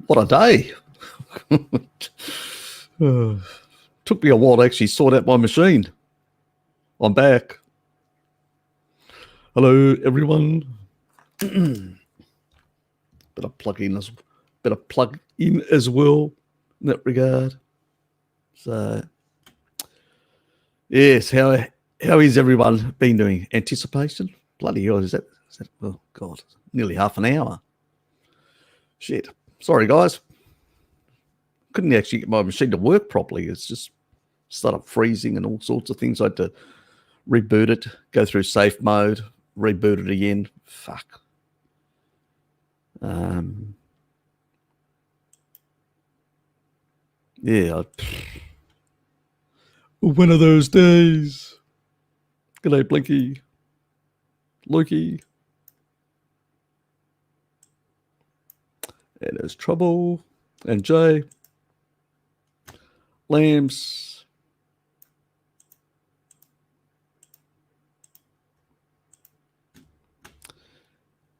What a day. Took me a while to actually sort out my machine. I'm back. Hello, everyone. Better plug in as well in that regard. So, yes, how is everyone been doing? Anticipation? Bloody hell, is that oh God, nearly half an hour. Shit. Sorry, guys. Couldn't actually get my machine to work properly. It's just started freezing and all sorts of things. I had to reboot it, go through safe mode, reboot it again. Fuck. Yeah. One of those days. G'day, Blinky. Lukey. And there's Trouble. And Jay. Lambs.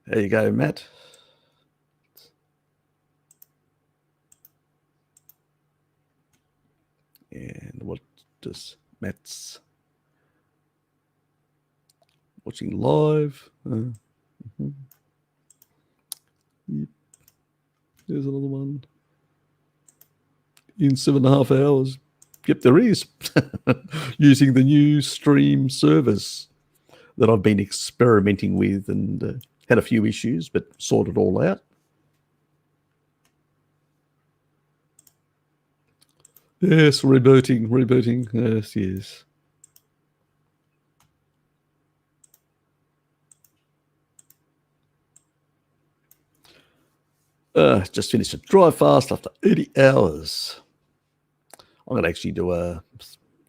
There you go, Matt. And what does Matt's watching live? Yep. There's another one. In 7.5 hours. Yep, there is. Using the new stream service that I've been experimenting with and had a few issues, but sorted all out. Yes, rebooting. Yes. Just finished a dry fast after 80 hours. I'm going to actually do a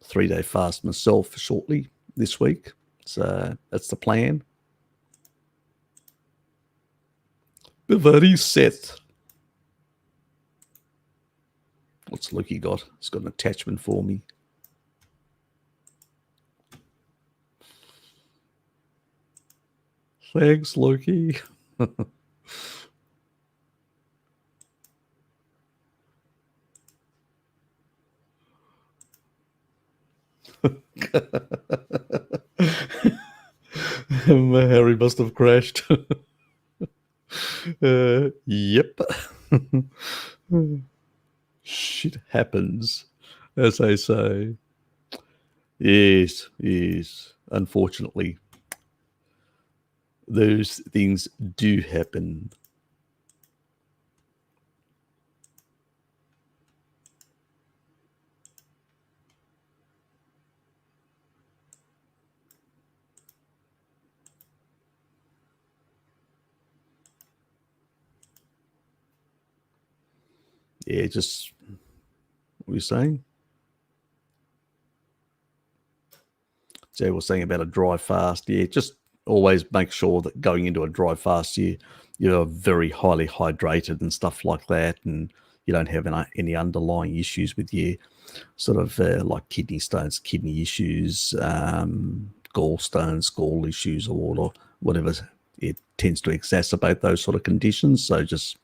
3-day fast myself shortly this week. So that's the plan. Very set. What's Lukey got? He's got an attachment for me. Thanks, Lukey. Harry must have crashed. Yep. Shit happens, as they say. Yes. Unfortunately, those things do happen. Yeah, just what were you saying? Jay was saying about a dry fast. Yeah, just always make sure that going into a dry fast, you're very highly hydrated and stuff like that, and you don't have any underlying issues with your sort of like kidney stones, kidney issues, gallstones, gall issues, or whatever. It tends to exacerbate those sort of conditions. So just,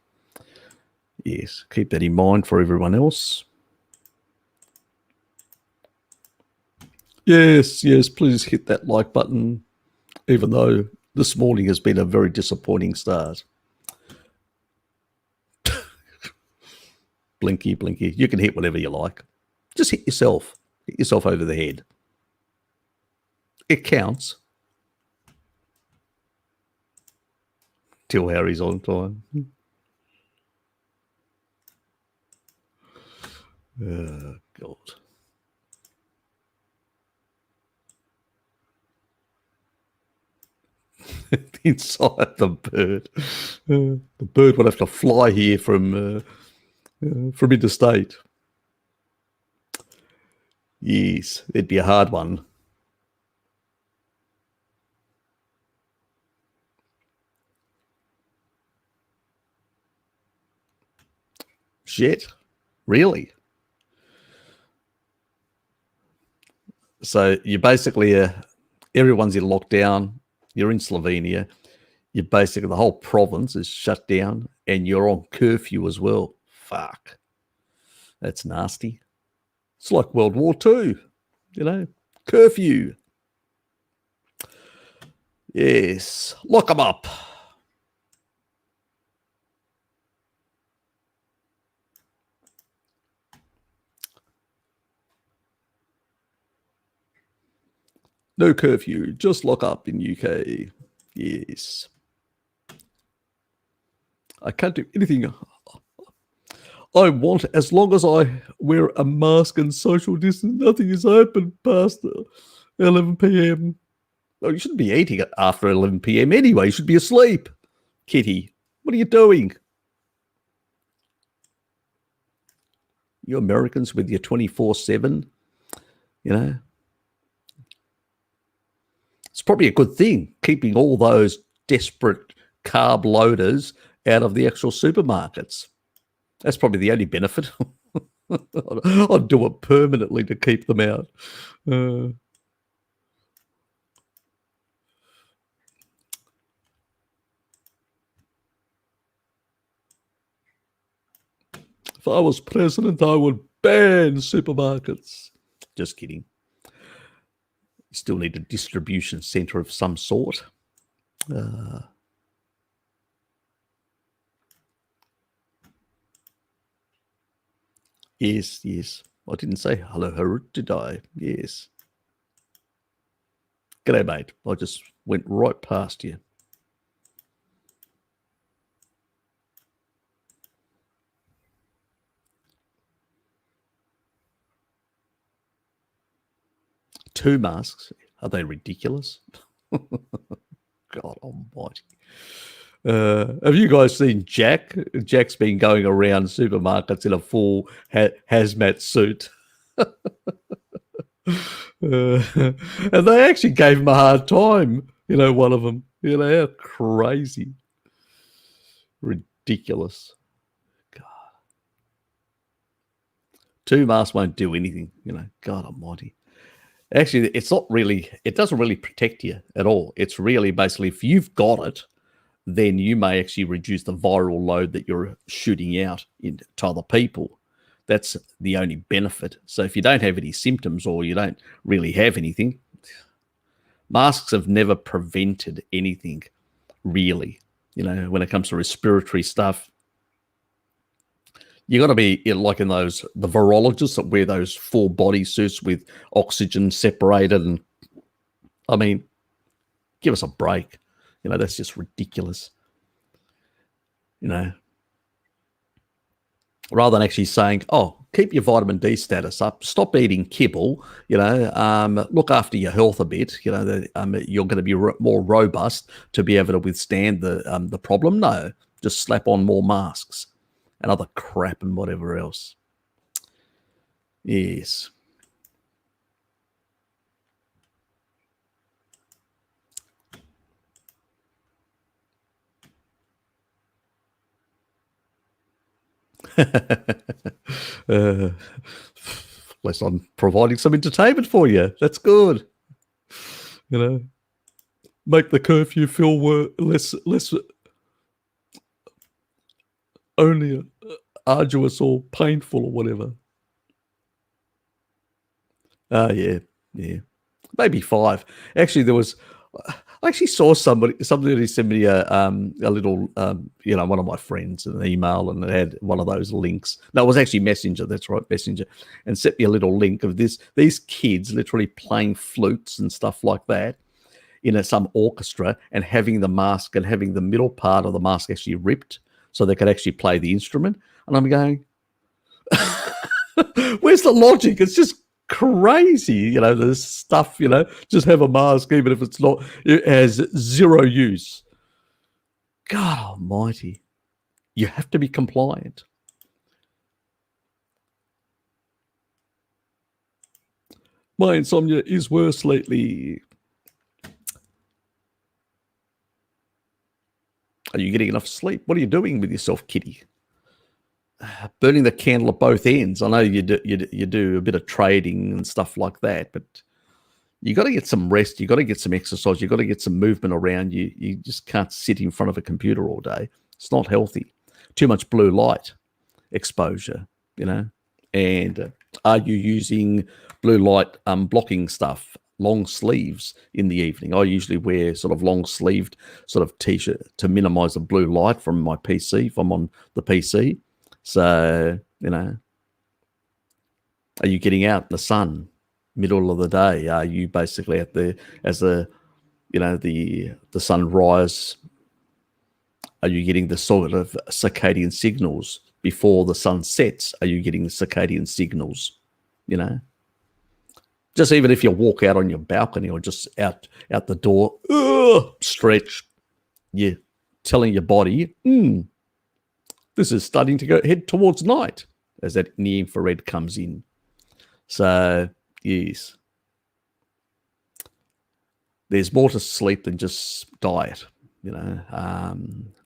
yes, keep that in mind for everyone else. Yes, please hit that like button, even though this morning has been a very disappointing start. Blinky. You can hit whatever you like. Just hit yourself. Hit yourself over the head. It counts. Till Harry's on time. Oh, God. Inside the bird. The bird would have to fly here from interstate. Yes, it'd be a hard one. Shit, really? So you basically, everyone's in lockdown. You're in Slovenia. You basically, the whole province is shut down, and you're on curfew as well. fuck. That's nasty. It's like World War II, curfew. Yes, lock them up. No curfew, just lock up in UK. Yes. I can't do anything I want as long as I wear a mask and social distance. Nothing is open past 11 p.m. Oh, you shouldn't be eating it after 11 p.m. anyway. You should be asleep. Kitty, what are you doing? You Americans with your 24/7, It's probably a good thing, keeping all those desperate carb loaders out of the actual supermarkets. That's probably the only benefit. I'd do it permanently to keep them out. If I was president, I would ban supermarkets. Just kidding. You still need a distribution center of some sort. Yes. I didn't say hello, Harut, did I? Yes. G'day, mate. I just went right past you. Two masks. Are they ridiculous? God almighty. Have you guys seen Jack? Jack's been going around supermarkets in a full hazmat suit. And they actually gave him a hard time, one of them. How crazy. Ridiculous. God. Two masks won't do anything, God almighty. Actually, it doesn't really protect you at all. It's really basically, if you've got it, then you may actually reduce the viral load that you're shooting out into other people. That's the only benefit. So if you don't have any symptoms or you don't really have anything, masks have never prevented anything, really. When it comes to respiratory stuff, you got to be like in the virologists that wear those full body suits with oxygen separated. And I mean, give us a break. That's just ridiculous. Rather than actually saying, oh, keep your vitamin D status up, stop eating kibble, look after your health a bit, you're going to be more robust to be able to withstand the problem. No, just slap on more masks and other crap and whatever else. Yes. At least I'm providing some entertainment for you. That's good. Make the curfew feel less only arduous or painful or whatever. Yeah. Maybe 5. Actually, I actually saw somebody sent me a little, one of my friends, an email, and it had one of those links. No, it was actually Messenger. That's right, Messenger, and sent me a little link of these kids literally playing flutes and stuff like that in some orchestra, and having the mask and having the middle part of the mask actually ripped so they could actually play the instrument. And I'm going, where's the logic? It's just crazy, this stuff, just have a mask, even if it has zero use. God almighty. You have to be compliant. My insomnia is worse lately. Are you getting enough sleep? What are you doing with yourself, kitty? Burning the candle at both ends. I know you do a bit of trading and stuff like that, but you got to get some rest. You got to get some exercise. You got to get some movement around you. You just can't sit in front of a computer all day. It's not healthy. Too much blue light. exposure, and are you using blue light blocking stuff, long sleeves in the evening? I usually wear sort of long sleeved sort of t-shirt to minimize the blue light from my PC if I'm on the PC. So, are you getting out in the sun middle of the day? Are you basically as the sunrise? Are you getting the sort of circadian signals before the sun sets? Are you getting the circadian signals? Just even if you walk out on your balcony or just out the door, stretch, you're telling your body, this is starting to head towards night as that near infrared comes in. So, yes, there's more to sleep than just diet.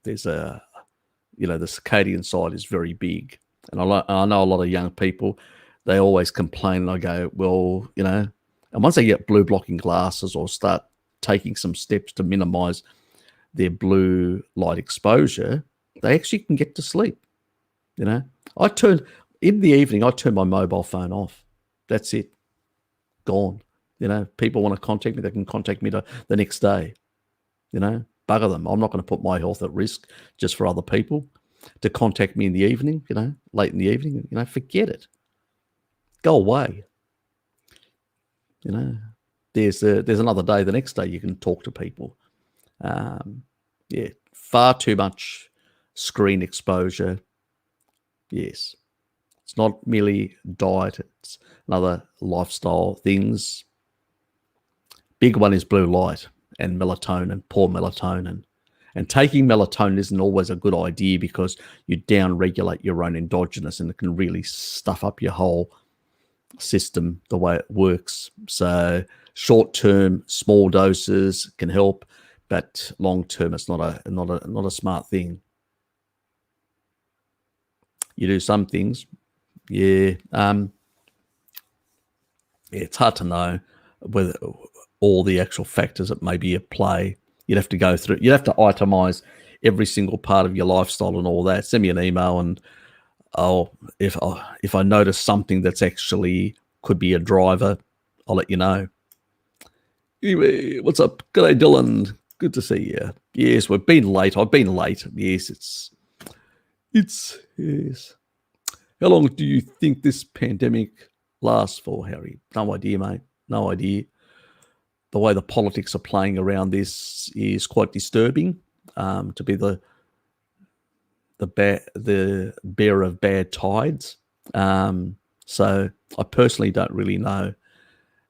There's the circadian side is very big. And I know a lot of young people, they always complain, and I go, well, and once they get blue blocking glasses or start taking some steps to minimize their blue light exposure, they actually can get to sleep. In the evening, I turn my mobile phone off. That's it. Gone. People want to contact me, they can contact me the next day. Bugger them. I'm not going to put my health at risk just for other people to contact me in the evening, late in the evening. Forget it. Go away. There's another day, the next day you can talk to people. Far too much screen exposure. Yes. It's not merely diet, it's another lifestyle things. Big one is blue light and melatonin, poor melatonin. And taking melatonin isn't always a good idea because you down-regulate your own endogenous, and it can really stuff up your whole system the way it works. So short-term, small doses can help, but long-term, it's not a smart thing. You do some things, it's hard to know whether all the actual factors that may be at play. You'd have to go through, you'd have to itemize every single part of your lifestyle and all that. Send me an email, and if I notice something that's actually could be a driver, I'll let you know. Anyway, what's up? G'day, Dylan. Good to see you. Yes, we've been late. I've been late. Yes, it's yes. How long do you think this pandemic lasts for, Harry? No idea, mate. No idea. The way the politics are playing around this is quite disturbing. To be the bearer of bad tides. So I personally don't really know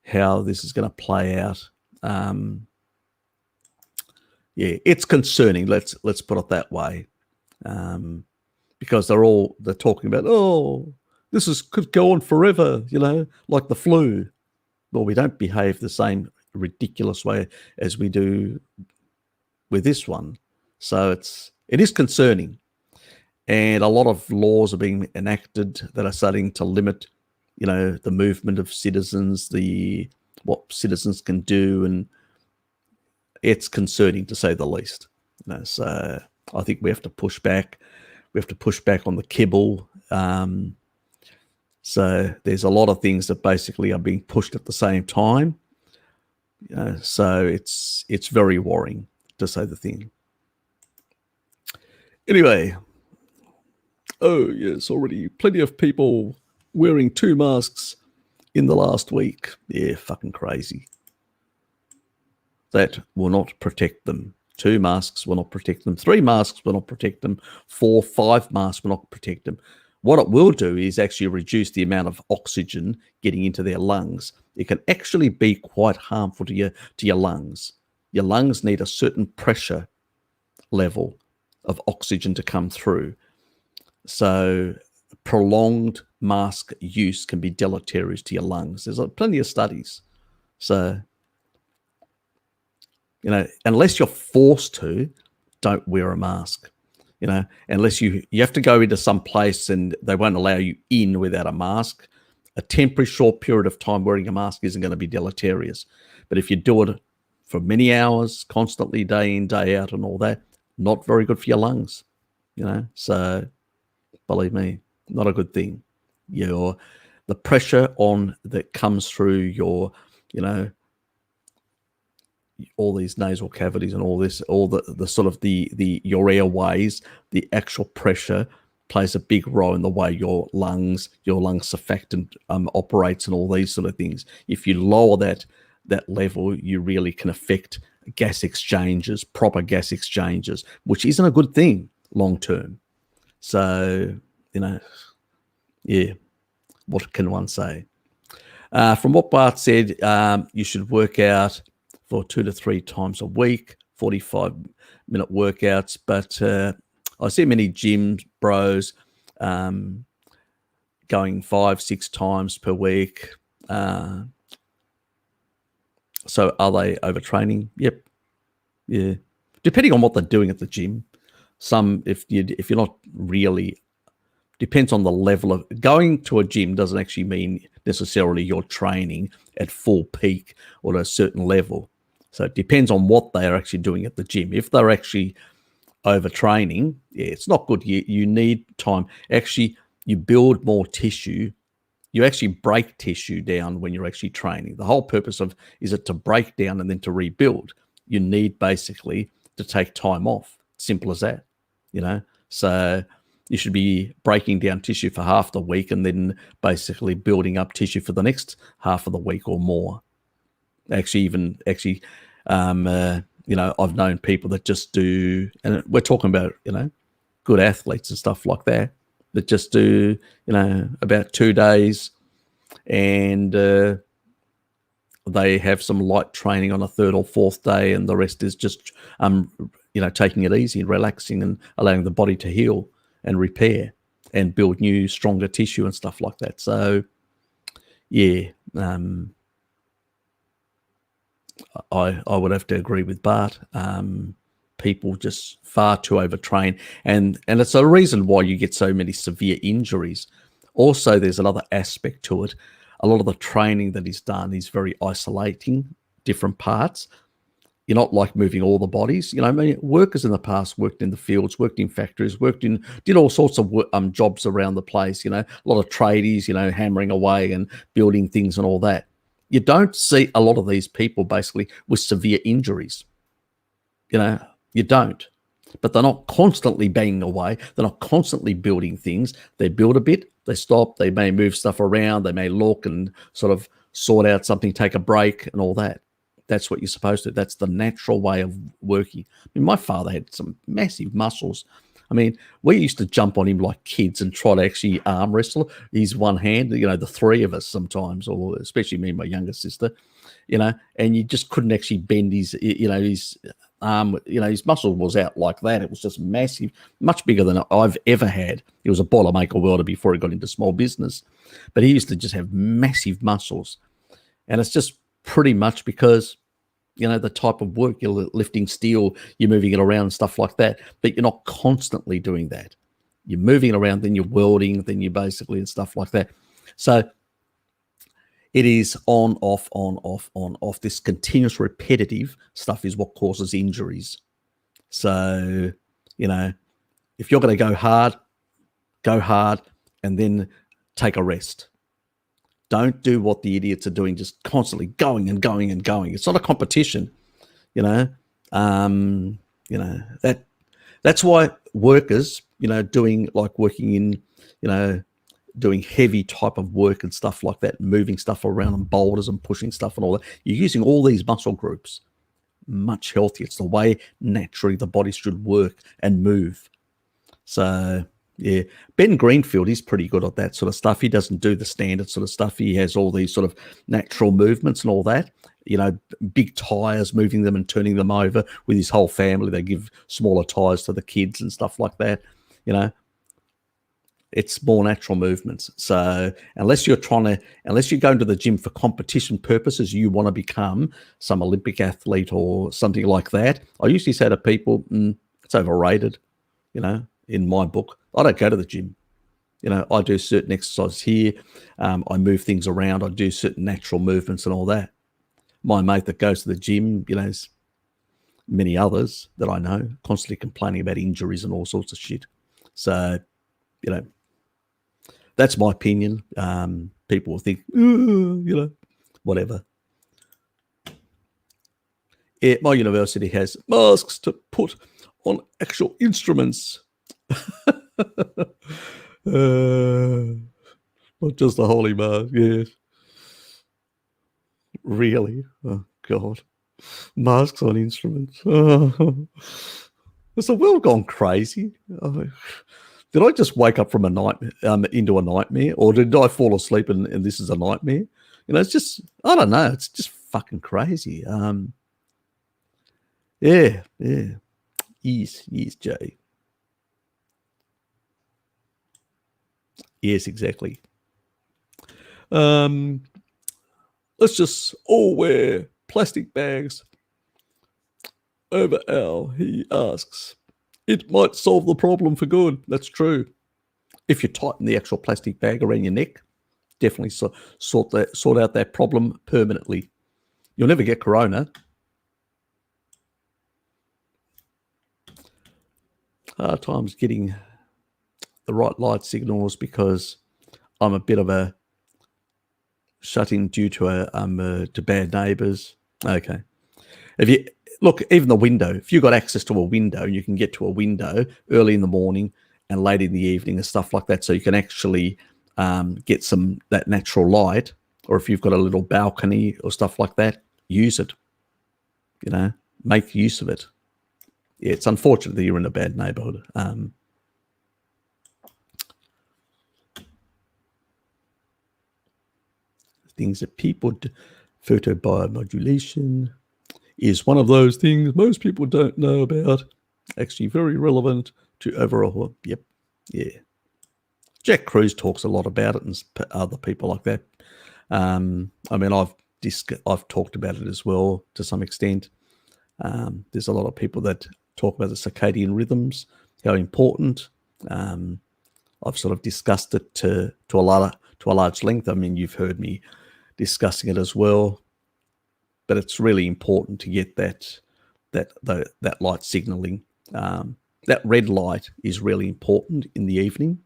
how this is going to play out. It's concerning. Let's put it that way. Because they're talking about, this could go on forever, like the flu. Well, we don't behave the same ridiculous way as we do with this one. So it is concerning. And a lot of laws are being enacted that are starting to limit, the movement of citizens, what citizens can do, and it's concerning to say the least. So I think we have to push back. We have to push back on the kibble. So there's a lot of things that basically are being pushed at the same time. So it's very worrying, to say the thing. Anyway, yes, already plenty of people wearing 2 masks in the last week. Yeah, fucking crazy. That will not protect them. 2 masks will not protect them. 3 masks will not protect them. 4, 5 masks will not protect them. What it will do is actually reduce the amount of oxygen getting into their lungs. It can actually be quite harmful to your lungs. Your lungs need a certain pressure level of oxygen to come through. So prolonged mask use can be deleterious to your lungs. There's plenty of studies. So, unless you're forced to, don't wear a mask. Unless you have to go into some place and they won't allow you in without a mask. A temporary short period of time wearing a mask isn't going to be deleterious. But if you do it for many hours, constantly, day in, day out, and all that, not very good for your lungs. So believe me. Not a good thing. The pressure on that comes through your, all these nasal cavities and all this, all the sort of the your airways, the actual pressure plays a big role in the way your lung surfactant operates and all these sort of things. If you lower that level, you really can affect gas exchanges, proper gas exchanges, which isn't a good thing long term. So, yeah, what can one say? From what Bart said, you should work out for 2 to 3 times a week, 45-minute workouts. But I see many gym bros going 5-6 times per week. So are they overtraining? Yep. Yeah. Depending on what they're doing at the gym. Some, if you're not really, depends on the level of going to a gym doesn't actually mean necessarily you're training at full peak or at a certain level. So it depends on what they are actually doing at the gym. If they're actually overtraining, yeah, it's not good. You need time. Actually, you build more tissue. You actually break tissue down when you're actually training. The whole purpose is it to break down and then to rebuild. You need basically to take time off. Simple as that, So you should be breaking down tissue for half the week and then basically building up tissue for the next half of the week or more. I've known people that just do, and we're talking about, good athletes and stuff like that just do, about 2 days and they have some light training on a 3rd or 4th day, and the rest is just, taking it easy and relaxing and allowing the body to heal and repair and build new, stronger tissue and stuff like that. So, yeah, I would have to agree with Bart. People just far too overtrain, and it's a reason why you get so many severe injuries. Also, there's another aspect to it. A lot of the training that is done is very isolating different parts. You're not like moving all the bodies. Workers in the past worked in the fields, worked in factories, did all sorts of jobs around the place. A lot of tradies, hammering away and building things and all that. You don't see a lot of these people basically with severe injuries. You don't. But they're not constantly banging away. They're not constantly building things. They build a bit, they stop, they may move stuff around, they may look and sort of sort out something, take a break and all that. That's what you're supposed to do. That's the natural way of working. My father had some massive muscles. We used to jump on him like kids and try to actually arm wrestle. He's one hand, the 3 of us sometimes, or especially me and my younger sister, and you just couldn't actually bend his arm. His muscle was out like that. It was just massive, much bigger than I've ever had. He was a Boilermaker welder before he got into small business, but he used to just have massive muscles. And it's just pretty much because the type of work, you're lifting steel, you're moving it around and stuff like that, but you're not constantly doing that. You're moving it around, then you're welding, then you basically and stuff like that. So it is on, off, on, off, on, off. This continuous repetitive stuff is what causes injuries. So, if you're going to go hard and then take a rest. Don't do what the idiots are doing, just constantly going and going and going. It's not a competition, That's why workers, working in, doing heavy type of work and stuff like that, moving stuff around and boulders and pushing stuff and all that. You're using all these muscle groups. Much healthier. It's the way naturally the body should work and move. So, yeah, Ben Greenfield, he's pretty good at that sort of stuff. He doesn't do the standard sort of stuff. He has all these sort of natural movements and all that. Big tires, moving them and turning them over with his whole family. They give smaller tires to the kids and stuff like that. It's more natural movements. So unless you're going to the gym for competition purposes, you want to become some Olympic athlete or something like that. I usually say to people, it's overrated, in my book. I don't go to the gym. I do certain exercises here. I move things around. I do certain natural movements and all that. My mate that goes to the gym, many others that I know, constantly complaining about injuries and all sorts of shit. So, That's my opinion. People will think, you know, whatever. My university has masks to put on actual instruments. Not just a holy mask, yes. Really? Oh, God. Masks on instruments. Has the world gone crazy? Did I just wake up from a nightmare, into a nightmare? Or did I fall asleep and this is a nightmare? You know, it's just, I don't know. It's just fucking crazy. Yeah. Yes, Jay. Yes, exactly. Let's just all wear plastic bags over our, he asks. It might solve the problem for good. That's true. If you tighten the actual plastic bag around your neck, definitely sort out that problem permanently. You'll never get corona. Hard times getting the right light signals because I'm a bit of a shut-in due to to bad neighbours. Okay. If you look, even the window, if you've got access to a window, you can get to a window early in the morning and late in the evening and stuff like that, so you can actually get that natural light. Or if you've got a little balcony or stuff like that, use it. You know, make use of it. Yeah, it's unfortunate that you're in a bad neighbourhood. Things that people do. Photobiomodulation is one of those things most people don't know about. Actually very relevant to overall. Yep. Yeah. Jack Cruz talks a lot about it and other people like that. I mean, I've talked about it as well to some extent. There's a lot of people that talk about the circadian rhythms, how important. I've sort of discussed it to a large length. I mean, you've heard me discussing it as well. But it's really important to get that light signaling. That red light is really important in the evening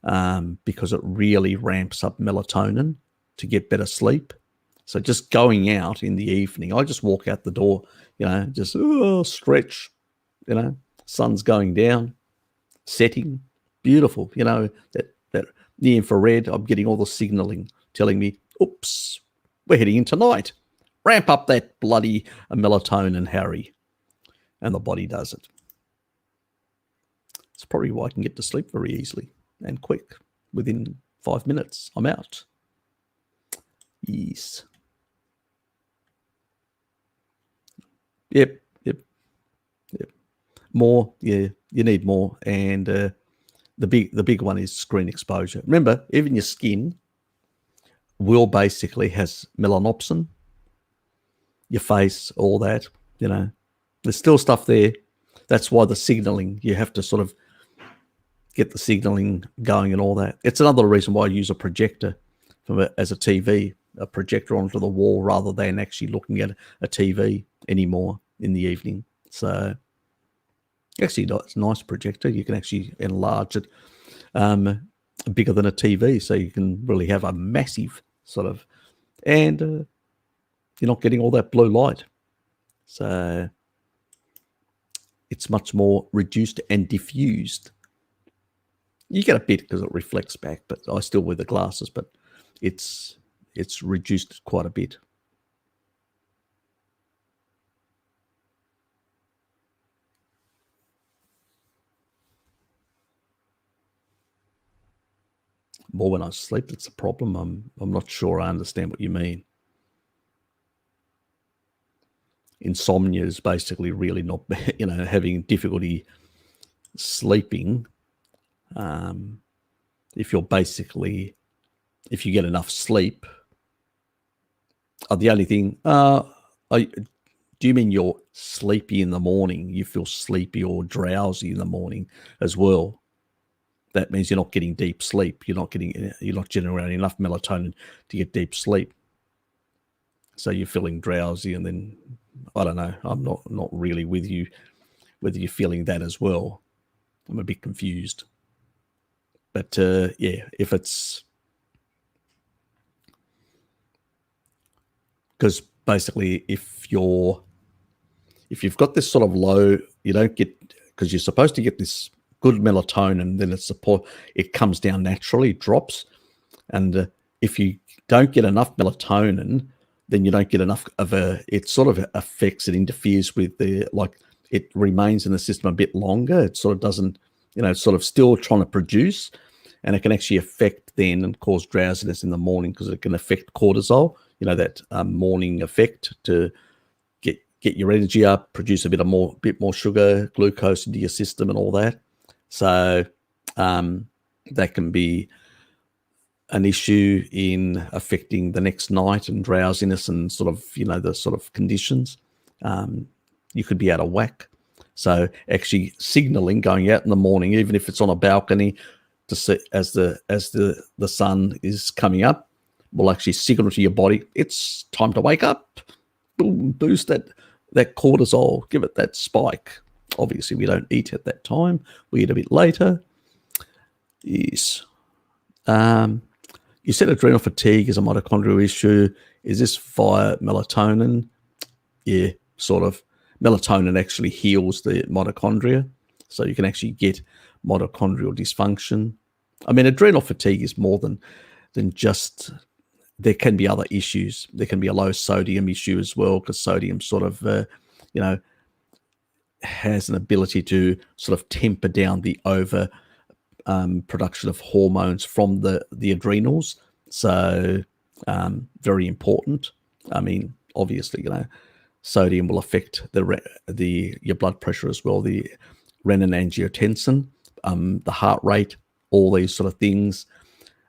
because it really ramps up melatonin to get better sleep. So just going out in the evening, I just walk out the door, you know, just stretch, you know, sun's going down, setting, beautiful, you know, that the infrared, I'm getting all the signaling telling me, oops, we're heading into night. Ramp up that bloody melatonin, Harry. And the body does it. It's probably why I can get to sleep very easily and quick. Within 5 minutes, I'm out. Yes. Yep. More, yeah, you need more. And the big one is screen exposure. Remember, even your skin will basically has melanopsin. Your face, all that, you know, there's still stuff there. That's why the signaling, you have to sort of get the signaling going and all that. It's another reason why I use a projector as a TV, a projector onto the wall rather than actually looking at a TV anymore in the evening. So actually, it's a nice projector. You can actually enlarge it bigger than a TV, so you can really have a massive sort of, and you're not getting all that blue light. So it's much more reduced and diffused. You get a bit because it reflects back, but I still wear the glasses, but it's reduced quite a bit. More when I sleep, that's a problem. I'm not sure I understand what you mean. Insomnia is basically really not, you know, having difficulty sleeping. If you get enough sleep, the only thing, do you mean you're sleepy in the morning? You feel sleepy or drowsy in the morning as well? That means you're not getting deep sleep. You're not generating enough melatonin to get deep sleep. So you're feeling drowsy, and then I don't know. I'm not really with you whether you're feeling that as well. I'm a bit confused. But yeah, because basically if you've got this sort of low, you don't get, because you're supposed to get this good melatonin, then it comes down naturally, it drops. And if you don't get enough melatonin, then you don't get enough of it sort of affects, it interferes with it remains in the system a bit longer. It sort of doesn't, it's sort of still trying to produce, and it can actually affect then and cause drowsiness in the morning, because it can affect cortisol, that morning effect to get your energy up, produce a bit more sugar, glucose into your system and all that. So that can be an issue in affecting the next night and drowsiness and sort of, the sort of conditions. You could be out of whack. So actually signaling, going out in the morning, even if it's on a balcony, to see as the sun is coming up, will actually signal to your body, it's time to wake up. Boom, boost that cortisol, give it that spike. Obviously, we don't eat at that time. We eat a bit later. Yes. You said adrenal fatigue is a mitochondrial issue. Is this via melatonin? Yeah, sort of. Melatonin actually heals the mitochondria, so you can actually get mitochondrial dysfunction. I mean, adrenal fatigue is more than just, there can be other issues. There can be a low sodium issue as well, because sodium sort of, has an ability to sort of temper down the over production of hormones from the adrenals. So very important. I mean, obviously, sodium will affect your blood pressure as well, the renin-angiotensin, the heart rate, all these sort of things.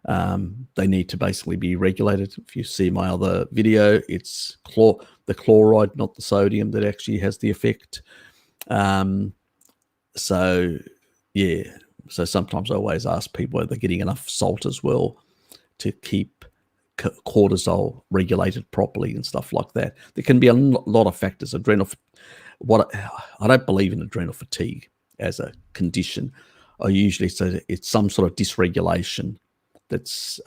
They need to basically be regulated. If you see my other video, it's the chloride, not the sodium, that actually has the effect. So yeah, so sometimes I always ask people whether they're getting enough salt as well to keep cortisol regulated properly and stuff like that. There can be a lot of factors. I don't believe in adrenal fatigue as a condition. I usually say that it's some sort of dysregulation that's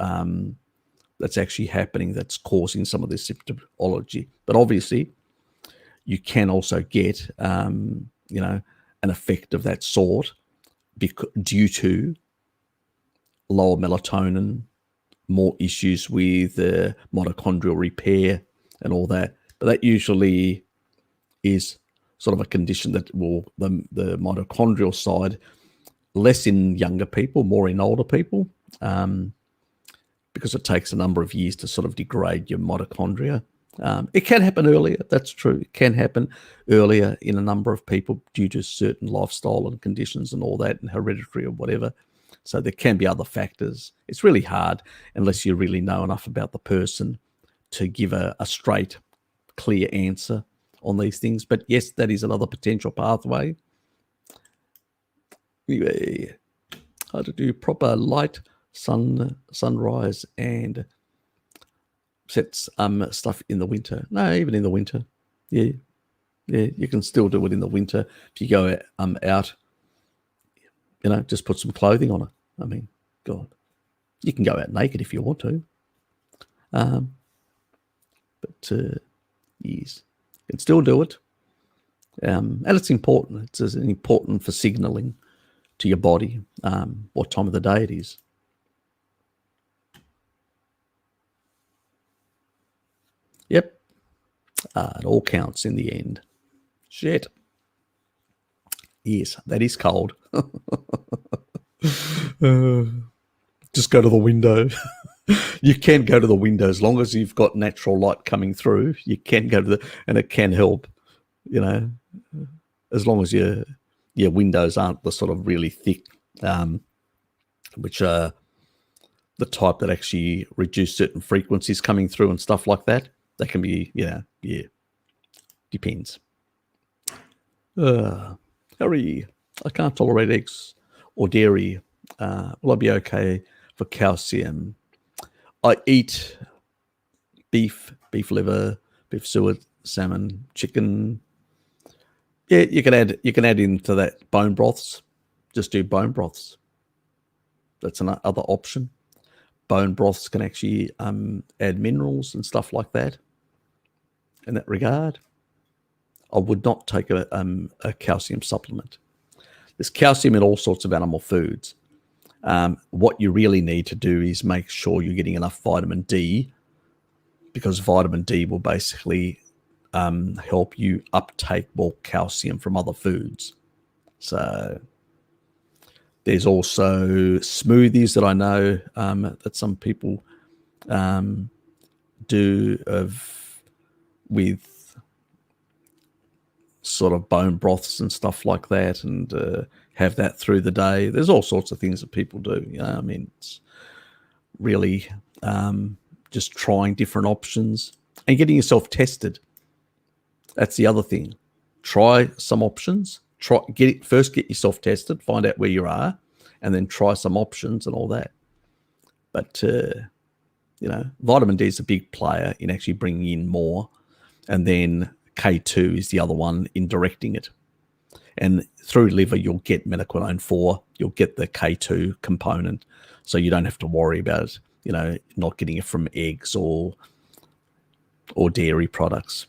actually happening, that's causing some of this symptomology. But obviously, you can also get an effect of that sort due to lower melatonin, more issues with mitochondrial repair and all that. But that usually is sort of a condition that will, the mitochondrial side, less in younger people, more in older people, because it takes a number of years to sort of degrade your mitochondria. It can happen earlier, that's true. It can happen earlier in a number of people due to certain lifestyle and conditions and all that, and hereditary or whatever. So there can be other factors. It's really hard unless you really know enough about the person to give a straight, clear answer on these things. But yes, that is another potential pathway. Anyway, how to do proper light sunrise and sets stuff in the winter. No, even in the winter. Yeah, you can still do it in the winter. If you go out, just put some clothing on it. I mean, God, you can go out naked if you want to. But yes, you can still do it. And it's important. It's important for signaling to your body what time of the day it is. Yep. It all counts in the end. Shit. Yes, that is cold. Just go to the window. You can go to the window as long as you've got natural light coming through. You can go to and it can help, as long as your windows aren't the sort of really thick, which are the type that actually reduce certain frequencies coming through and stuff like that. That can be, depends. Harry, I can't tolerate eggs or dairy. Will I be okay for calcium? I eat beef liver, beef suet, salmon, chicken. Yeah, you can add into that bone broths. Just do bone broths. That's another option. Bone broths can actually add minerals and stuff like that. In that regard, I would not take a calcium supplement. There's calcium in all sorts of animal foods. What you really need to do is make sure you're getting enough vitamin D, because vitamin D will basically help you uptake more calcium from other foods. So there's also smoothies that I know that some people do with sort of bone broths and stuff like that, and have that through the day. There's all sorts of things that people do. I mean, it's really just trying different options and getting yourself tested. That's the other thing. Try some options. Get yourself tested, find out where you are, and then try some options and all that. But vitamin D is a big player in actually bringing in more, and then K2 is the other one in directing it. And through liver, you'll get menoquinone 4. You'll get the K2 component, so you don't have to worry about it. Not getting it from eggs or dairy products.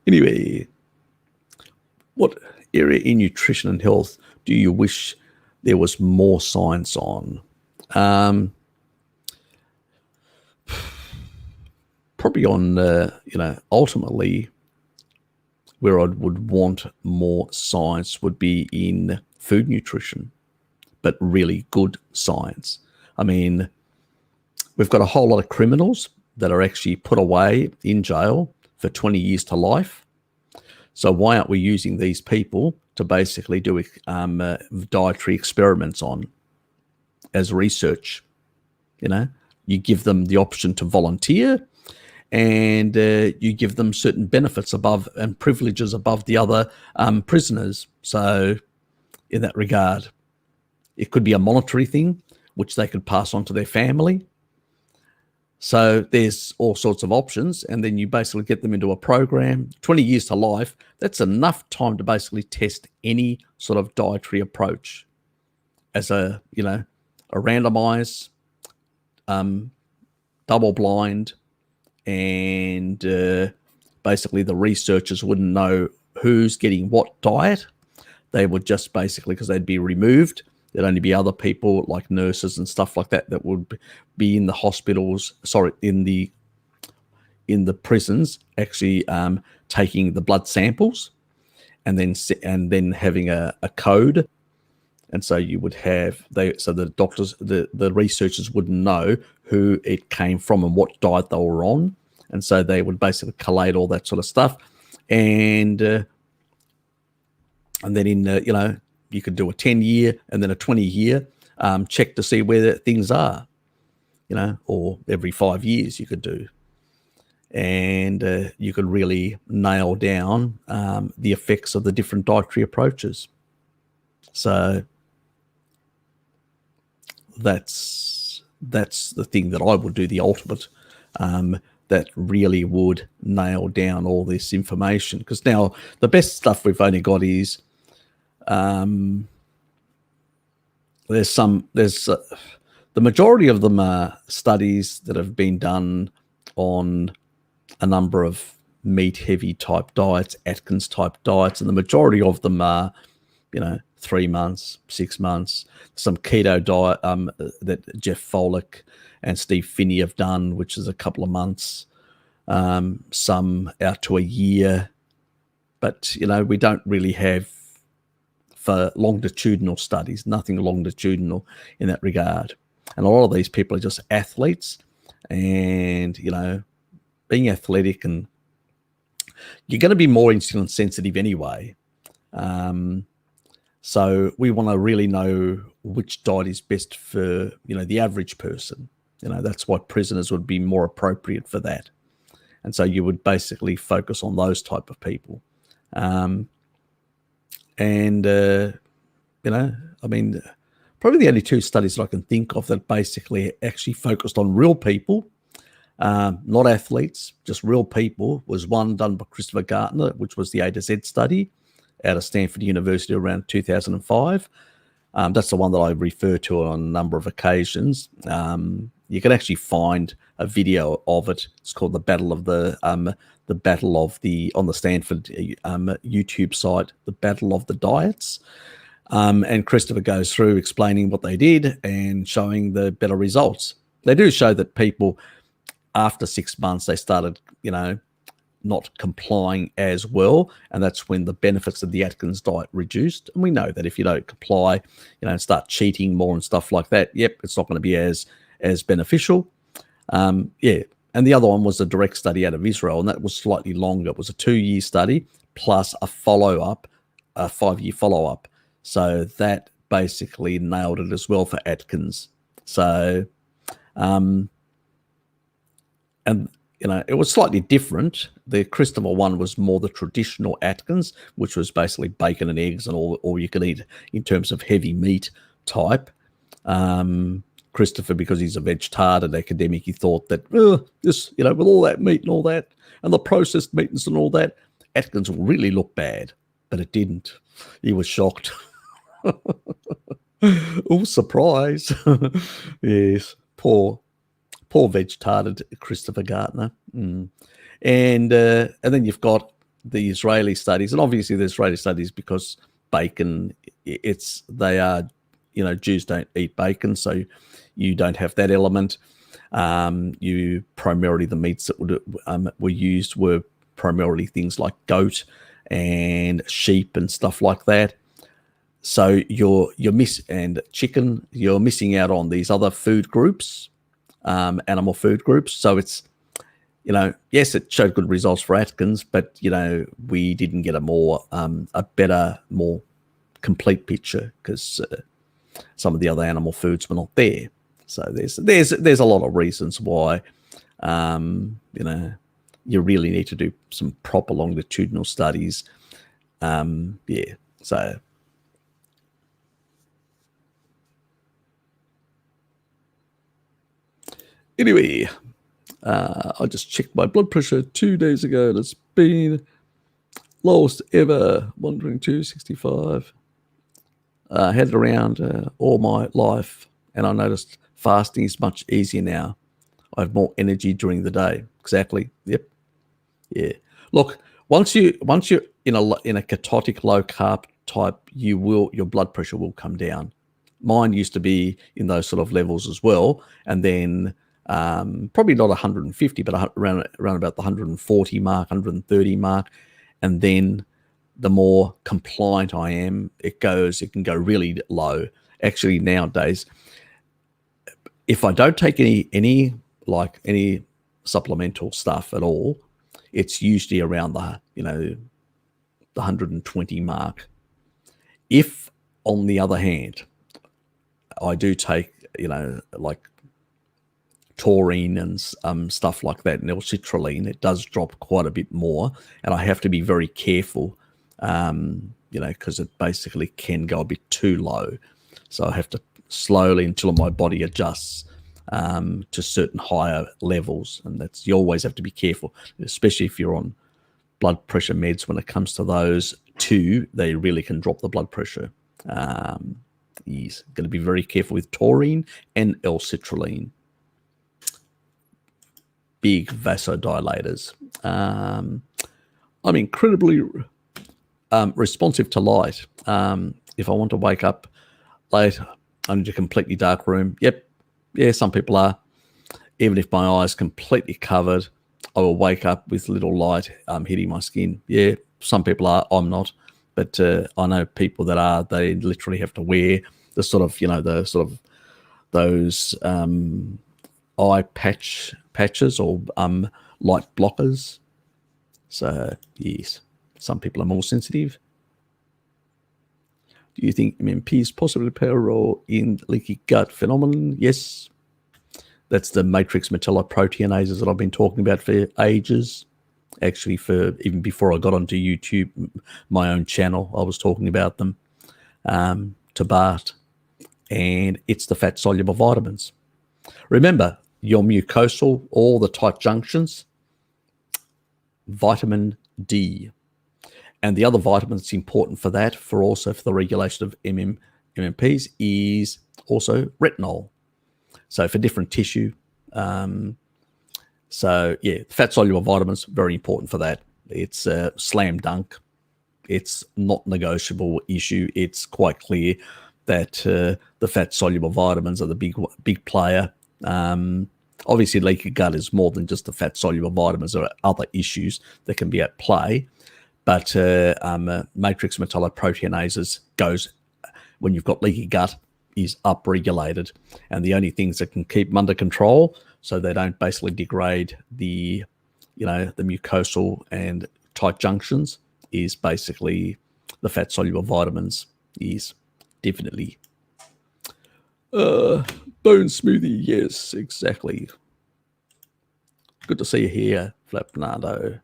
Anyway, what area in nutrition and health do you wish there was more science on? Probably on, ultimately, where I would want more science would be in food nutrition, but really good science. I mean, we've got a whole lot of criminals that are actually put away in jail for 20 years to life. So why aren't we using these people to basically do dietary experiments on as research? You give them the option to volunteer, and you give them certain benefits above and privileges above the other prisoners. So in that regard, it could be a monetary thing, which they could pass on to their family. So there's all sorts of options, and then you basically get them into a program, 20 years to life. That's enough time to basically test any sort of dietary approach as a randomized, double-blind, and basically the researchers wouldn't know who's getting what diet. They would just basically, because they'd be removed, there'd only be other people like nurses and stuff like that would be in the hospitals, in the prisons, actually taking the blood samples and then having a code. And so you would have the doctors, the researchers wouldn't know who it came from and what diet they were on, and so they would basically collate all that sort of stuff, and then you could do a 10-year and then a 20-year check to see where things are, or every 5 years you could do, and you could really nail down the effects of the different dietary approaches. So that's the thing that I would do, the ultimate, that really would nail down all this information. Because now the best stuff we've only got is the majority of them are studies that have been done on a number of meat-heavy type diets, Atkins type diets, and the majority of them are, 3 months, 6 months. Some keto diet that Jeff Folick and Steve Finney have done, which is a couple of months, some out to a year. But, we don't really have for longitudinal studies, nothing longitudinal in that regard. And a lot of these people are just athletes, and, being athletic, and you're going to be more insulin sensitive anyway. So we want to really know which diet is best for, the average person. That's why prisoners would be more appropriate for that. And so you would basically focus on those type of people. Probably the only two studies that I can think of that basically actually focused on real people, not athletes, just real people, was one done by Christopher Gartner, which was the A to Z study out of Stanford University around 2005. That's the one that I refer to on a number of occasions. You can actually find a video of it. It's called the Battle of the on the Stanford YouTube site, the Battle of the Diets. And Christopher goes through explaining what they did and showing the better results. They do show that people, after 6 months, they started, not complying as well, and that's when the benefits of the Atkins diet reduced. And we know that if you don't comply, and start cheating more and stuff like that, it's not going to be as beneficial. And the other one was a direct study out of Israel, and that was slightly longer. It was a 2-year study plus a follow-up, a 5-year follow-up. So that basically nailed it as well for Atkins. So, and it was slightly different. The Christopher one was more the traditional Atkins, which was basically bacon and eggs and all you can eat in terms of heavy meat type. Christopher, because he's a vegetarian academic, he thought that this, with all that meat and all that, and the processed meats and all that, Atkins will really look bad. But it didn't. He was shocked. Oh, surprise. Yes, poor vegetarian Christopher Gartner. And then you've got the Israeli studies, and obviously the Israeli studies, because bacon, Jews don't eat bacon, so you don't have that element. You primarily, the meats that were used were primarily things like goat and sheep and stuff like that. So you're chicken, you're missing out on these other food groups, animal food groups. So it's, yes, it showed good results for Atkins, but we didn't get a better, more complete picture because some of the other animal foods were not there. So there's a lot of reasons why, you really need to do some proper longitudinal studies. So. Anyway, I just checked my blood pressure 2 days ago, and it's been lowest ever, 102/65. I had it around all my life, and I noticed fasting is much easier now. I have more energy during the day. Exactly. Yep. Yeah. Look, once you're in a ketotic low carb type, your blood pressure will come down. Mine used to be in those sort of levels as well, and then probably not 150, but around about the 140 mark, 130 mark, and then the more compliant I am, it can go really low. Actually, nowadays, if I don't take any supplemental stuff at all, it's usually around the 120 mark. If, on the other hand, I do take like taurine and stuff like that, and L-citrulline, it does drop quite a bit more, and I have to be very careful, because it basically can go a bit too low. So I have to slowly, until my body adjusts to certain higher levels, and you always have to be careful, especially if you're on blood pressure meds. When it comes to those two, they really can drop the blood pressure. He's going to be very careful with taurine and L-citrulline. Big vasodilators. I'm incredibly responsive to light. If I want to wake up late, I need a completely dark room. Yep. Yeah, some people are. Even if my eyes completely covered, I will wake up with little light hitting my skin. Yeah, some people are. I'm not. But I know people that are. They literally have to wear the sort of, those eye patches or light blockers. So yes, some people are more sensitive. Do you think MMPs possibly play a role in leaky gut phenomenon? Yes. That's the matrix metalloproteinases that I've been talking about for ages. Actually, for even before I got onto YouTube, my own channel, I was talking about them to Bart. And it's the fat-soluble vitamins. Remember, your mucosal, all the tight junctions, vitamin D. And the other vitamin that's important for that, also for the regulation of MMPs is also retinol. So for different tissue. So yeah, fat-soluble vitamins, very important for that. It's a slam dunk. It's not negotiable issue. It's quite clear that the fat-soluble vitamins are the big player. Obviously, leaky gut is more than just the fat-soluble vitamins. There are other issues that can be at play. But matrix metalloproteinases goes, when you've got leaky gut, is upregulated. And the only things that can keep them under control so they don't basically degrade the, the mucosal and tight junctions is basically the fat-soluble vitamins is definitely. Bone smoothie, yes, exactly. Good to see you here, Flapnado.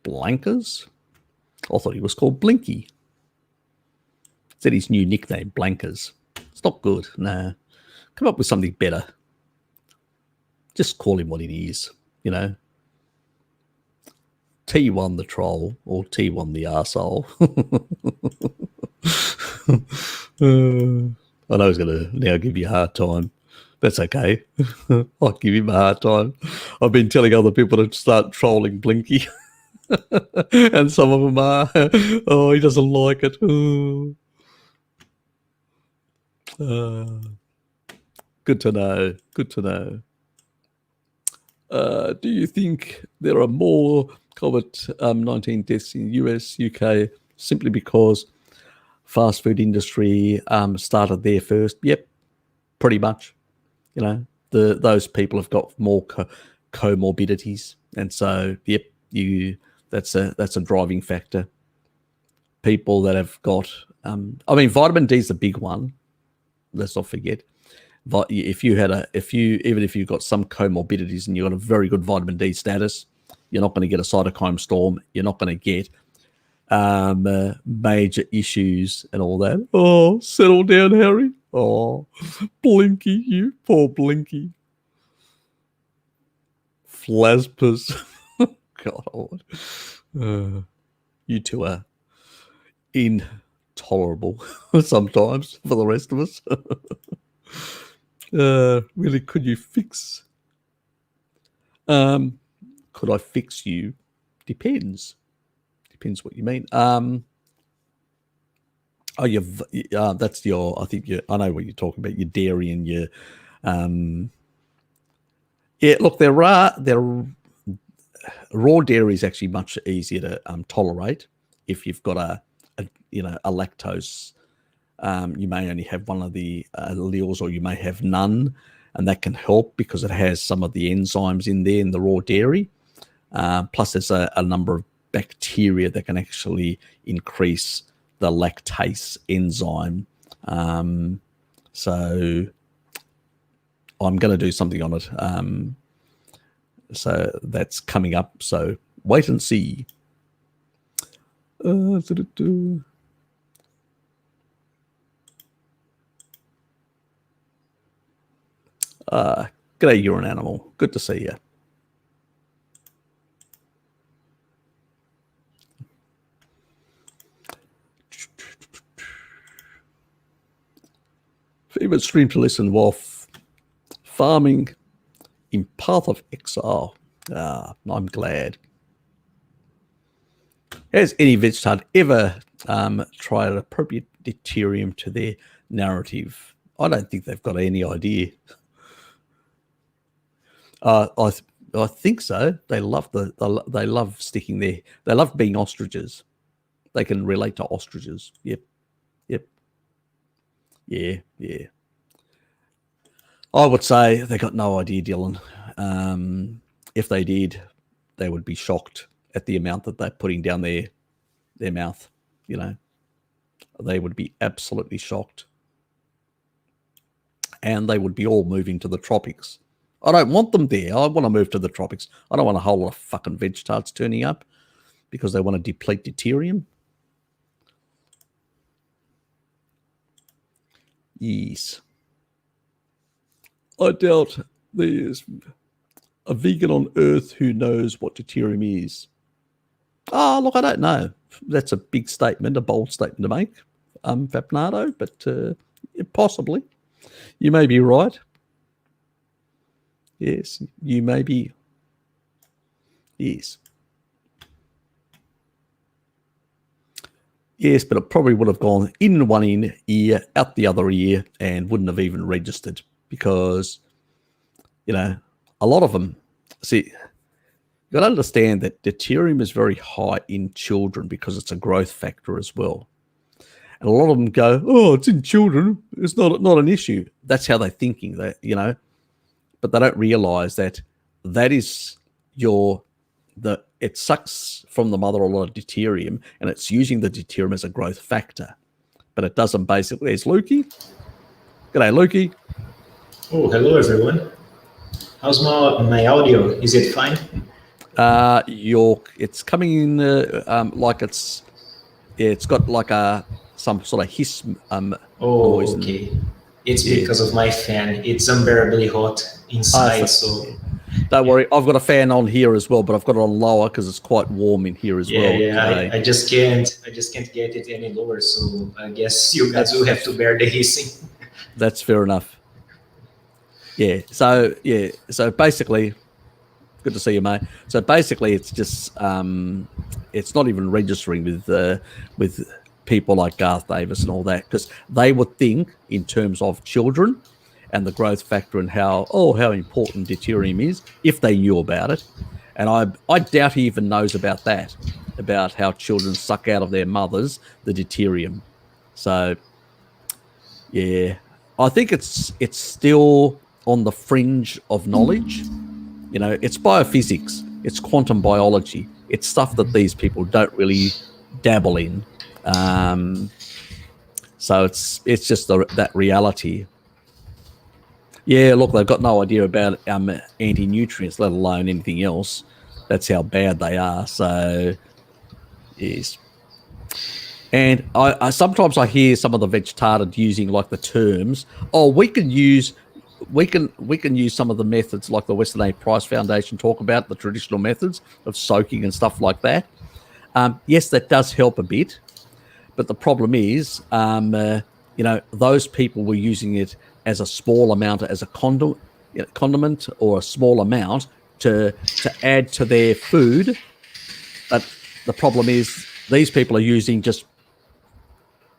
Blankers? I thought he was called Blinky. Said his new nickname, Blankers. It's not good. Nah. Come up with something better. Just call him what it is, T1 the troll or T1 the arsehole. I know he's going to now give you a hard time. That's okay. I'll give him a hard time. I've been telling other people to start trolling Blinky. And some of them are. Oh, he doesn't like it. Good to know. Good to know. Do you think there are more COVID-19 deaths in US, UK, simply because fast food industry started there first? Yep, pretty much. Those people have got more comorbidities, and so yep, that's a driving factor. People that have got, vitamin D is the big one. Let's not forget. But even if you've got some comorbidities and you've got a very good vitamin D status, you're not going to get a cytokine storm. You're not going to get major issues and all that. Oh, settle down, Harry. Oh, Blinky, you poor Blinky. Flaspas. God. You two are intolerable sometimes for the rest of us. Really, could you fix? Could I fix you? Depends. Depends what you mean. That's your. I think I know what you're talking about. Your dairy and your. Yeah, look, there raw dairy is actually much easier to tolerate if you've got a lactose. You may only have one of the alleles, or you may have none, and that can help because it has some of the enzymes in there in the raw dairy. Plus, there's a number of bacteria that can actually increase the lactase enzyme. So I'm going to do something on it. So that's coming up. So wait and see. G'day, you're an animal. Good to see you. Favorite stream to listen while farming in Path of Exile. I'm glad. Has any vegetarian ever tried appropriate deuterium to their narrative? I don't think they've got any idea. I think so. They love they love sticking there. They love being ostriches. They can relate to ostriches. Yep. Yeah. I would say they got no idea, Dylan. If they did, they would be shocked at the amount that they're putting down their mouth. They would be absolutely shocked. And they would be all moving to the tropics. I don't want them there. I want to move to the tropics. I don't want a whole lot of fucking vegetards turning up because they want to deplete deuterium. Yes. I doubt there's a vegan on Earth who knows what deuterium is. Oh, look, I don't know. That's a big statement, a bold statement to make, Fapnado, but possibly. You may be right. Yes, you may be. Yes. Yes, but it probably would have gone in one ear, out the other ear, and wouldn't have even registered because, a lot of them, see, you got to understand that deuterium is very high in children because it's a growth factor as well. And a lot of them go, oh, it's in children. It's not an issue. That's how they're thinking, but they don't realize that is it sucks from the mother a lot of deuterium, and it's using the deuterium as a growth factor. But it doesn't basically. There's Lukey. G'day, Lukey. Oh, hello, everyone. How's my audio? Is it fine? It's coming in like it's got like some sort of hiss noise. Okay. It's because of my fan. It's unbearably hot inside, so... Don't worry, I've got a fan on here as well, but I've got it on lower because it's quite warm in here as well. Yeah, I just can't get it any lower, so I guess you guys will have to bear the hissing. That's fair enough. So basically, good to see you, mate. So basically, it's just it's not even registering with people like Garth Davis and all that, because they would think in terms of children and the growth factor and how important deuterium is if they knew about it. And I doubt he even knows about that, about how children suck out of their mothers the deuterium. So, yeah, I think it's still on the fringe of knowledge. It's biophysics, it's quantum biology, it's stuff that these people don't really dabble in. So it's just that reality. Yeah, look, they've got no idea about anti-nutrients, let alone anything else. That's how bad they are. So, yes. And I sometimes I hear some of the vegetarians using like the terms, we can use some of the methods like the Western Aid Price Foundation talk about, the traditional methods of soaking and stuff like that. Yes, that does help a bit. But the problem is, those people were using it as a small amount, as a condiment or a small amount to add to their food. But the problem is these people are using just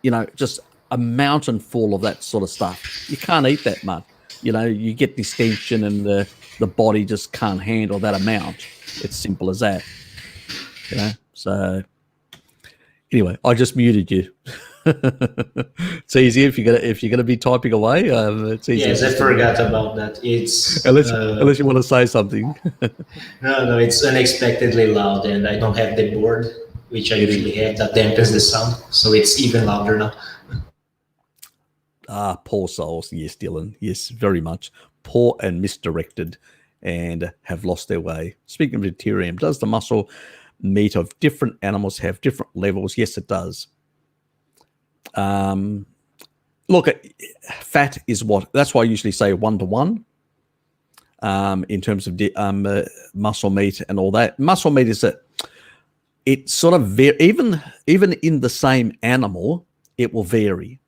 a mountain full of that sort of stuff. You can't eat that much. You get distension and the body just can't handle that amount. It's simple as that. So anyway, I just muted you. It's easier if you're gonna be typing away. It's easier. Yes, I forgot about that. It's unless you want to say something. No, it's unexpectedly loud, and I don't have the board, which I usually have, that dampens the sound, so it's even louder now. Poor souls. Yes, Dylan. Yes, very much. Poor and misdirected, and have lost their way. Speaking of deuterium, does the muscle meat of different animals have different levels? Yes, it does. Look, fat is that's why I usually say 1-to-1 in terms of muscle meat and all that. Muscle meat is it sort of even in the same animal, it will vary.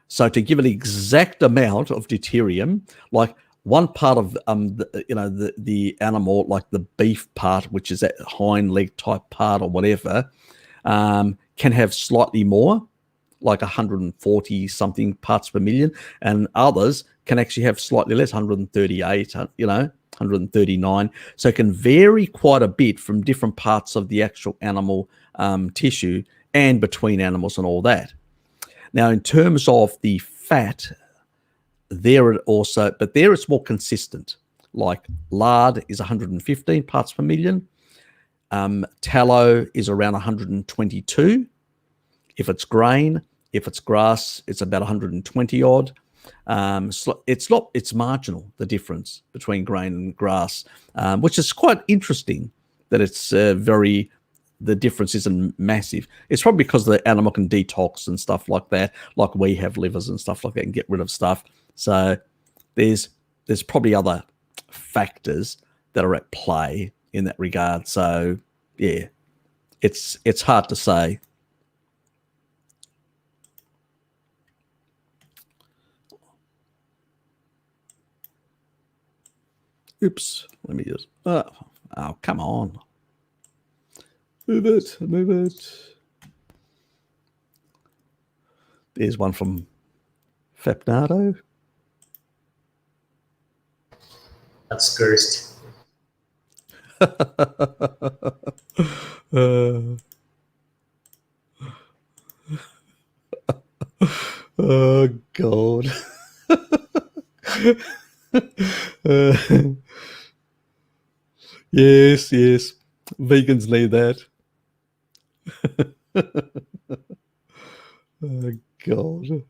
So to give an exact amount of deuterium, like one part of the animal, like the beef part, which is that hind leg type part or whatever, can have slightly more, like 140 something parts per million, and others can actually have slightly less, 138, 139. So it can vary quite a bit from different parts of the actual animal tissue and between animals and all that. Now, in terms of the fat, there it's more consistent. Like lard is 115 parts per million. Tallow is around 122. If it's grain, if it's grass, it's about 120 odd. It's marginal, the difference between grain and grass, which is quite interesting that it's the difference isn't massive. It's probably because the animal can detox and stuff like that, like we have livers and stuff like that and get rid of stuff. So there's probably other factors that are at play in that regard. So yeah, it's hard to say. Oops, let me just, oh, come on. Move it. There's one from Fapnado. That's cursed. Oh, God. Yes. Vegans need that. Oh, God.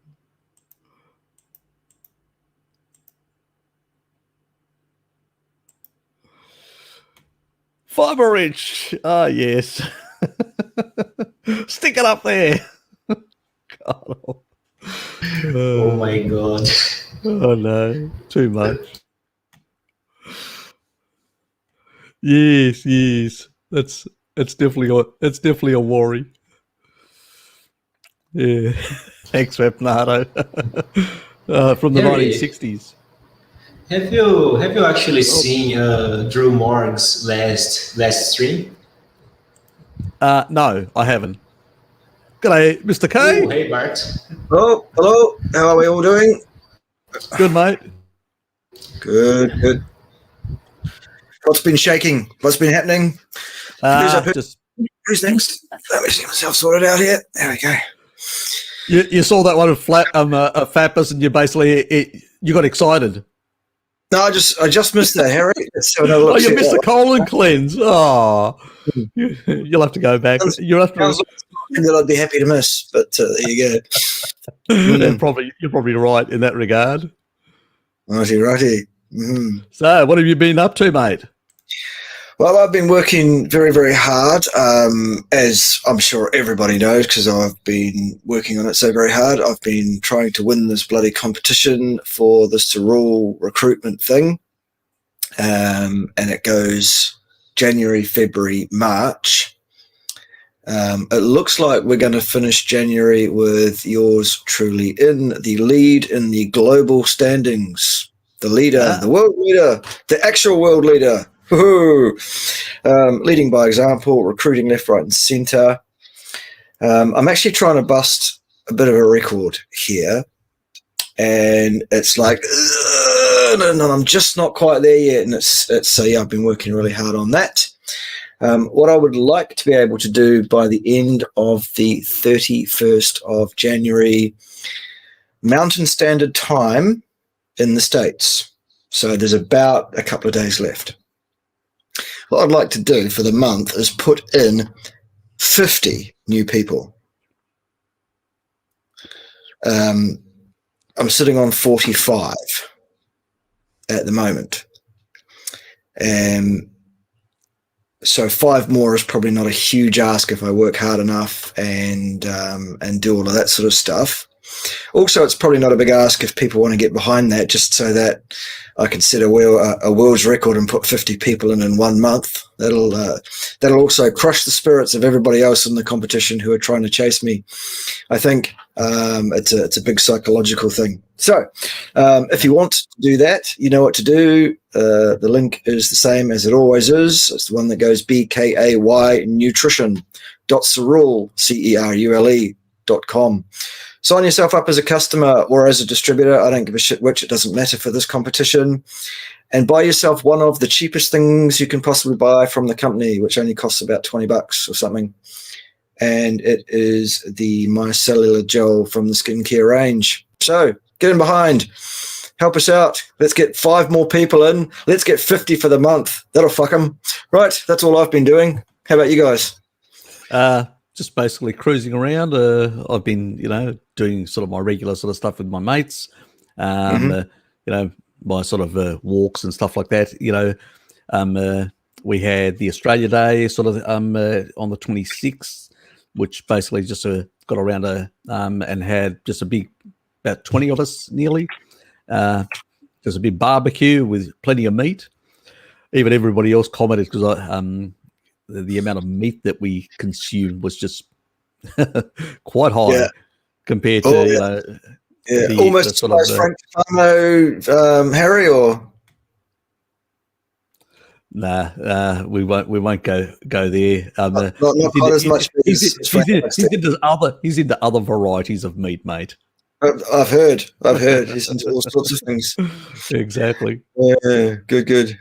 Fiber rich. Ah, yes. Stick it up there. God. Oh my God. Oh no, too much. Yes. That's definitely a worry. Yeah. Thanks, Repnato. From the Harry, 1960s. have you actually seen Drew Morg's last stream? No, I haven't. G'day, Mr. Oh, K. hey Bart. Oh, hello. How are we all doing? Good, mate. Good. What's been shaking? What's been happening? Who's next? Let me see myself sorted out here. There we go. You saw that one of Fappas, and you got excited. No, I just missed that, Harry. Oh, you missed the colon cleanse. Oh, you'll have to go back. You'll have to. That I'd be happy to miss, but there you go. You're probably right in that regard. Righty. Mm-hmm. So, what have you been up to, mate? Well, I've been working very, very hard, as I'm sure everybody knows, because I've been working on it so very hard. I've been trying to win this bloody competition for the Serul recruitment thing, and it goes January, February, March. It looks like we're going to finish January with yours truly in the lead in the global standings. The leader, the world leader, the actual world leader. Leading by example, recruiting left, right, and centre. I'm actually trying to bust a bit of a record here, and it's like, no, I'm just not quite there yet. And so yeah, I've been working really hard on that. What I would like to be able to do by the end of the 31st of January, Mountain Standard Time in the States. So there's about a couple of days left. What I'd like to do for the month is put in 50 new people. I'm sitting on 45 at the moment. So 5 more is probably not a huge ask if I work hard enough and do all of that sort of stuff. Also, it's probably not a big ask if people want to get behind that, just so that I can set a world's record and put 50 people in 1 month. That'll also crush the spirits of everybody else in the competition who are trying to chase me. I think it's a big psychological thing. So if you want to do that, you know what to do. The link is the same as it always is. It's the one that goes BKAY nutrition.cerule, CERULE.com. Sign yourself up as a customer or as a distributor. I don't give a shit which. It doesn't matter for this competition. And buy yourself one of the cheapest things you can possibly buy from the company, which only costs about $20 or something. And it is the micellar gel from the skincare range. So get in behind. Help us out. Let's get 5 more people in. Let's get 50 for the month. That'll fuck them. Right. That's all I've been doing. How about you guys? Just basically cruising around. I've been, doing sort of my regular sort of stuff with my mates. My sort of walks and stuff like that. We had the Australia Day sort of on the 26th, which basically just got around and had just a big, about 20 of us nearly. Just a big barbecue with plenty of meat. Even everybody else commented because the amount of meat that we consumed was just quite high compared to almost sort of Frank Fano, Harry, or nah, we won't go there. not quite as much. He's into other varieties of meat, mate. I've heard he's into all sorts of things. Exactly. Yeah, good.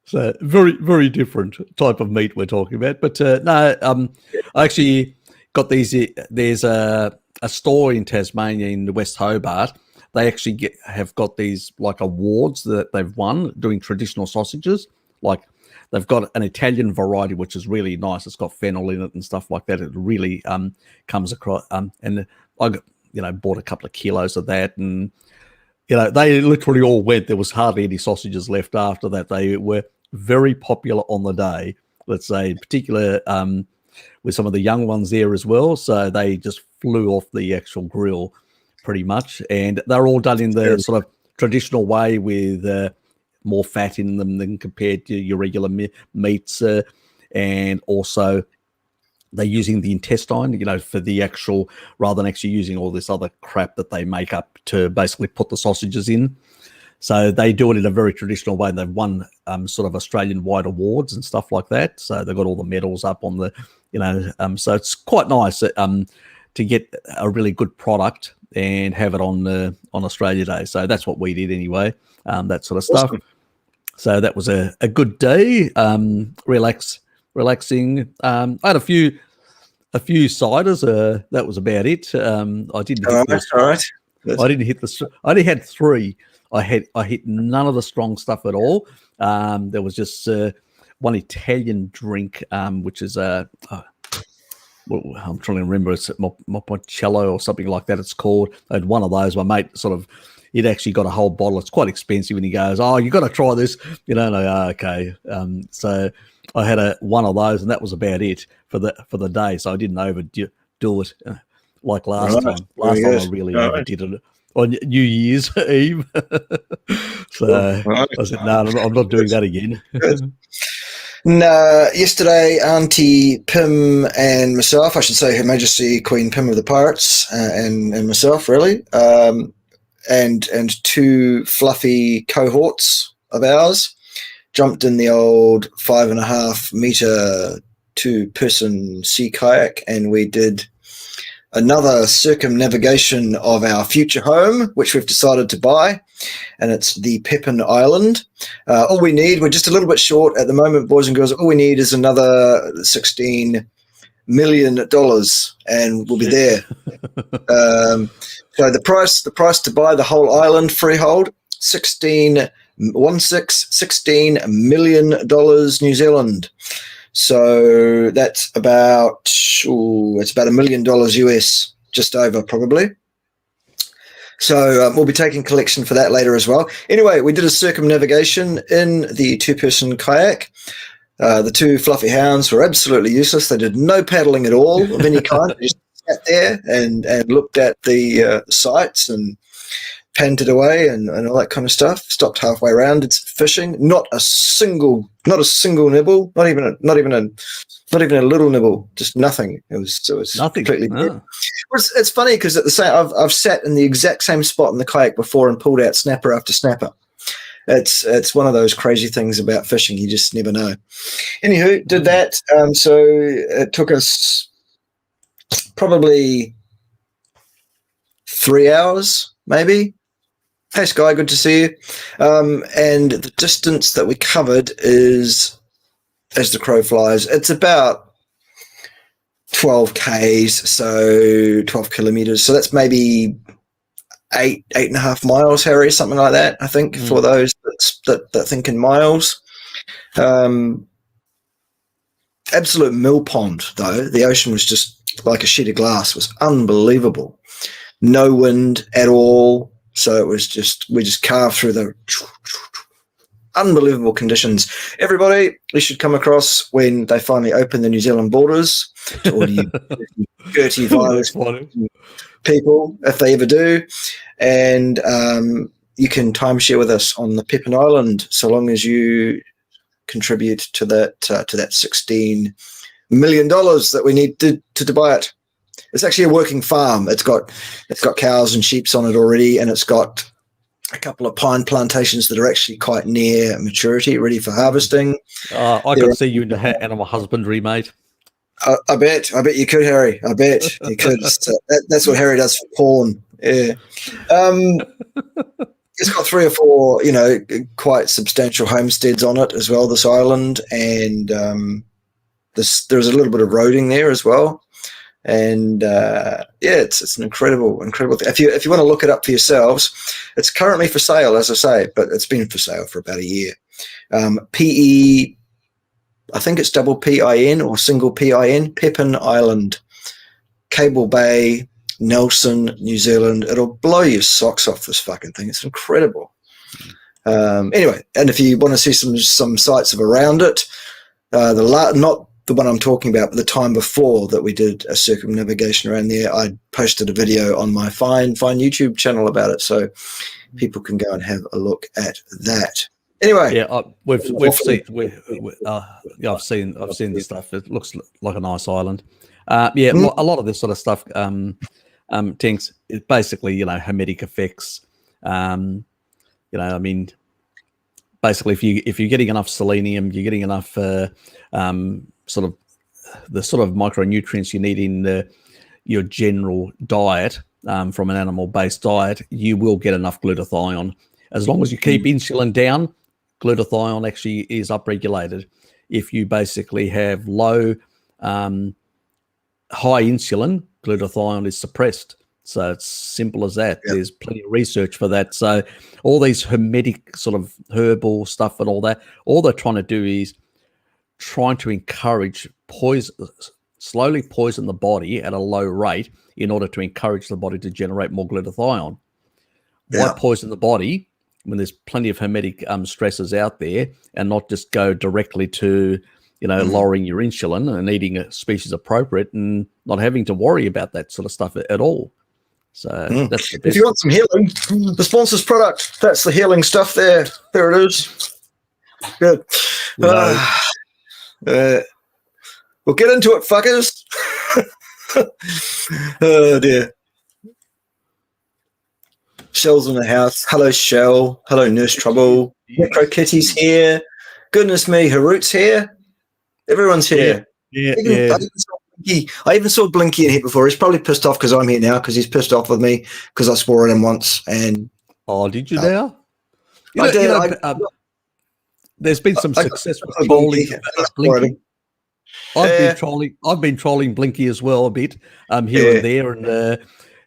So very, very different type of meat we're talking about. But I actually got these. There's a store in Tasmania in the West Hobart. They actually have got these like awards that they've won doing traditional sausages. Like they've got an Italian variety which is really nice. It's got fennel in it and stuff like that. It really comes across. And I bought a couple of kilos of that, and they literally all went. There was hardly any sausages left after that. They were very popular on the day, let's say, in particular with some of the young ones there as well. So they just flew off the actual grill pretty much. And they're all done in the sort of traditional way with more fat in them than compared to your regular meats. And also they're using the intestine, for the actual, rather than actually using all this other crap that they make up to basically put the sausages in. So they do it in a very traditional way. They've won sort of Australian-wide awards and stuff like that. So they've got all the medals up on the, so it's quite nice to get a really good product and have it on Australia Day. So that's what we did anyway, that sort of stuff. Awesome. So that was a good day, relaxing. I had a few ciders. That was about it. I didn't. All right. I didn't hit I only had 3. I hit none of the strong stuff at all. There was just one Italian drink, which is I'm trying to remember. It's Mopocello or something like that. It's called. I had one of those. My mate he'd actually got a whole bottle. It's quite expensive, and he goes, "Oh, you got to try this." Okay. So I had one of those, and that was about it for the day. So I didn't overdo it like last time. Last time I really overdid it on New Year's Eve. So I said, "No, I'm not doing that again." No, yesterday, Auntie Pim and myself, I should say Her Majesty Queen Pim of the Pirates, and myself, really, and 2 fluffy cohorts of ours jumped in the old 5.5 meter 2-person sea kayak, and we did another circumnavigation of our future home, which we've decided to buy, and it's the Pepin Island. All we need, we're just a little bit short at the moment, boys and girls. All we need is another $16 million, and we'll be there. So the price to buy the whole island freehold, $16 million New Zealand. So that's about $1 million US, just over probably. So we'll be taking collection for that later as well. Anyway, we did a circumnavigation in the 2-person kayak. The 2 fluffy hounds were absolutely useless. They did no paddling at all of any kind. They just sat there and looked at the sights and panted away and all that kind of stuff. Stopped halfway around. It's fishing. Not a single nibble. Not even a little nibble. Just nothing. It was nothing. Completely dead. It's funny because at the same, I've sat in the exact same spot in the kayak before and pulled out snapper after snapper. It's one of those crazy things about fishing. You just never know. Anywho, did that. So it took us probably 3 hours, maybe. Hey, Sky, good to see you. And the distance that we covered is, as the crow flies, it's about 12 Ks, so 12 kilometers. So that's maybe 8.5 miles, Harry, something like that, I think, for those that think in miles. Absolute mill pond, though. The ocean was just like a sheet of glass. It was unbelievable. No wind at all. So it was we just carved through the unbelievable conditions. Everybody, you should come across when they finally open the New Zealand borders to all you dirty, violent people, if they ever do. And you can timeshare with us on the Pepin Island, so long as you contribute to that $16 million that we need to buy it. It's actually a working farm. It's got cows and sheep on it already, and it's got a couple of pine plantations that are actually quite near maturity, ready for harvesting. I could see you in the animal husbandry, mate. I bet you could, Harry. I bet you could. That's what Harry does for porn. Yeah. It's got 3 or 4, quite substantial homesteads on it as well, this island, and there's a little bit of roading there as well. And it's an incredible thing. If you want to look it up for yourselves, it's currently for sale, as I say, but it's been for sale for about a year. PE, I think it's double PIN or single PIN, Pepin Island, Cable Bay, Nelson, New Zealand. It'll blow your socks off, this fucking thing. It's incredible. Anyway, and if you want to see some sights of around it, not the one I'm talking about, but the time before that we did a circumnavigation around there, I posted a video on my fine YouTube channel about it, so people can go and have a look at that. Anyway, yeah, I've seen this stuff. It looks like a nice island. A lot of this sort of stuff, Tinks, is basically hermetic effects. Basically, if you're getting enough selenium, you're getting enough sort of micronutrients you need in your general diet from an animal-based diet, you will get enough glutathione. As long as you keep insulin down, glutathione actually is upregulated. If you basically have low, high insulin, glutathione is suppressed. So it's simple as that. Yep. There's plenty of research for that. So all these hermetic sort of herbal stuff and all that, all they're trying to do is trying to encourage slowly poison the body at a low rate in order to encourage the body to generate more glutathione. Why poison the body when there's plenty of hermetic stresses out there, and not just go directly to lowering your insulin and eating a species appropriate and not having to worry about that sort of stuff at all. So that's the best. If you want some healing, the sponsor's product, that's the healing stuff there. There it is. Good. We'll get into it, fuckers. Oh, dear. Shell's in the house. Hello, Shell. Hello, Nurse Trouble. Necro Kitty's here. Goodness me, Harut's here. Everyone's here. Yeah. I even saw Blinky in here before. He's probably pissed off because I'm here now, because he's pissed off with me because I swore at him once. And did you now? I did. There's been some successful trolling about Blinky. I've been trolling Blinky as well a bit here and there,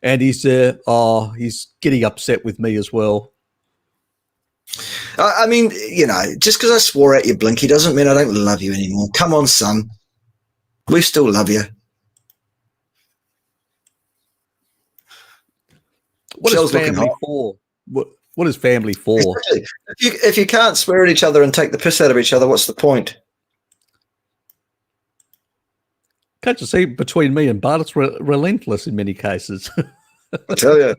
and he's getting upset with me as well. I mean, just because I swore at you, Blinky, doesn't mean I don't love you anymore. Come on, son. We still love you. What is family for? What is family for? Exactly. If you can't swear at each other and take the piss out of each other, what's the point? Can't you see, between me and Bart, it's relentless in many cases. I tell you.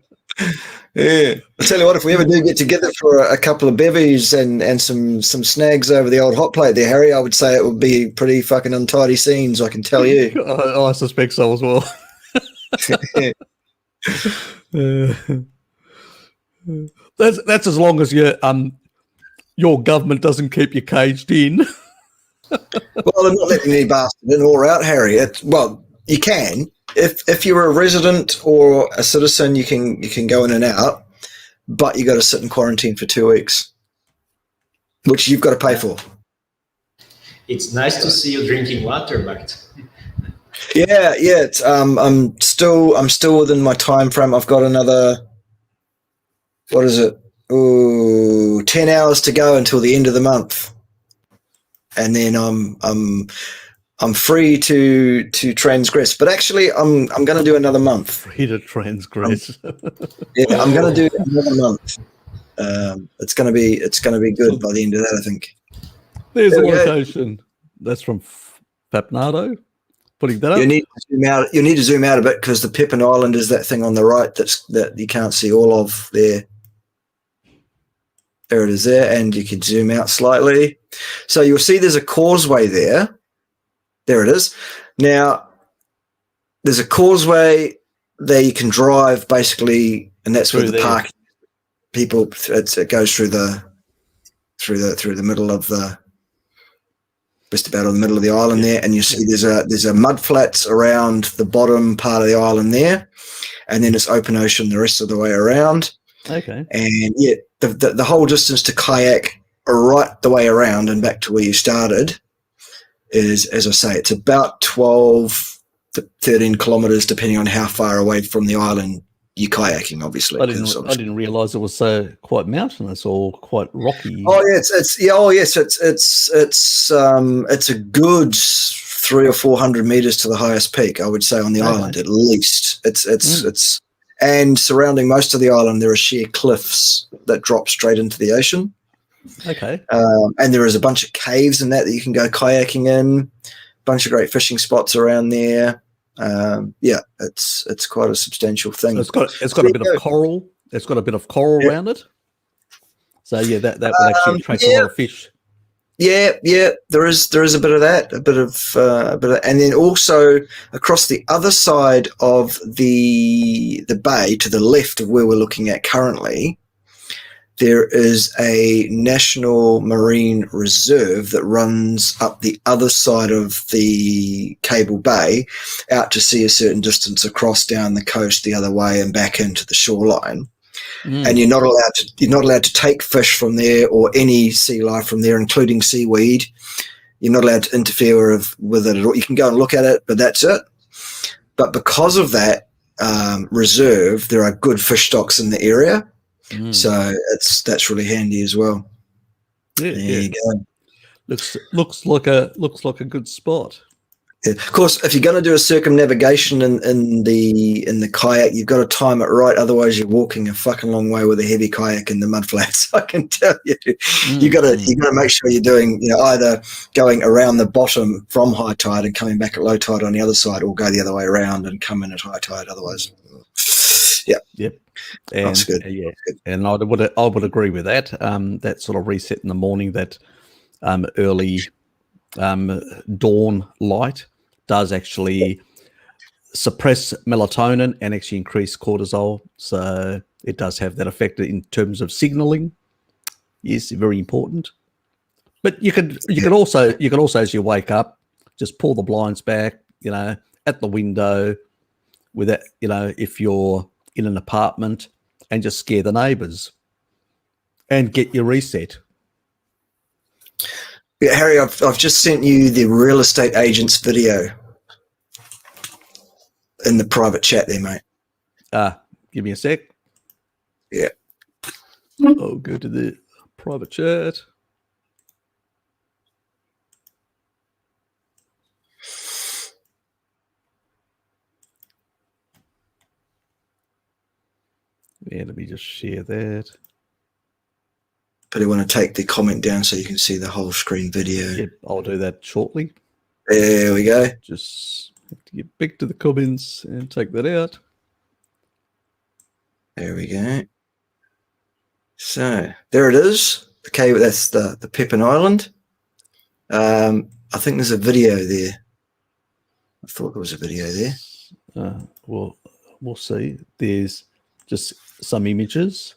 Yeah. I tell you what, if we ever do get together for a couple of bevies and some snags over the old hot plate there, Harry, I would say it would be pretty fucking untidy scenes, I can tell you. I suspect so as well. That's as long as your government doesn't keep you caged in. Well, they're not letting any bastard in or out, Harry. You can. If you're a resident or a citizen, you can go in and out, but you got to sit in quarantine for 2 weeks, which you've got to pay for. It's nice to see you drinking water, Bart. Yeah. I'm still within my time frame. I've got another, what is it? 10 hours to go until the end of the month, and then I'm free to transgress. But actually, I'm going to do another month. Free to transgress. I'm going to do another month. It's going to be good by the end of that, I think. There's a location. That's from Papnado. Putting that up. You need to zoom out a bit, because the Pepin Island is that thing on the right that you can't see all of there. There it is there, and you can zoom out slightly. So you'll see there's a causeway there. There it is. Now, there's a causeway there you can drive basically, and that's where the park people. It goes through the middle of the, just about in the middle of the island there, and you see there's a mud flats around the bottom part of the island there, and then it's open ocean the rest of the way around. Okay. And yeah, the whole distance to kayak right the way around and back to where you started is, as I say, it's about 12 to 13 kilometers, depending on how far away from the island you're kayaking, obviously. I didn't realize it was quite mountainous or quite rocky. Oh yeah, it's a good 300 or 400 meters to the highest peak, I would say, on the island at least. It's and surrounding most of the island there are sheer cliffs that drop straight into the ocean. Okay. And there is a bunch of caves in that you can go kayaking in. Bunch of great fishing spots around there. It's quite a substantial thing. So it's got a bit of coral. It's got a bit of coral around it. So yeah, that would actually attract a lot of fish. Yeah, there is a bit of that, a bit of, and then also across the other side of the bay to the left of where we're looking at currently, there is a national marine reserve that runs up the other side of the Cable Bay out to sea a certain distance across down the coast the other way and back into the shoreline. And you're not allowed to take fish from there or any sea life from there, including seaweed. You're not allowed to interfere with it at all. You can go and look at it, but that's it. But because of that reserve, there are good fish stocks in the area. So that's really handy as well. Yeah, there you go. Looks like a good spot. Yeah. Of course, if you're going to do a circumnavigation in the kayak, you've got to time it right. Otherwise, you're walking a fucking long way with a heavy kayak in the mud flats. I can tell you. You got to make sure you're doing either going around the bottom from high tide and coming back at low tide on the other side, or go the other way around and come in at high tide. Otherwise, Yep. And, that's good. And I would agree with that. That sort of reset in the morning, that early dawn light does actually suppress melatonin and actually increase cortisol. So it does have that effect in terms of signaling. Yes, very important. But you could also as you wake up, just pull the blinds back, at the window, with that, if you're in an apartment, and just scare the neighbours and get your reset. Yeah, Harry, I've just sent you the real estate agent's video in the private chat there, mate. Give me a sec. Yeah. I'll go to the private chat. Yeah, let me just share that. But I want to take the comment down so you can see the whole screen video. Yep, I'll do that shortly. There we go. Just have to get back to the comments and take that out. There we go. So there it is. Okay, that's the Pepin Island. I think there's a video there. I thought there was a video there. Well, we'll see. There's just some images.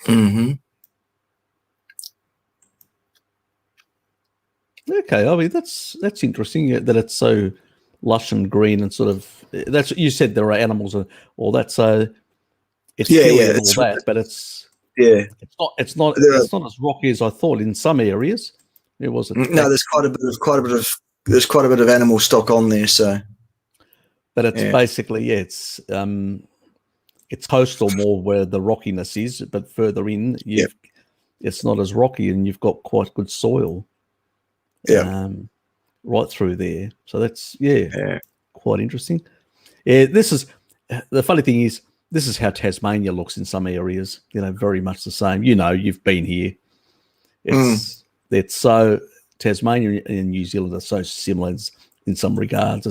Mm-hmm. Okay, I mean that's interesting that it's so lush and green and sort of. That's you said there are animals or that's so. It's all that, but it's not as rocky as I thought in some areas. It wasn't. No, there's quite a bit of animal stock on there. So, but it's basically it's coastal more where the rockiness is, but further in it's not as rocky and you've got quite good soil. Right through there. So that's quite interesting. Yeah, this is the funny thing is this is how Tasmania looks in some areas. Very much the same. You've been here. It's so Tasmania and New Zealand are so similar in some regards.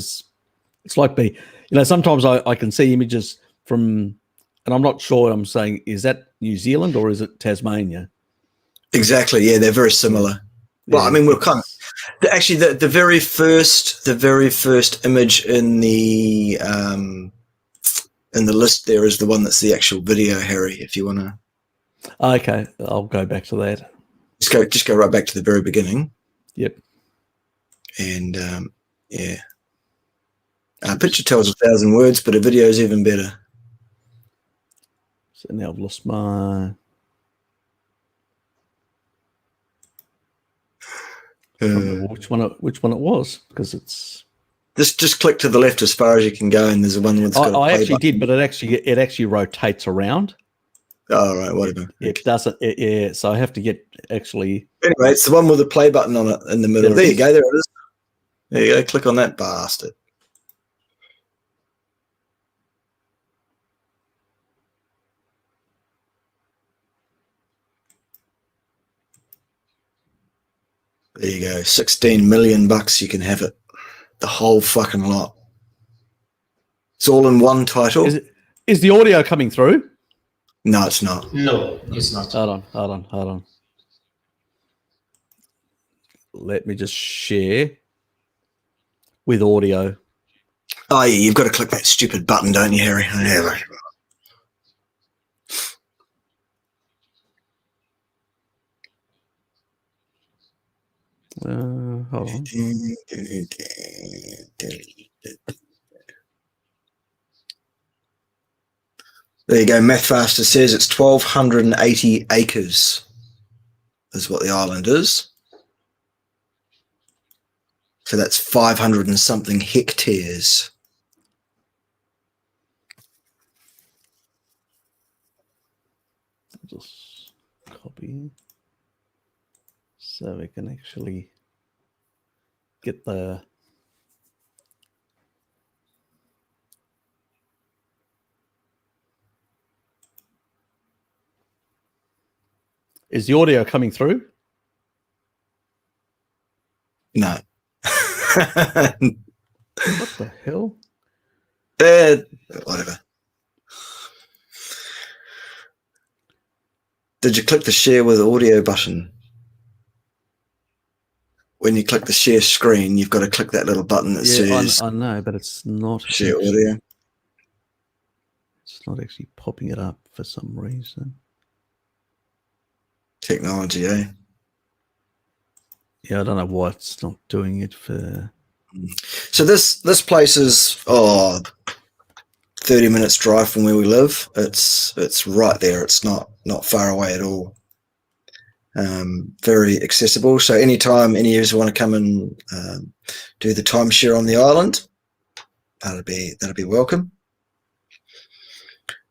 It's like me. Sometimes I can see images from, and I'm not sure. I'm saying, is that New Zealand or is it Tasmania? Exactly. Yeah, they're very similar. Well, I mean, we're kind of actually the very first image in the list there is the one that's the actual video, Harry. If you want to, Okay, I'll go back to that. just go right back to the very beginning. Yep. And yeah, a picture tells 1,000 words, but a video is even better. So now I've lost my. I don't know which one it was, because it's just click to the left as far as you can go, and there's a one that's got. I actually did, but it actually rotates around. Oh right, whatever. It doesn't. Yeah, so I have to get actually. Anyway, it's the one with the play button on it in the middle. There you go. There it is. There you go. Click on that bastard. There you go. 16 million bucks. You can have it. The whole fucking lot. It's all in one title. Is the audio coming through? No, it's not. No, it's not. Hold on. Let me just share with audio. Oh, yeah, you've got to click that stupid button, don't you, Harry? Yeah, right. Hold on. There you go. Mathfaster says it's 1,280 acres is what the island is. So that's 500 and something hectares. I'll just copy so we can actually get the. Is the audio coming through? No. What the hell? Whatever. Did you click the share with audio button? When you click the share screen, you've got to click that little button that says I know, but it's not share audio. It's not actually popping it up for some reason. Technology, eh? Yeah, I don't know why it's not doing it for. So this place is 30 minutes drive from where we live. It's right there. It's not far away at all. Very accessible. So anytime any of you want to come and do the timeshare on the island, that'll be welcome.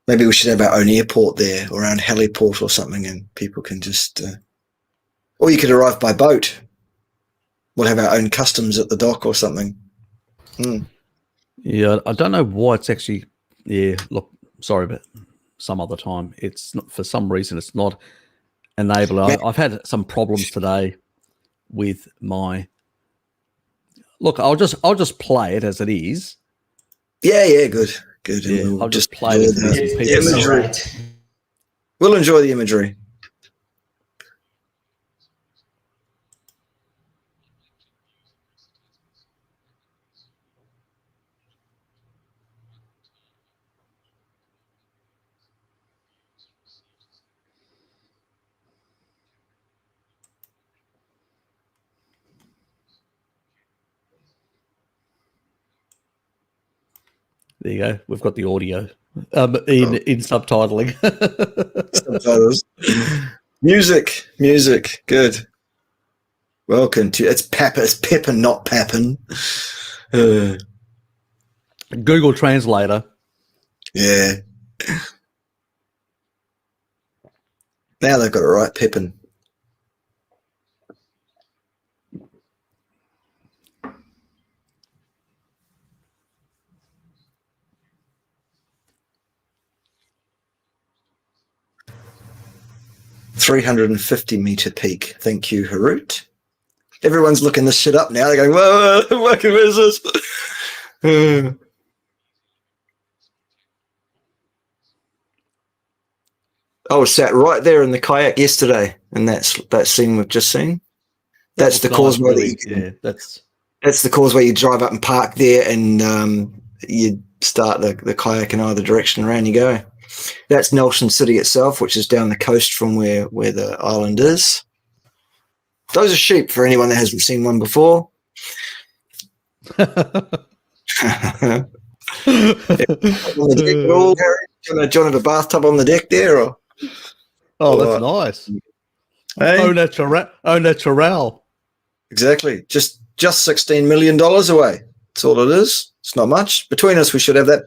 Maybe we should have our own airport there, or our own heliport or something, and people can just. Or you could arrive by boat. We'll have our own customs at the dock or something. Yeah, I don't know why it's actually. Yeah, look, sorry, but some other time it's not, for some reason it's not enabling. I've had some problems today with my. Look, I'll just play it as it is. Yeah, good. Yeah, We'll I'll just play it. It's all right. We'll enjoy the imagery. There you go. We've got the audio in subtitling. Subtitles. Music. Good. Welcome to it's Pepper, not Pappin. Google Translator. Yeah. Now they've got it right, Pepin. $350-meter peak. Thank you, Harut. Everyone's looking this shit up now. They're going, whoa, what is this? I was sat right there in the kayak yesterday, and that scene we've just seen. That's the causeway. That's the causeway you drive up and park there, and you start the kayak in either direction. Around you go. That's Nelson City itself, which is down the coast from where the island is. Those are sheep for anyone that hasn't seen one before. On the deck at all, Harry? Do you want to have a bathtub on the deck there? Or? Oh, that's nice. Hey? Au natural. Exactly. Just $16 million away. That's all it is. It's not much. Between us, we should have that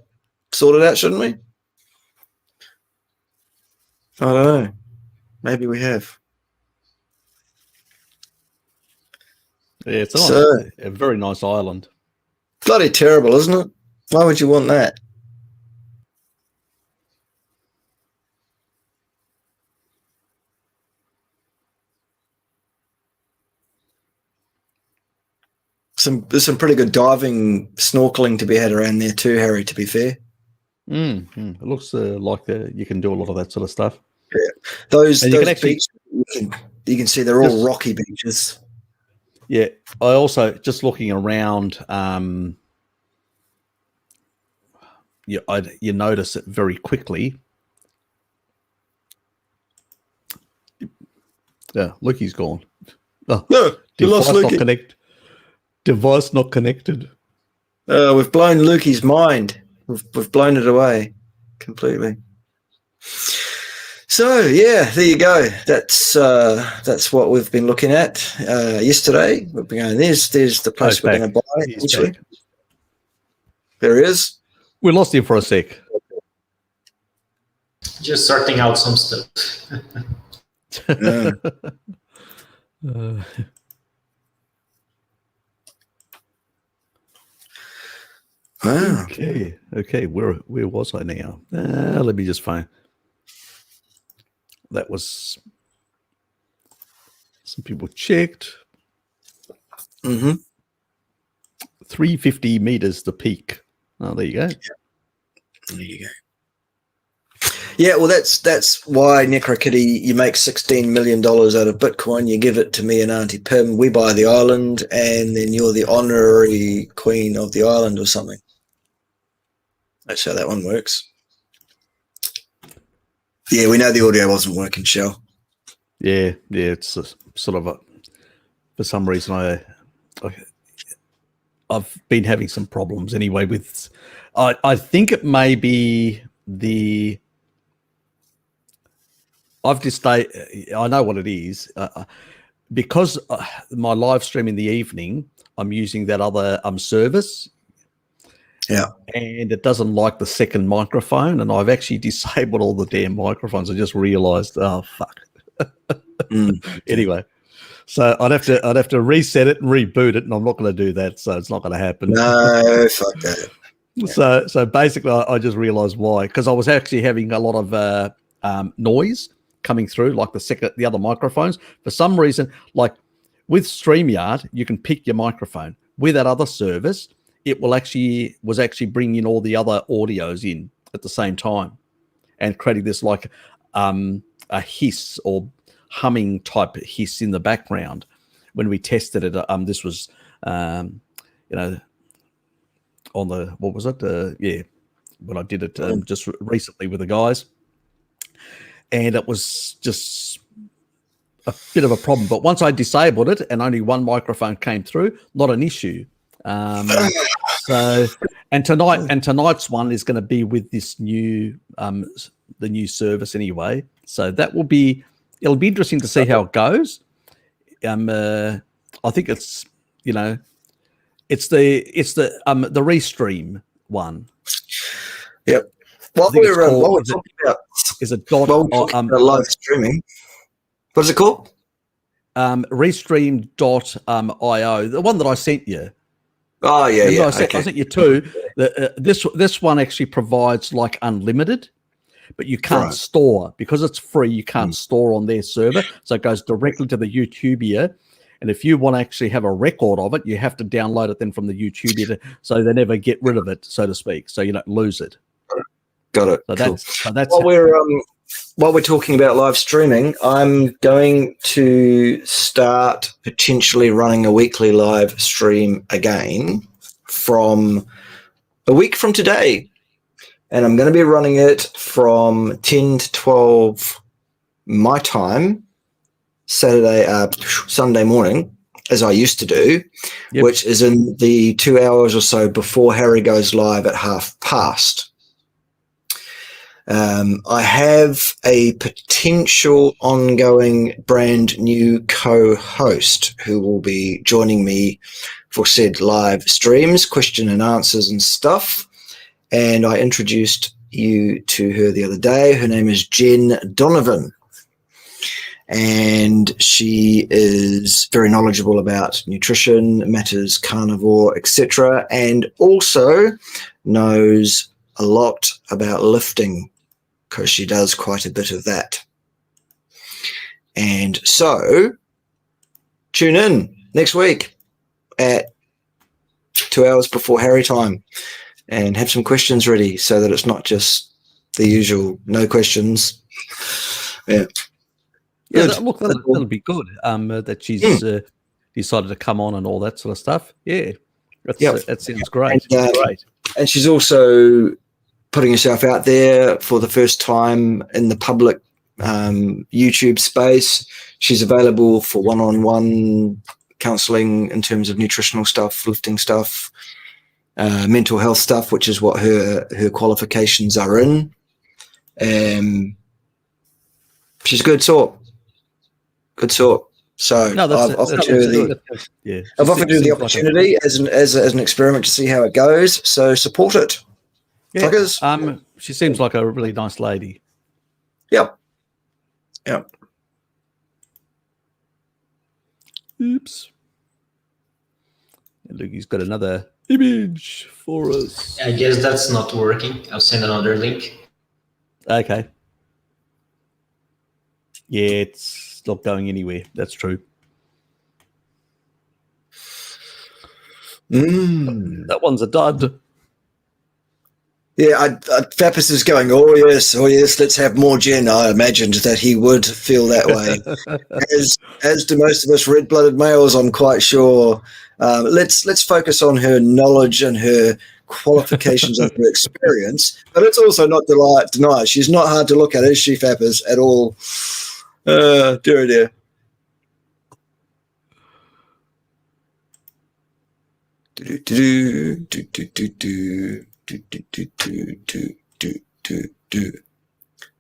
sorted out, shouldn't we? I don't know. Maybe we have. Yeah, it's a very nice island. Bloody terrible, isn't it? Why would you want that? There's some pretty good diving, snorkeling to be had around there too, Harry, to be fair. It looks like you can do a lot of that sort of stuff. Yeah. Those beaches, you can see they're all rocky beaches. Yeah. I also, just looking around, you notice it very quickly. Yeah, Lukey's gone. Oh, no, you lost Lukey. Device not connected. We've blown Lukey's mind. We've blown it away completely. So yeah, there you go. That's what we've been looking at yesterday. We've been going. There's the place we're going to buy. Eventually. There he is. We lost him for a sec. Just sorting out some stuff. Wow. Okay. Where was I now? Let me just find. That was some people checked. 350 meters the peak. Oh, there you go. Yeah. There you go. Yeah, well, that's why Necrokitty, you make $16 million out of Bitcoin. You give it to me and Auntie Pim. We buy the island, and then you're the honorary queen of the island or something. That's how that one works. Yeah, we know the audio wasn't working, Shell. Yeah, it's sort of for some reason I've been having some problems anyway with. I think it may be I've just I know what it is because my live stream in the evening I'm using that other service. Yeah, and it doesn't like the second microphone, and I've actually disabled all the damn microphones. I just realised, oh fuck. Anyway, so I'd have to reset it and reboot it, and I'm not going to do that, so it's not going to happen. No, fuck that. Yeah. So basically, I just realised why, because I was actually having a lot of noise coming through, like the other microphones. For some reason, like with StreamYard, you can pick your microphone. With that other service, it was actually bringing all the other audios in at the same time and creating this like a hiss or humming type hiss in the background. When we tested it, this was on the what was it? When I did it just recently with the guys, and it was just a bit of a problem. But once I disabled it and only one microphone came through, not an issue. So tonight's one is going to be with this new the new service anyway. So it'll be interesting to see how it goes. I think it's it's the Restream one. Yep. What we're talking about is it live streaming. What is it called? Restream.io, the one that I sent you. Oh yeah. I sent you two. This one actually provides like unlimited, but you can't store because it's free. You can't store on their server, so it goes directly to the YouTuber. And if you want to actually have a record of it, you have to download it then from the YouTuber, so they never get rid of it, so to speak. So you don't lose it. Got it. So cool. that's what while we're talking about live streaming, I'm going to start potentially running a weekly live stream again from a week from today. And I'm going to be running it from 10 to 12 my time, Sunday morning, as I used to do, which is in the 2 hours or so before Harry goes live at past. I have a potential ongoing brand new co-host who will be joining me for said live streams, question and answers and stuff. And I introduced you to her the other day. Her name is Jen Donovan. And she is very knowledgeable about nutrition, matters, carnivore, etc. And also knows a lot about lifting, because she does quite a bit of that. And so tune in next week at 2 hours before Harry time and have some questions ready so that it's not just the usual no questions. Yeah. Yeah, look, that'll be good. That she's decided to come on and all that sort of stuff. Yeah, that sounds great. Great. And she's also putting herself out there for the first time in the public YouTube space. She's available for one-on-one counseling in terms of nutritional stuff, lifting stuff, mental health stuff, which is what her qualifications are in. She's a good sort. Good sort. So no, I've offered her the opportunity as an experiment to see how it goes. So support it. Yeah. She seems like a really nice lady. Yep. Oops. And Lukey's got another image for us. I guess that's not working. I'll send another link. Okay. Yeah, it's not going anywhere. That's true. That one's a dud. Yeah, Fappas is going, oh yes, let's have more Jen. I imagined that he would feel that way. as do most of us red-blooded males, I'm quite sure. Let's focus on her knowledge and her qualifications and her experience, but it's also not deny she's not hard to look at, is she, Fappas, at all? Dear.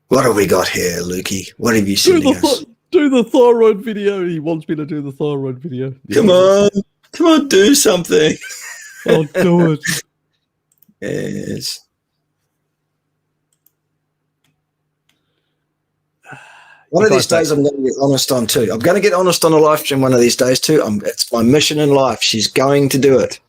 What have we got here, Lukey? What have you seen us? Do the thyroid video. He wants me to do the thyroid video. Come on, do something. I'll do it. Yes. One of these days I'm going to get honest on too. I'm going to get honest on a live stream one of these days too. It's my mission in life. She's going to do it.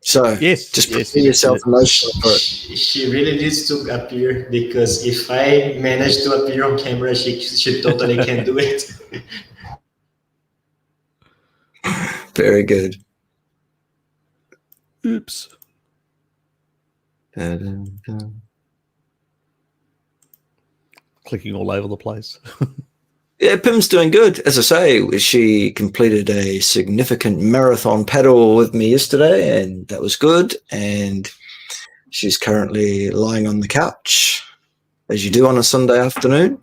So just prepare yourself emotionally for it. She really needs to appear, because if I manage to appear on camera, she totally can do it. Very good. Oops. Clicking all over the place. Yeah, Pim's doing good. As I say, she completed a significant marathon paddle with me yesterday, and that was good. And she's currently lying on the couch, as you do on a Sunday afternoon.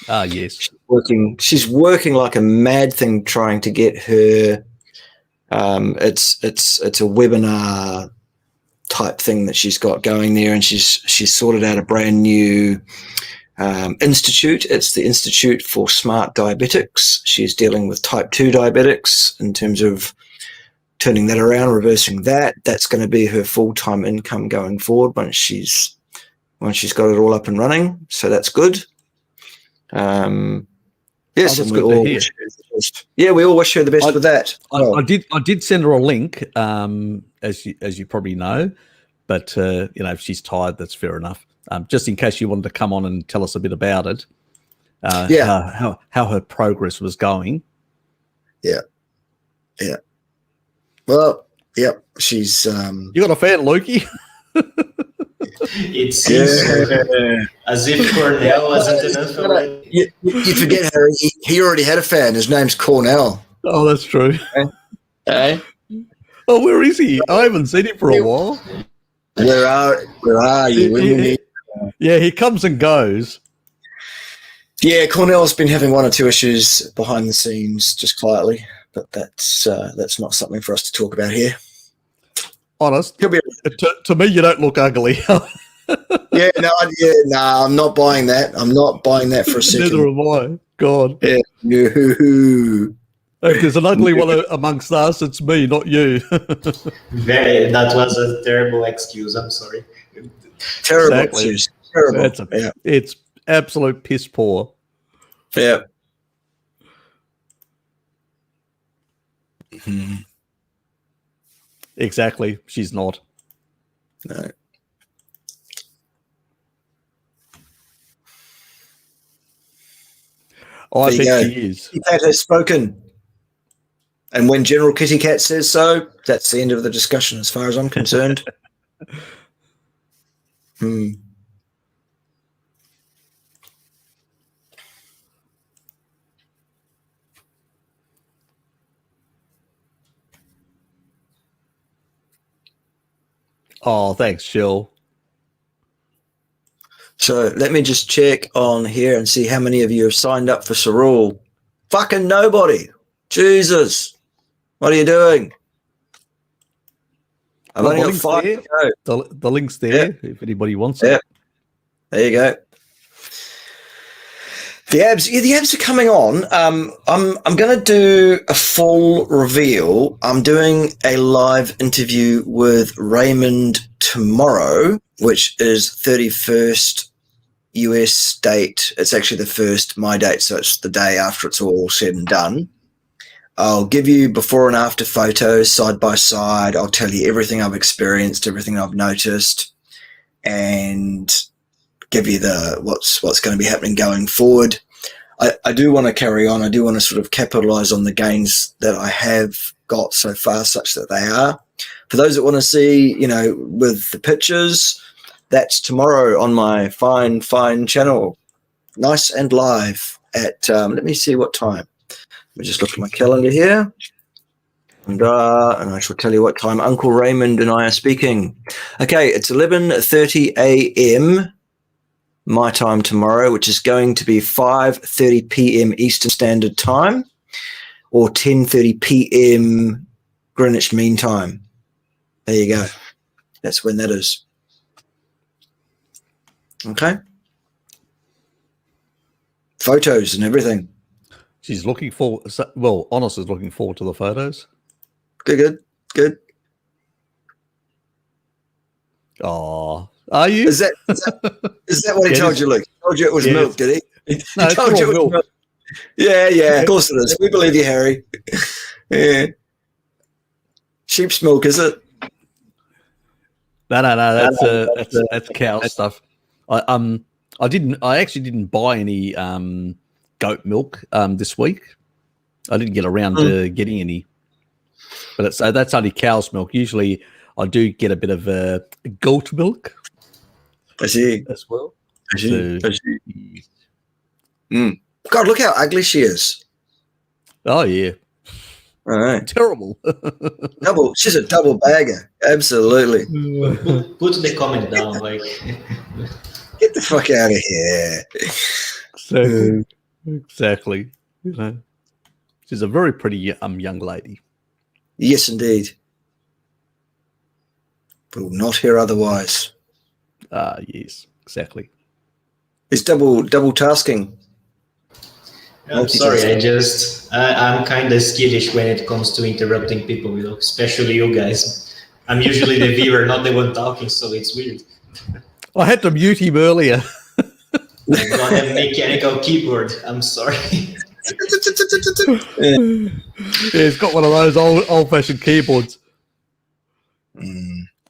Ah, yes. She's working like a mad thing, trying to get her. It's a webinar type thing that she's got going there, and she's sorted out a brand new institute. It's the Institute for Smart Diabetics. She's dealing with type 2 diabetics in terms of turning that around, reversing that. That's going to be her full-time income going forward once she's got it all up and running. So that's good. Yes, and we all wish her the best. Yeah, we all wish her the best with that. I did send her a link, as you probably know, but if she's tired, that's fair enough. Just in case you wanted to come on and tell us a bit about it, how her progress was going. Yeah. Well, yep. She's you got a fan, Lukey. It seems so. As if Cornell wasn't enough already. You forget, Harry. He already had a fan. His name's Cornell. Oh, that's true. Eh? Oh, where is he? I haven't seen him for a while. Where are you? Yeah, he comes and goes. Yeah, Cornell's been having one or two issues behind the scenes, just quietly, but that's not something for us to talk about here. Honest, He'll be. to me, you don't look ugly. I'm not buying that. I'm not buying that for a second. Neither am I. God. Yeah. No. If there's an ugly one amongst us, it's me, not you. That was a terrible excuse. I'm sorry. Terrible. Exactly. Terrible. It's absolute piss poor. Yeah. Mm-hmm. Exactly. She's not. No. Oh, I think she is. Kitty Cat has spoken. And when General Kitty Cat says so, that's the end of the discussion as far as I'm concerned. Oh, thanks, Shell. So let me just check on here and see how many of you have signed up for Sorul. Fucking nobody. Jesus. What are you doing? I've only got 5 to go. The link's there if anybody wants it. Yeah. There you go. The abs are coming on. I'm going to do a full reveal. I'm doing a live interview with Raymond tomorrow, which is 31st US date. It's actually the first my date, so it's the day after it's all said and done. I'll give you before and after photos side by side. I'll tell you everything I've experienced, everything I've noticed, and give you what's going to be happening going forward. I do want to carry on. I do want to sort of capitalize on the gains that I have got so far, such that they are. For those that want to see, with the pictures, that's tomorrow on my fine channel, nice and live at, let me see what time. Let me just look at my calendar here. And I shall tell you what time Uncle Raymond and I are speaking. Okay, it's 11:30 a.m. my time tomorrow, which is going to be 5:30 p.m. Eastern Standard Time or 10:30 p.m. Greenwich Mean Time. There you go. That's when that is. Okay. Photos and everything. She's looking forward. Well, Honest is looking forward to the photos. Good. Oh, are you? Is that what he told you, Luke? He told you it was milk, did he? No, he told you it was milk. Yeah. Of course it is. We believe you, Harry. Yeah. Sheep's milk, is it? No. That's cow stuff. I actually didn't buy any goat milk this week. I didn't get around to getting any, but that's only cow's milk. Usually, I do get a bit of goat milk. I see as well. I see. God, look how ugly she is. Oh yeah. All right. Terrible. She's a double bagger. Absolutely. Put the comment down, like. Get the fuck out of here. Exactly. She's a very pretty young lady. Yes, indeed. Will not hear otherwise. Yes, exactly. It's double tasking. I'm sorry, I'm kind of skittish when it comes to interrupting people, especially you guys. I'm usually the viewer, not the one talking, so it's weird. I had to mute him earlier. I got a mechanical keyboard. I'm sorry. Yeah, he's got one of those old-fashioned keyboards.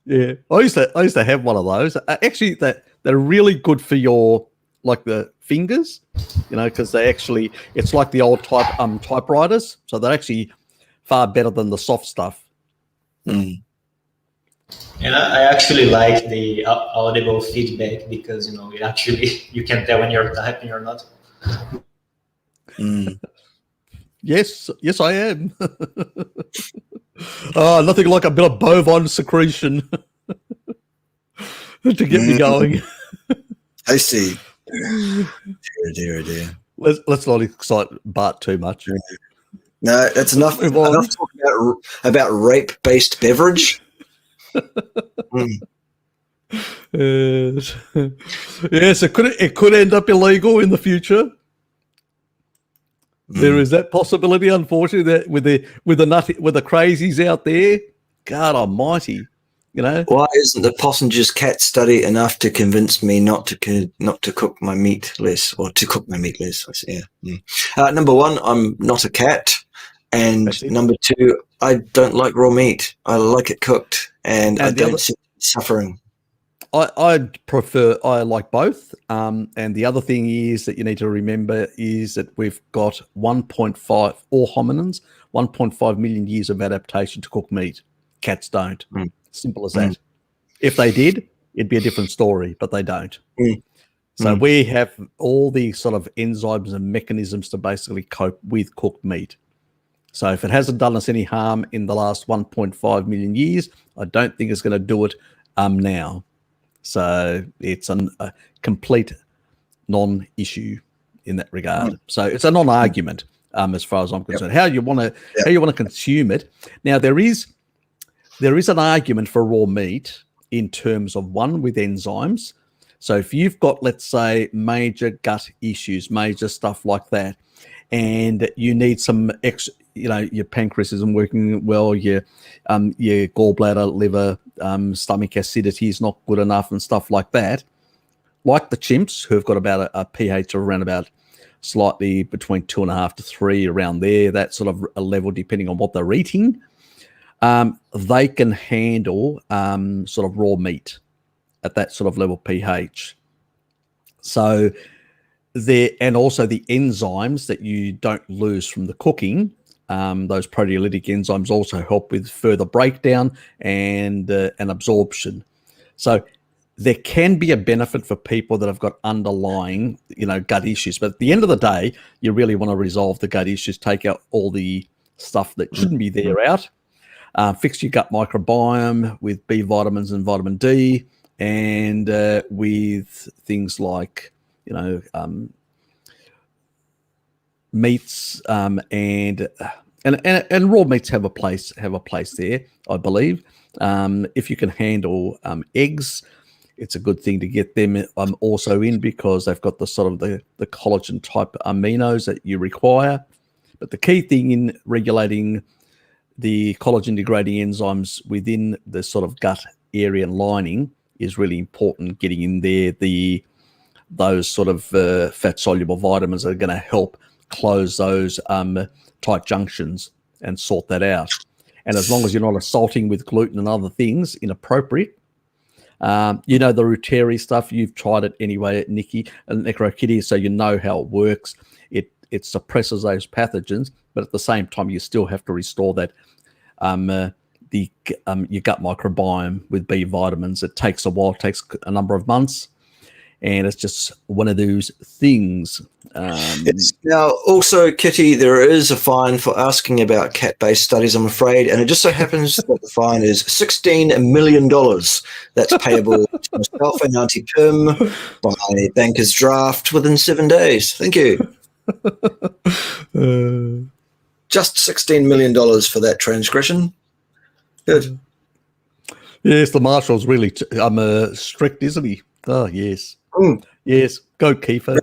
Yeah, I used to have one of those. Actually, they're really good for your the fingers, because it's like the old typewriters, so they're actually far better than the soft stuff. And I actually like the audible feedback because it actually you can tell when you're typing or not. Yes, I am. Nothing like a bit of bovine secretion to get me going. I see. Dear. Let's not excite Bart too much. No, that's enough. Enough talk about rape-based beverage. Yes, it could end up illegal in the future. There is that possibility, unfortunately, that with the crazies out there. God Almighty, Why isn't the Possinger's cat study enough to convince me not to cook my meat less, or to cook my meat less? Number one, I'm not a cat, and number two, I don't like raw meat. I like it cooked, and I don't see suffering. I like both. And the other thing is that you need to remember is that we've got 1.5, all hominins, 1.5 million years of adaptation to cook meat. Cats don't. Simple as that. If they did, it'd be a different story, but they don't. So we have all these sort of enzymes and mechanisms to basically cope with cooked meat. So if it hasn't done us any harm in the last 1.5 million years, I don't think it's going to do it now. So it's a complete non-issue in that regard. So it's a non-argument as far as I'm concerned. How you want to consume it. Now there is an argument for raw meat in terms of one with enzymes. So if you've got, let's say, major gut issues, major stuff like that, and you need some extra, your pancreas isn't working well, your gallbladder, liver, stomach acidity is not good enough and stuff like that, like the chimps who've got about a pH of around about slightly between 2.5 to 3, around there, that sort of a level depending on what they're eating, they can handle sort of raw meat at that sort of level pH. So and also the enzymes that you don't lose from the cooking, those proteolytic enzymes also help with further breakdown and absorption. So there can be a benefit for people that have got underlying, gut issues. But at the end of the day, you really want to resolve the gut issues, take out all the stuff that shouldn't be there out, fix your gut microbiome with B vitamins and vitamin D, and with things like, meats and raw meats have a place there, I believe. If you can handle eggs, it's a good thing to get them also in, because they've got the sort of the collagen type aminos that you require. But the key thing in regulating the collagen degrading enzymes within the sort of gut area and lining is really important. Getting in there those sort of fat soluble vitamins are going to help close those tight junctions and sort that out. And as long as you're not assaulting with gluten and other things inappropriate, the Ruteri stuff, you've tried it anyway, Nikki, and Necrokitty, so you know how it works. It suppresses those pathogens, but at the same time, you still have to restore that your gut microbiome with B vitamins. It takes a while, it takes a number of months, and it's just one of those things. Now, also, Kitty, there is a fine for asking about cat-based studies, I'm afraid, and it just so happens that the fine is $16 million. That's payable to myself and Auntie Pim by banker's draft within 7 days. Thank you. Just $16 million for that transgression. Good. Yes, the marshal's really strict, isn't he? Oh, yes. Yes, go Kiefer.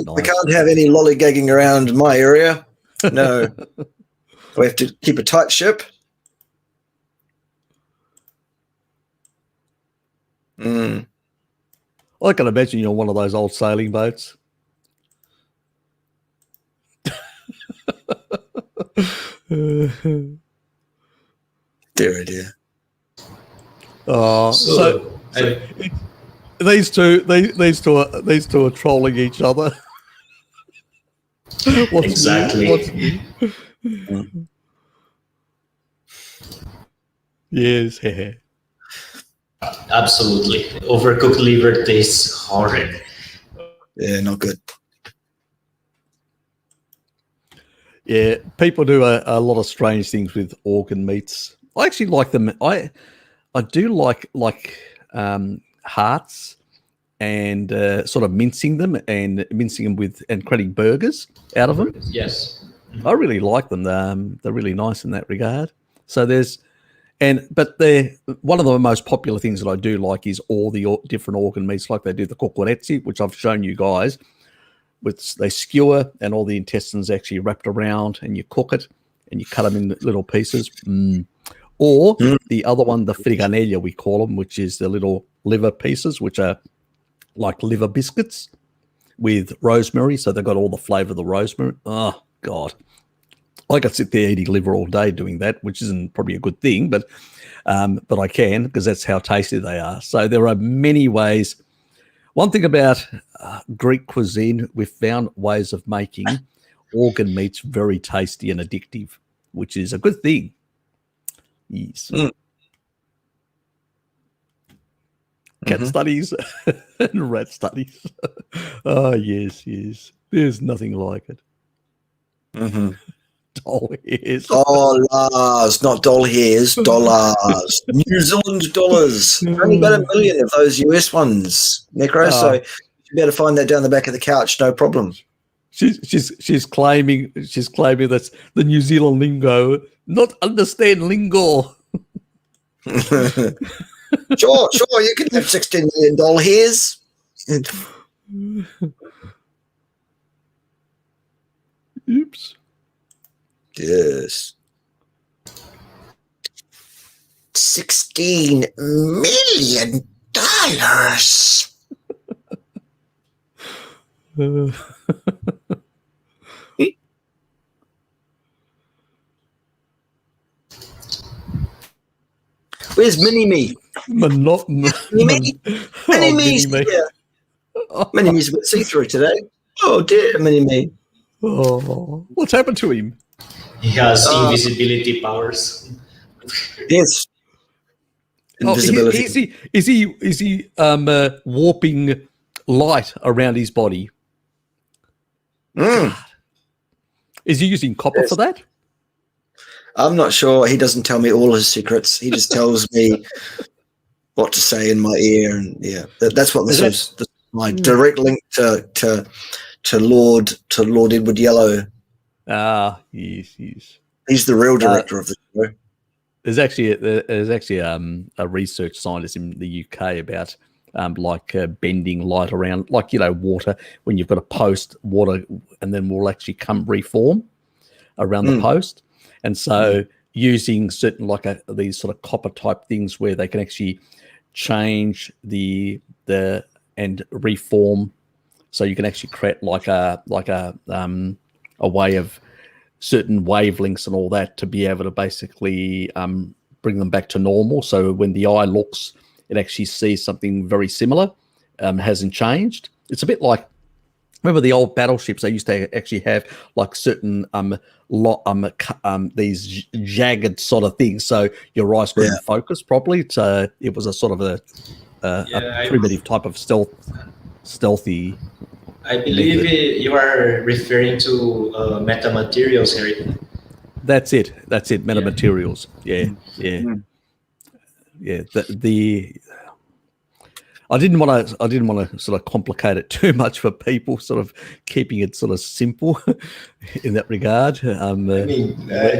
No, we can't have any lollygagging around my area. No. We have to keep a tight ship. I can imagine you're one of those old sailing boats. Dear. These two are trolling each other. Exactly. Yes. Absolutely. Overcooked liver tastes horrid. Yeah, not good. Yeah, people do a lot of strange things with organ meats. I actually like them. I do like hearts and sort of mincing them with and creating burgers out of them. Yes. I really like them. They're really nice in that regard. So but one of the most popular things that I do like is all the different organ meats, like they do the cocorezzi, which I've shown you guys. They skewer and all the intestines actually wrapped around, and you cook it and you cut them in little pieces. Or the other one, the friganella, we call them, which is the little liver pieces, which are like liver biscuits with rosemary. So they've got all the flavor of the rosemary. Oh, God. I could sit there eating liver all day doing that, which isn't probably a good thing, but I can, because that's how tasty they are. So there are many ways. One thing about Greek cuisine, we've found ways of making organ meats very tasty and addictive, which is a good thing. Yes. Cat studies and rat studies. Oh, yes. There's nothing like it. Doll hairs. Dollars, not doll hairs, dollars. New Zealand dollars. Only about 1 million of those US ones, Necro. So you better find that down the back of the couch, no problem. She's claiming that's the New Zealand lingo, not understand lingo. Sure, you can have $16 million hairs. Oops. Yes. $16 million. Where's Mini-Me? Mini-Me? Mini-Me's here. Mini-Me's a bit see-through today. Oh, dear, Mini-Me. Oh, what's happened to him? He has invisibility powers. Yes. Invisibility. Is he warping light around his body? Is he using copper for that? I'm not sure. He doesn't tell me all his secrets. He just tells me what to say in my ear, and that's what this is. My direct link to Lord Edward Yellow. Yes. He's the real director of the show. There's actually a research scientist in the UK about bending light around, water. When you've got a post, water, and then will actually reform around the post. And so using certain these sort of copper type things where they can actually change the and reform, so you can actually create a way of certain wavelengths and all that to be able to basically bring them back to normal. So when the eye looks, it actually sees something very similar, hasn't changed. It's a bit like, remember the old battleships? They used to actually have certain these jagged sort of things, so your eyes couldn't focus properly. So it was a sort of a primitive type of stealthy. I believe you are referring to metamaterials, Harry. That's it. Metamaterials. Yeah. I didn't want to sort of complicate it too much for people, sort of keeping it sort of simple in that regard.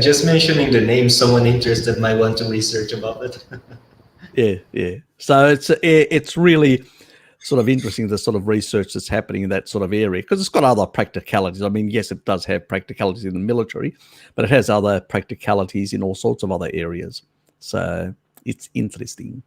Just mentioning the name, someone interested might want to research about it. Yeah. So it's really sort of interesting, the sort of research that's happening in that sort of area, because it's got other practicalities. I mean, yes, it does have practicalities in the military, but it has other practicalities in all sorts of other areas. So it's interesting.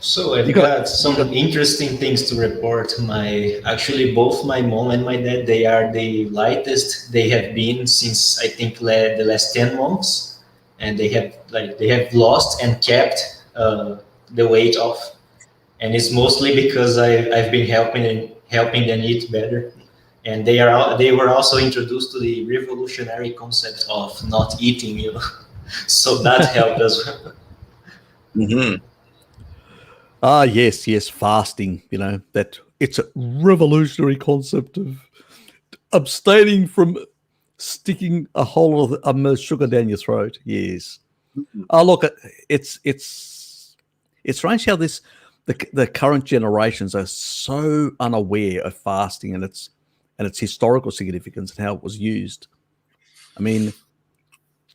So I've got some interesting things to report. Both my mom and my dad, they are the lightest they have been since I think the last 10 months. And they have lost and kept the weight off, and it's mostly because I've been helping them eat better, and they were also introduced to the revolutionary concept of not eating, you know. So that helped as well. Mm-hmm. Ah, yes, yes, fasting. You know, that it's a revolutionary concept of abstaining from sticking a whole lot of sugar down your throat. Yes. Oh, look, it's strange how the current generations are so unaware of fasting and its historical significance and how it was used. I mean,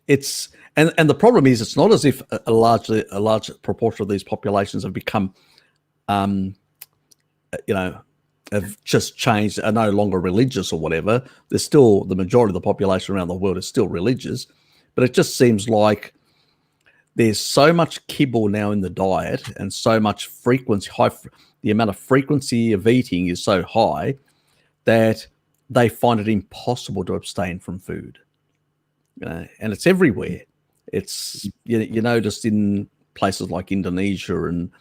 it's and the problem is it's not as if a large proportion of these populations have become, you know, have just changed, are no longer religious or whatever. There's still the majority of the population around the world is still religious, but it just seems like there's so much kibble now in the diet and so much frequency, the amount of frequency of eating is so high that they find it impossible to abstain from food. You know, and it's everywhere. It's, you know, just in places like Indonesia and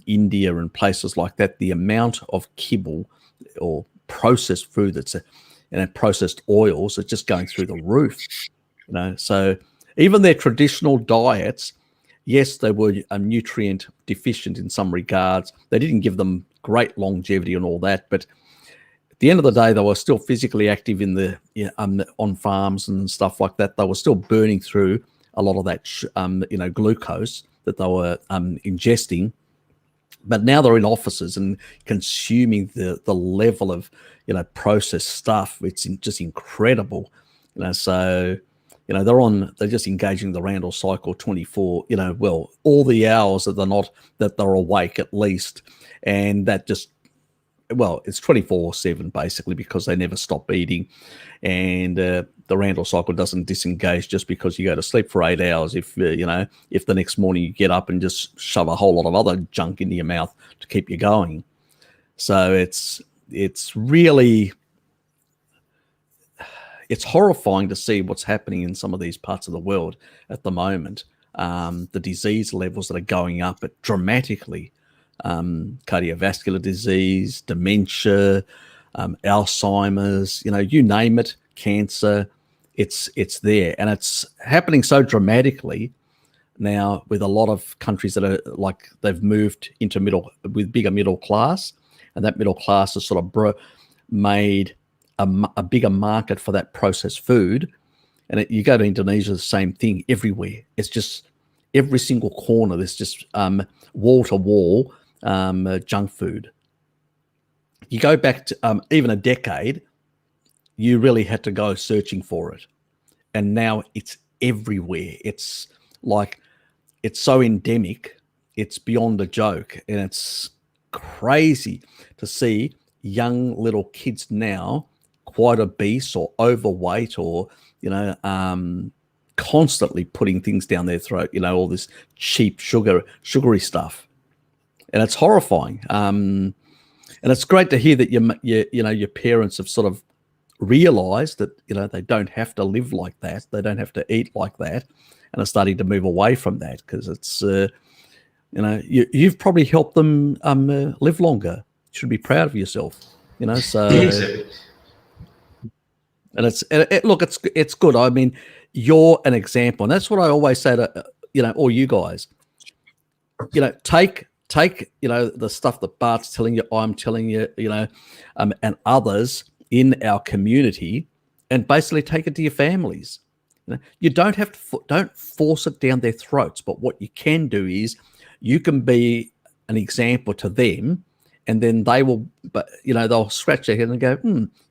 India and places like that, the amount of kibble or processed food that's, processed oils are just going through the roof. You know, so even their traditional diets, yes, they were nutrient deficient in some regards. They didn't give them great longevity and all that, but at the end of the day, they were still physically active in the on farms and stuff like that. They were still burning through a lot of that, glucose that they were ingesting. But now they're in offices and consuming the level of, processed stuff. It's just incredible. So, they're just engaging the Randall cycle 24, all the hours that they're awake at least. And that just, it's 24/7 basically, because they never stop eating. And the Randall cycle doesn't disengage just because you go to sleep for 8 hours. If the next morning you get up and just shove a whole lot of other junk into your mouth to keep you going. So it's really, it's horrifying to see what's happening in some of these parts of the world at the moment. The disease levels that are going up dramatically. Cardiovascular disease, dementia, Alzheimer's, you name it, cancer, it's there. And it's happening so dramatically now with a lot of countries that are like, they've moved into bigger middle class, and that middle class has sort of made a bigger market for that processed food. And you go to Indonesia, the same thing everywhere. It's just every single corner, there's just wall to wall junk food. You go back to even a decade, you really had to go searching for it. And now it's everywhere. It's like, it's so endemic, it's beyond a joke. And it's crazy to see young little kids now quite obese or overweight or, constantly putting things down their throat, all this cheap sugary stuff. And it's horrifying. And it's great to hear that your parents have sort of realized that, they don't have to live like that. They don't have to eat like that, and are starting to move away from that, because it's, you've probably helped them live longer. You should be proud of yourself, so. And it's good. I mean, you're an example, and that's what I always say to, all you guys, take, the stuff that Bart's telling you, I'm telling you, and others in our community, and basically take it to your families. You don't have to, don't force it down their throats, but what you can do is you can be an example to them, and then they will, but they'll scratch their head and go,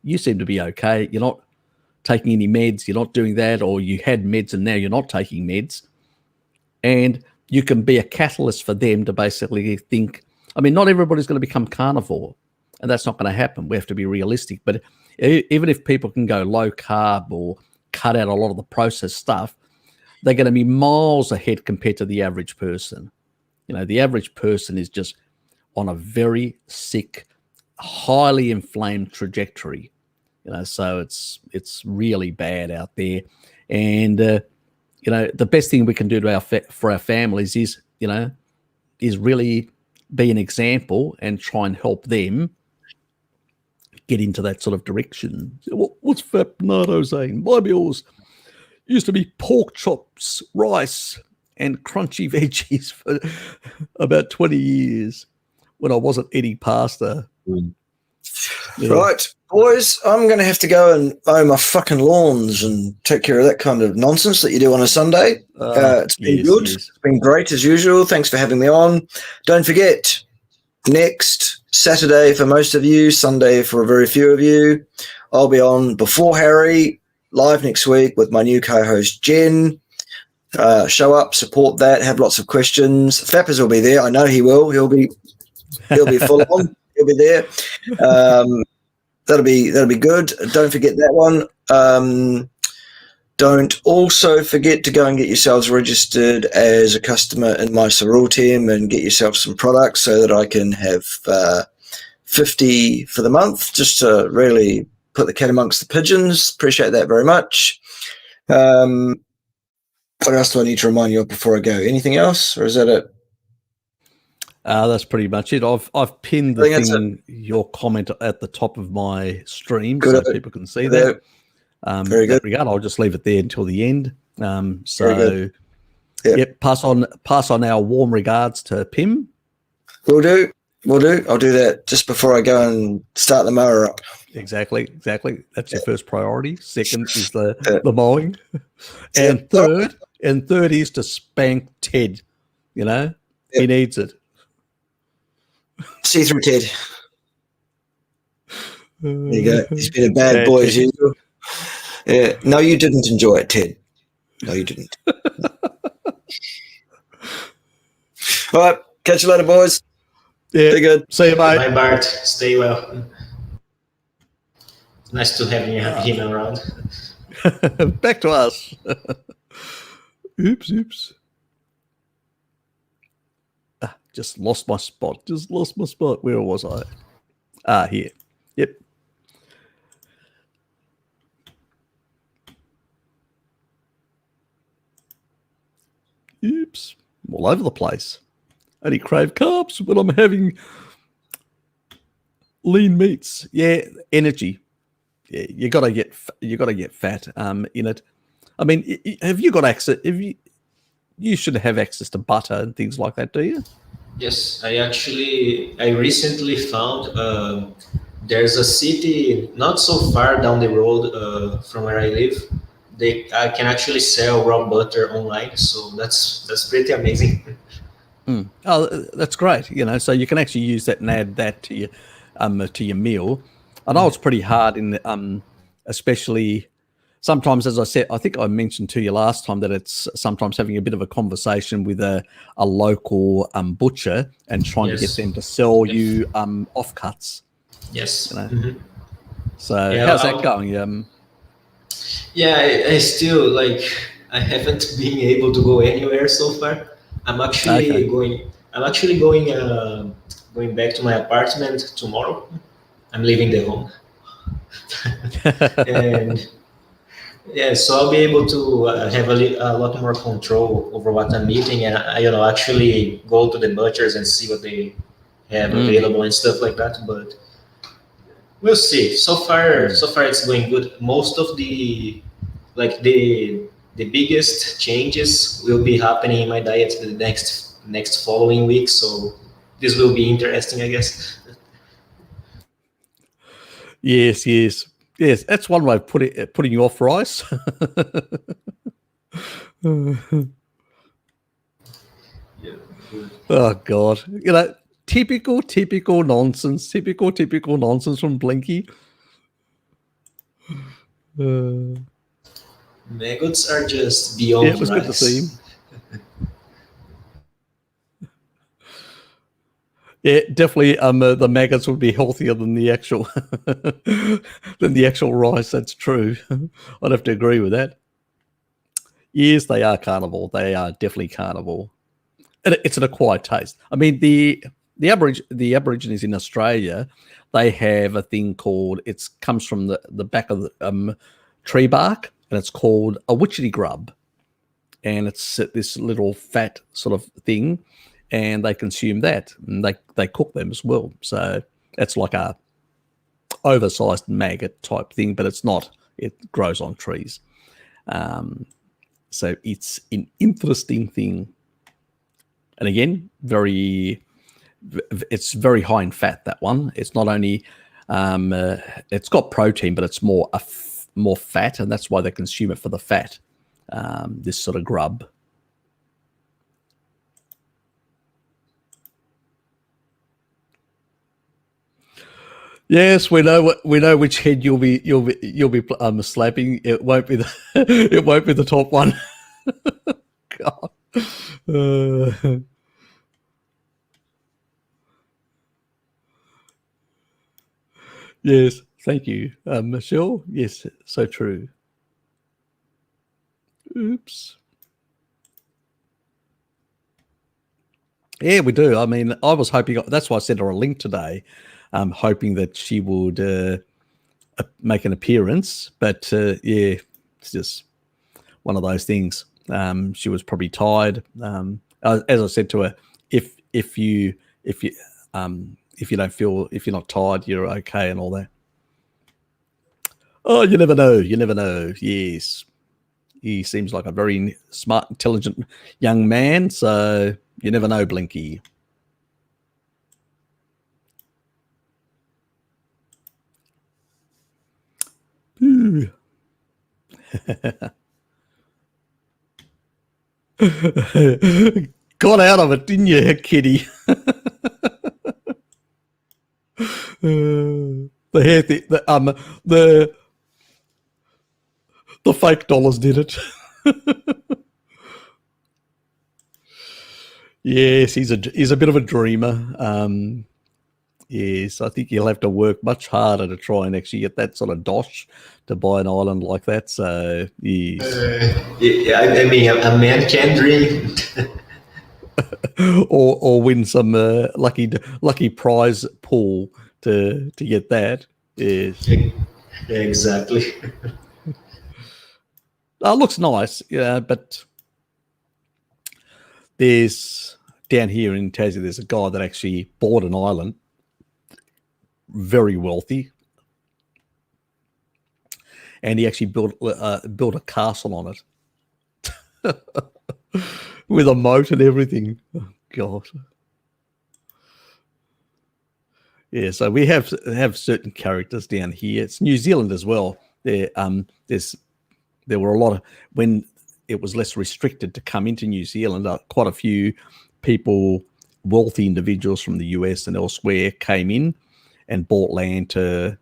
you seem to be okay. You're not taking any meds, you're not doing that, or you had meds and now you're not taking meds. And you can be a catalyst for them to basically think, I mean, not everybody's going to become carnivore, and that's not going to happen. We have to be realistic. But even if people can go low carb or cut out a lot of the processed stuff, they're going to be miles ahead compared to the average person. The average person is just on a very sick, highly inflamed trajectory. So it's really bad out there. And, the best thing we can do to for our families is really be an example and try and help them get into that sort of direction. What's Fapnado saying? My meals used to be pork chops, rice, and crunchy veggies for about 20 years when I wasn't eating pasta. Yeah. Right, boys, I'm going to have to go and mow my fucking lawns and take care of that kind of nonsense that you do on a Sunday. It's been good. Yes. It's been great as usual. Thanks for having me on. Don't forget, next Saturday for most of you, Sunday for a very few of you, I'll be on Before Harry, live next week with my new co-host, Jen. Show up, support that, have lots of questions. Fappers will be there. I know he will. He'll be full on. He'll be there. That'll be good. Don't forget that one. Don't also forget to go and get yourselves registered as a customer in my Sorul team and get yourself some products so that I can have 50 for the month, just to really put the cat amongst the pigeons. Appreciate that very much. What else do I need to remind you of before I go? Anything else, or is that it? That's pretty much it. I've pinned the thing, your comment at the top of my stream, so people can see that. Very good. In that regard, I'll just leave it there until the end. Pass on our warm regards to Pim. Will do. I'll do that just before I go and start the mower up. Exactly. That's your first priority. Second is the mowing, and third is to spank Ted. You know, he needs it. See through Ted. There you go. He's been a bad boy as usual. Yeah. No, you didn't enjoy it, Ted. No, you didn't. All right. Catch you later, boys. Yeah. Be good. See you, mate. Bye, Bart. Stay well. Nice to have him around. Back to us. Oops. Just lost my spot. Where was I? Here. Yep. Oops. I'm all over the place. I only crave carbs when I'm having lean meats. Yeah, energy. Yeah, you gotta get fat in it. I mean, have you got access? You should have access to butter and things like that, do you? Yes, I recently found there's a city not so far down the road from where I live. I can actually sell raw butter online, so that's pretty amazing. Oh, that's great. You know, so you can actually use that and add that to your meal. I know it's pretty hard especially sometimes, as I said, I think I mentioned to you last time that it's sometimes having a bit of a conversation with a local butcher and trying to get them to sell you offcuts. Yes. You know? So how's that going? Yeah, I still I haven't been able to go anywhere so far. I'm actually going back to my apartment tomorrow. I'm leaving the home. And yeah, so I'll be able to have a lot more control over what I'm eating, and actually go to the butchers and see what they have available and stuff like that. But we'll see. So far it's going good. Most of the biggest changes will be happening in my diet the next following week. So this will be interesting, I guess. Yes. That's one way of putting you off rice. Oh God! You know, typical nonsense. Typical nonsense from Blinky. Maggots are just beyond. Yeah, it was rice. good to see him. Yeah, definitely. The maggots would be healthier than the actual rice. That's true. I'd have to agree with that. Yes, they are carnivore. They are definitely carnivore. And it's an acquired taste. I mean, the Aborigines in Australia, they have a thing called, it comes from the back of the tree bark, and it's called a witchetty grub, and it's this little fat sort of thing. And they consume that, and they cook them as well. So that's like a oversized maggot type thing, but it's not. It grows on trees. So it's an interesting thing. And again, it's very high in fat, that one. It's not only, it's got protein, but it's more fat, and that's why they consume it for the fat, this sort of grub. Yes, we know which head you'll be slapping. It won't be the top one. God. Yes, thank you, Michelle. Yes, so true. Oops. Yeah, we do. I mean, I was hoping. That's why I sent her a link today. Hoping that she would make an appearance, but yeah, it's just one of those things. She was probably tired. As I said to her, if you don't feel, if you're not tired, you're okay and all that. Oh, you never know. You never know. Yes, he seems like a very smart, intelligent young man. So you never know, Blinky. Got out of it, didn't you, kitty? The fake dollars did it. Yes, he's a bit of a dreamer. Yes, I think you'll have to work much harder to try and actually get that sort of dosh to buy an island like that. So, yes. I mean, a man can dream. or win some lucky prize pool to get that. Yes. Exactly. Looks nice, yeah, but there's down here in Tassie, there's a guy that actually bought an island, very wealthy, and he actually built a castle on it with a moat and everything. Oh, God. Yeah, so we have certain characters down here. It's New Zealand as well. There were a lot of, when it was less restricted to come into New Zealand, quite a few people, wealthy individuals from the US and elsewhere, came in and bought land to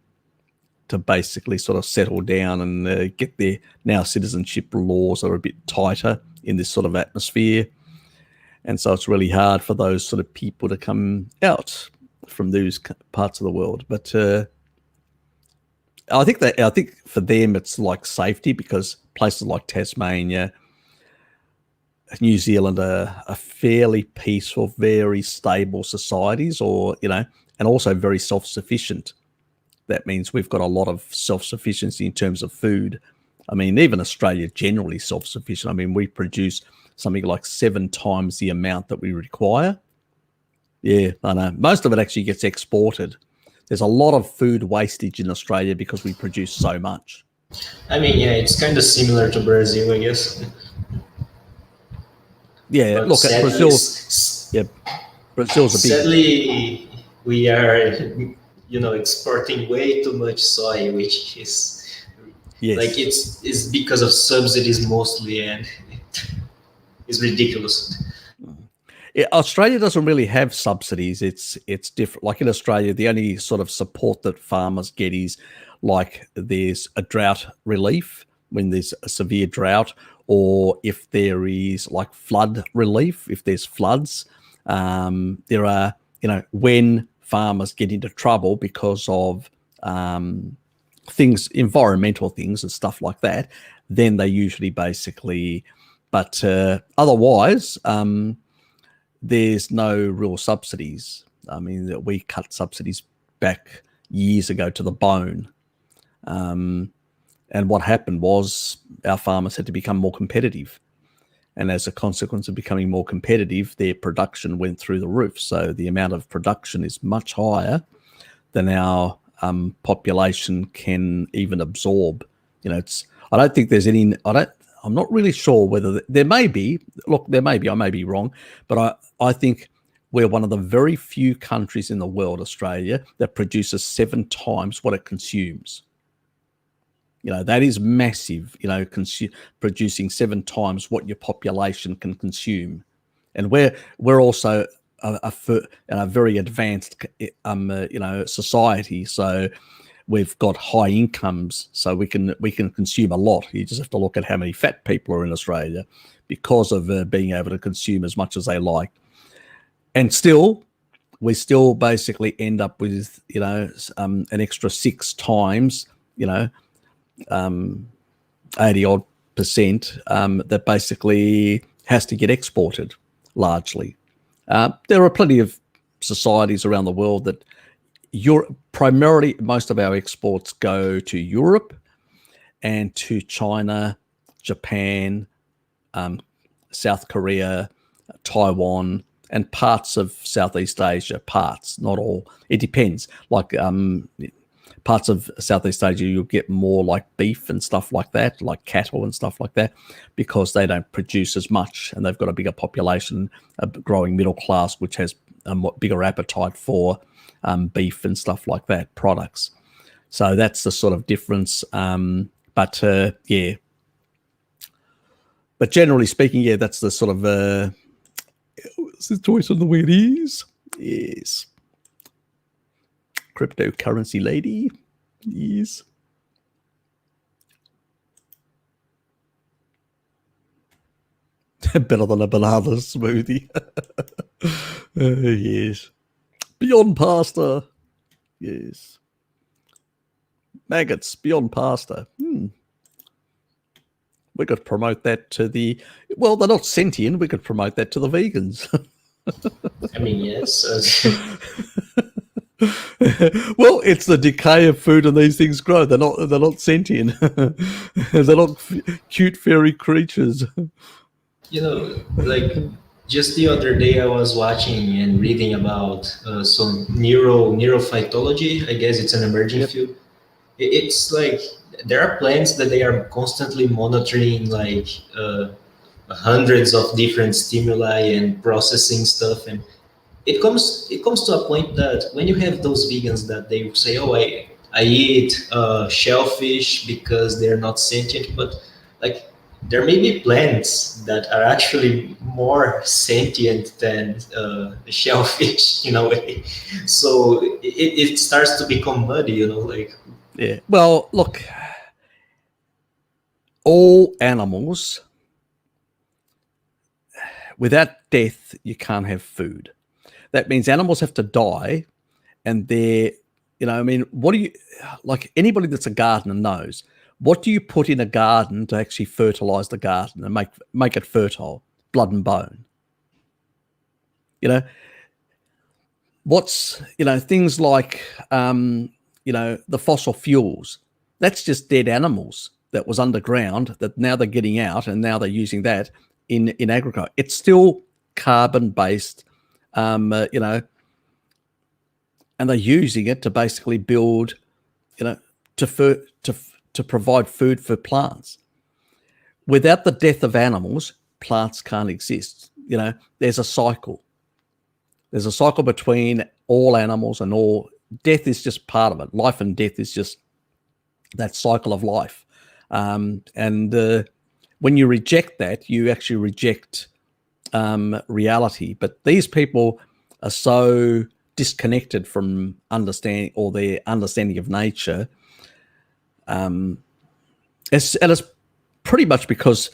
basically sort of settle down and get their, now citizenship laws are a bit tighter in this sort of atmosphere. And so it's really hard for those sort of people to come out from those parts of the world. But I think for them it's like safety, because places like Tasmania, New Zealand are fairly peaceful, very stable societies, or, you know, and also very self-sufficient. That means we've got a lot of self-sufficiency in terms of food. I mean, even Australia generally self-sufficient. I mean, we produce something like 7 times the amount that we require. Yeah, I know. Most of it actually gets exported. There's a lot of food wastage in Australia because we produce so much. I mean, yeah, it's kind of similar to Brazil, I guess. Yeah, But look at Brazil. Yeah, Brazil's a big. Sadly, we are, exporting way too much soy, which is like it's because of subsidies mostly, and it's ridiculous. Yeah, Australia doesn't really have subsidies. It's different. Like in Australia, the only sort of support that farmers get is like there's a drought relief when there's a severe drought, or if there is like flood relief, if there's floods. There are, when farmers get into trouble because of things, environmental things and stuff like that, then they usually basically, but otherwise, there's no real subsidies. I mean, we cut subsidies back years ago to the bone. And what happened was our farmers had to become more competitive. And as a consequence of becoming more competitive, their production went through the roof. So the amount of production is much higher than our population can even absorb. I don't think there's any. I'm not really sure whether there may be. Look, there may be. I may be wrong, but I think we're one of the very few countries in the world, Australia, that produces 7 times what it consumes. That is massive. Producing 7 times what your population can consume, and we're also a very advanced society. So we've got high incomes, so we can consume a lot. You just have to look at how many fat people are in Australia because of being able to consume as much as they like. And we still basically end up with an extra 6 times 80-odd% that basically has to get exported largely. There are plenty of societies around the world that primarily most of our exports go to Europe and to China, Japan, South Korea, Taiwan, and parts of Southeast Asia. Parts, not all. It depends. Like parts of Southeast Asia, you'll get more like beef and stuff like that, like cattle and stuff like that, because they don't produce as much and they've got a bigger population, a growing middle class, which has a bigger appetite for beef and stuff like that, products. So that's the sort of difference. But generally speaking, that's the sort of what's the choice on the way it is? Yes. Cryptocurrency lady. Yes. Better than a banana smoothie. Yes. Beyond pasta. Yes. Maggots, beyond pasta. We could promote that to they're not sentient. We could promote that to the vegans. I mean, yes. Well, it's the decay of food, and these things grow. They're not sentient. They're not cute fairy creatures. Like just the other day, I was watching and reading about some neurophytology. I guess it's an emerging field. It's like there are plants that they are constantly monitoring, like hundreds of different stimuli and processing stuff, and it comes to a point that when you have those vegans that they say, oh, I eat shellfish because they're not sentient, but like there may be plants that are actually more sentient than shellfish in a way. So it starts to become muddy, like. Yeah. Well, look, all animals, without death, you can't have food. That means animals have to die, and what do you, like anybody that's a gardener knows, what do you put in a garden to actually fertilize the garden and make it fertile? Blood and bone. What's, things like, the fossil fuels, that's just dead animals that was underground that now they're getting out and now they're using that in agriculture. It's still carbon-based, and they're using it to basically build, to provide food for plants. Without the death of animals, plants can't exist. There's a cycle. There's a cycle between all animals and all. Death is just part of it. Life and death is just that cycle of life. And when you reject that, you actually reject reality. But these people are so disconnected from understanding, or their understanding of nature. It's pretty much because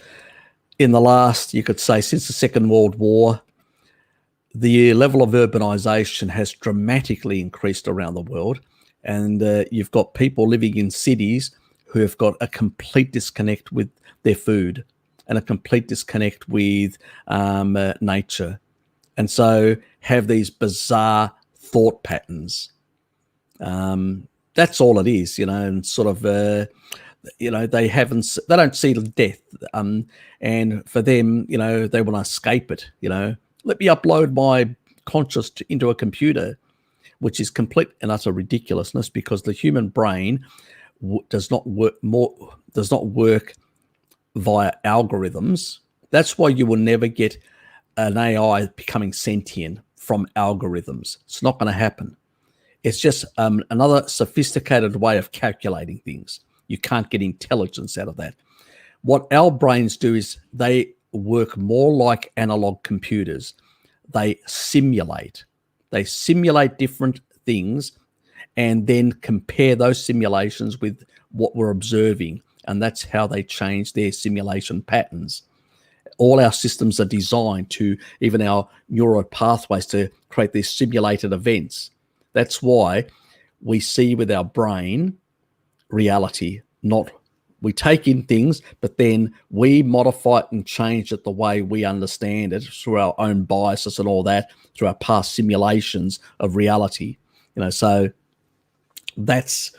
in the last, you could say, since the Second World War, the level of urbanization has dramatically increased around the world. And you've got people living in cities who have got a complete disconnect with their food and a complete disconnect with nature. And so have these bizarre thought patterns. That's all it is, and sort of, they don't see death. And for them, they want to escape it, Let me upload my conscious into a computer. which is complete and utter ridiculousness, because the human brain does not work via algorithms. That's why you will never get an AI becoming sentient from algorithms. It's not going to happen. It's just another sophisticated way of calculating things. You can't get intelligence out of that. What our brains do is they work more like analog computers. They simulate. They simulate different things and then compare those simulations with what we're observing. And that's how they change their simulation patterns. All our systems are designed to, even our neural pathways, to create these simulated events. That's why we see with our brain reality, not we take in things, but then we modify it and change it the way we understand it through our own biases and all that, through our past simulations of reality. So that's,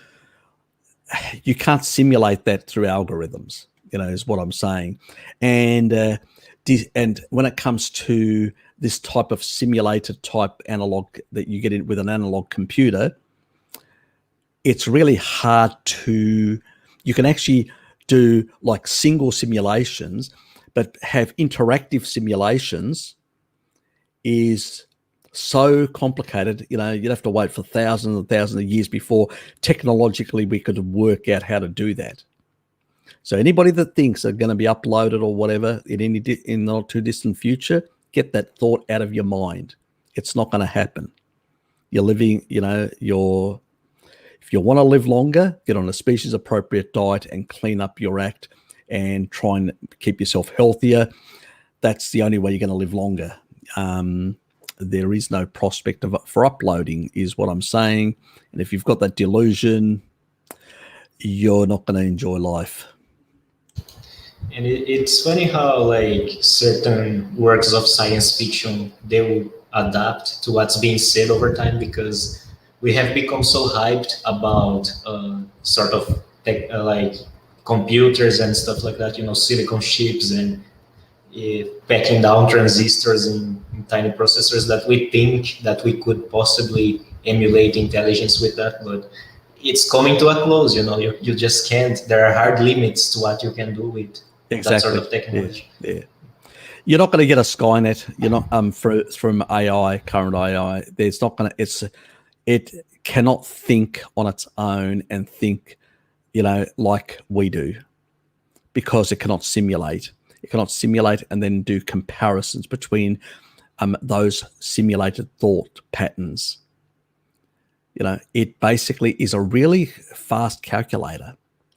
you can't simulate that through algorithms, is what I'm saying. And when it comes to this type of simulated type analog that you get in with an analog computer, it's really hard to, you can actually do like single simulations, but have interactive simulations is so complicated. You'd have to wait for thousands and thousands of years before technologically we could work out how to do that. So anybody that thinks they're going to be uploaded or whatever in the not too distant future, get that thought out of your mind. It's not going to happen. You're living, if you want to live longer, get on a species appropriate diet and clean up your act and try and keep yourself healthier. That's the only way you're going to live longer. There is no prospect for uploading, is what I'm saying. And if you've got that delusion, you're not going to enjoy life. And it's funny how like certain works of science fiction, they will adapt to what's being said over time, because we have become so hyped about sort of like computers and stuff like that, silicon chips and packing down transistors in tiny processors, that we think that we could possibly emulate intelligence with that, but it's coming to a close. You just can't. There are hard limits to what you can do with that sort of technology. Yeah. You're not going to get a Skynet. You're not from AI, current AI. There's not going to. It cannot think on its own and think, like we do, because it cannot simulate. It cannot simulate and then do comparisons between those simulated thought patterns. It basically is a really fast calculator,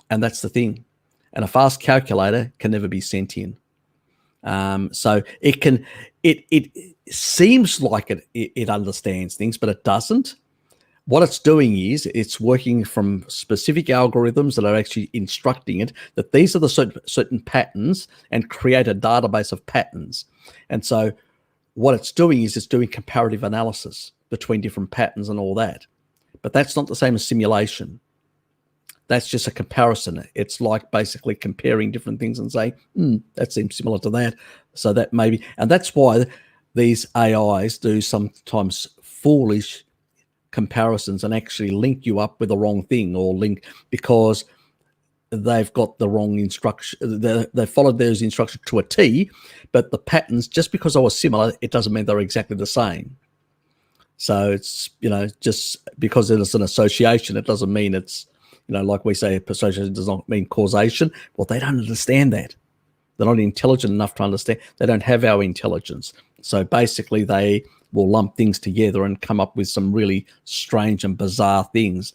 and that's the thing. And a fast calculator can never be sentient. So it seems like it understands things, but it doesn't. What it's doing is it's working from specific algorithms that are actually instructing it that these are the certain patterns, and create a database of patterns. And so what it's doing is it's doing comparative analysis between different patterns and all that. But that's not the same as simulation. That's just a comparison. It's like basically comparing different things and saying, that seems similar to that. So that maybe, and that's why these AIs do sometimes foolish comparisons and actually link you up with the wrong thing, or because they've got the wrong instruction. They followed those instructions to a T, but the patterns, just because they were similar, it doesn't mean they're exactly the same. So it's, just because there's an association, it doesn't mean it's, like we say, association does not mean causation. Well, they don't understand that. They're not intelligent enough to understand. They don't have our intelligence. So basically they will lump things together and come up with some really strange and bizarre things.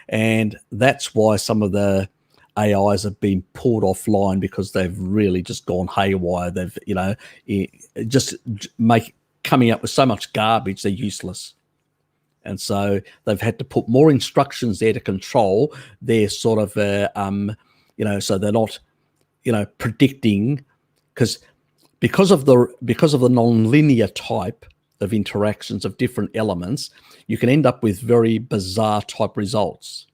And that's why some of the AIs have been pulled offline, because they've really just gone haywire. They've, just coming up with so much garbage, they're useless. And so they've had to put more instructions there to control their sort of, so they're not, predicting, because of the non-linear type of interactions of different elements, you can end up with very bizarre type results.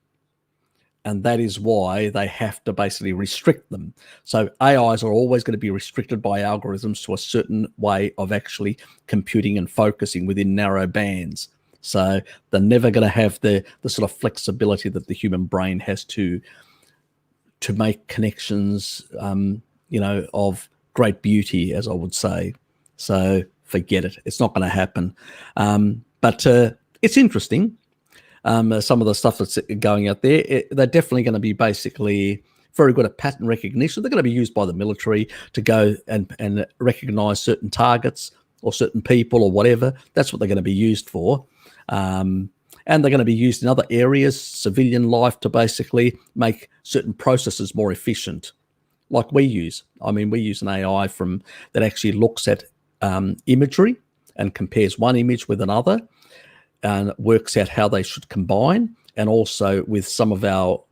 And that is why they have to basically restrict them. So AIs are always going to be restricted by algorithms to a certain way of actually computing and focusing within narrow bands. So they're never going to have the sort of flexibility that the human brain has to make connections, of great beauty, as I would say. So forget it. It's not going to happen. But it's interesting. Some of the stuff that's going out there, they're definitely going to be basically very good at pattern recognition. They're going to be used by the military to go and recognize certain targets or certain people or whatever. That's what they're going to be used for. And they're going to be used in other areas, civilian life, to basically make certain processes more efficient, like we use. I mean, we use an AI that actually looks at imagery and compares one image with another and works out how they should combine. And also with some of our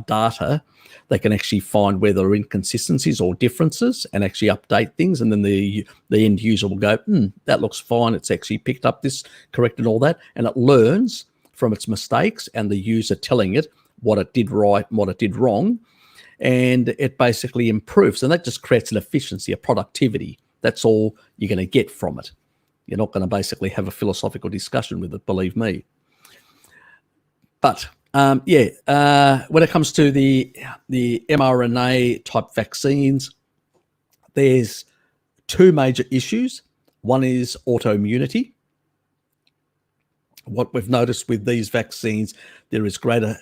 data, they can actually find where there are inconsistencies or differences and actually update things. And then the end user will go, that looks fine. It's actually picked up this, corrected all that. And it learns from its mistakes and the user telling it what it did right and what it did wrong. And it basically improves. And that just creates an efficiency, a productivity. That's all you're going to get from it. You're not going to basically have a philosophical discussion with it, believe me. But when it comes to the mRNA type vaccines, there's two major issues. One is autoimmunity. What we've noticed with these vaccines, there is greater.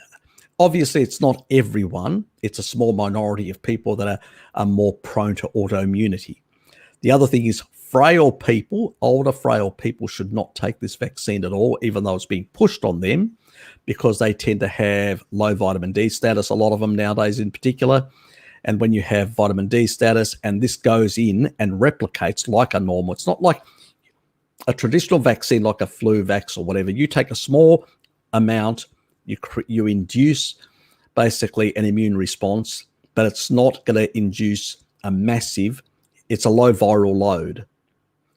Obviously, it's not everyone. It's a small minority of people that are more prone to autoimmunity. The other thing is frail people, older frail people should not take this vaccine at all, even though it's being pushed on them, because they tend to have low vitamin D status, a lot of them nowadays in particular. And when you have vitamin D status and this goes in and replicates like a normal, it's not like a traditional vaccine like a flu vax or whatever. You take a small amount, you induce basically an immune response, but it's not going to induce a massive, it's a low viral load.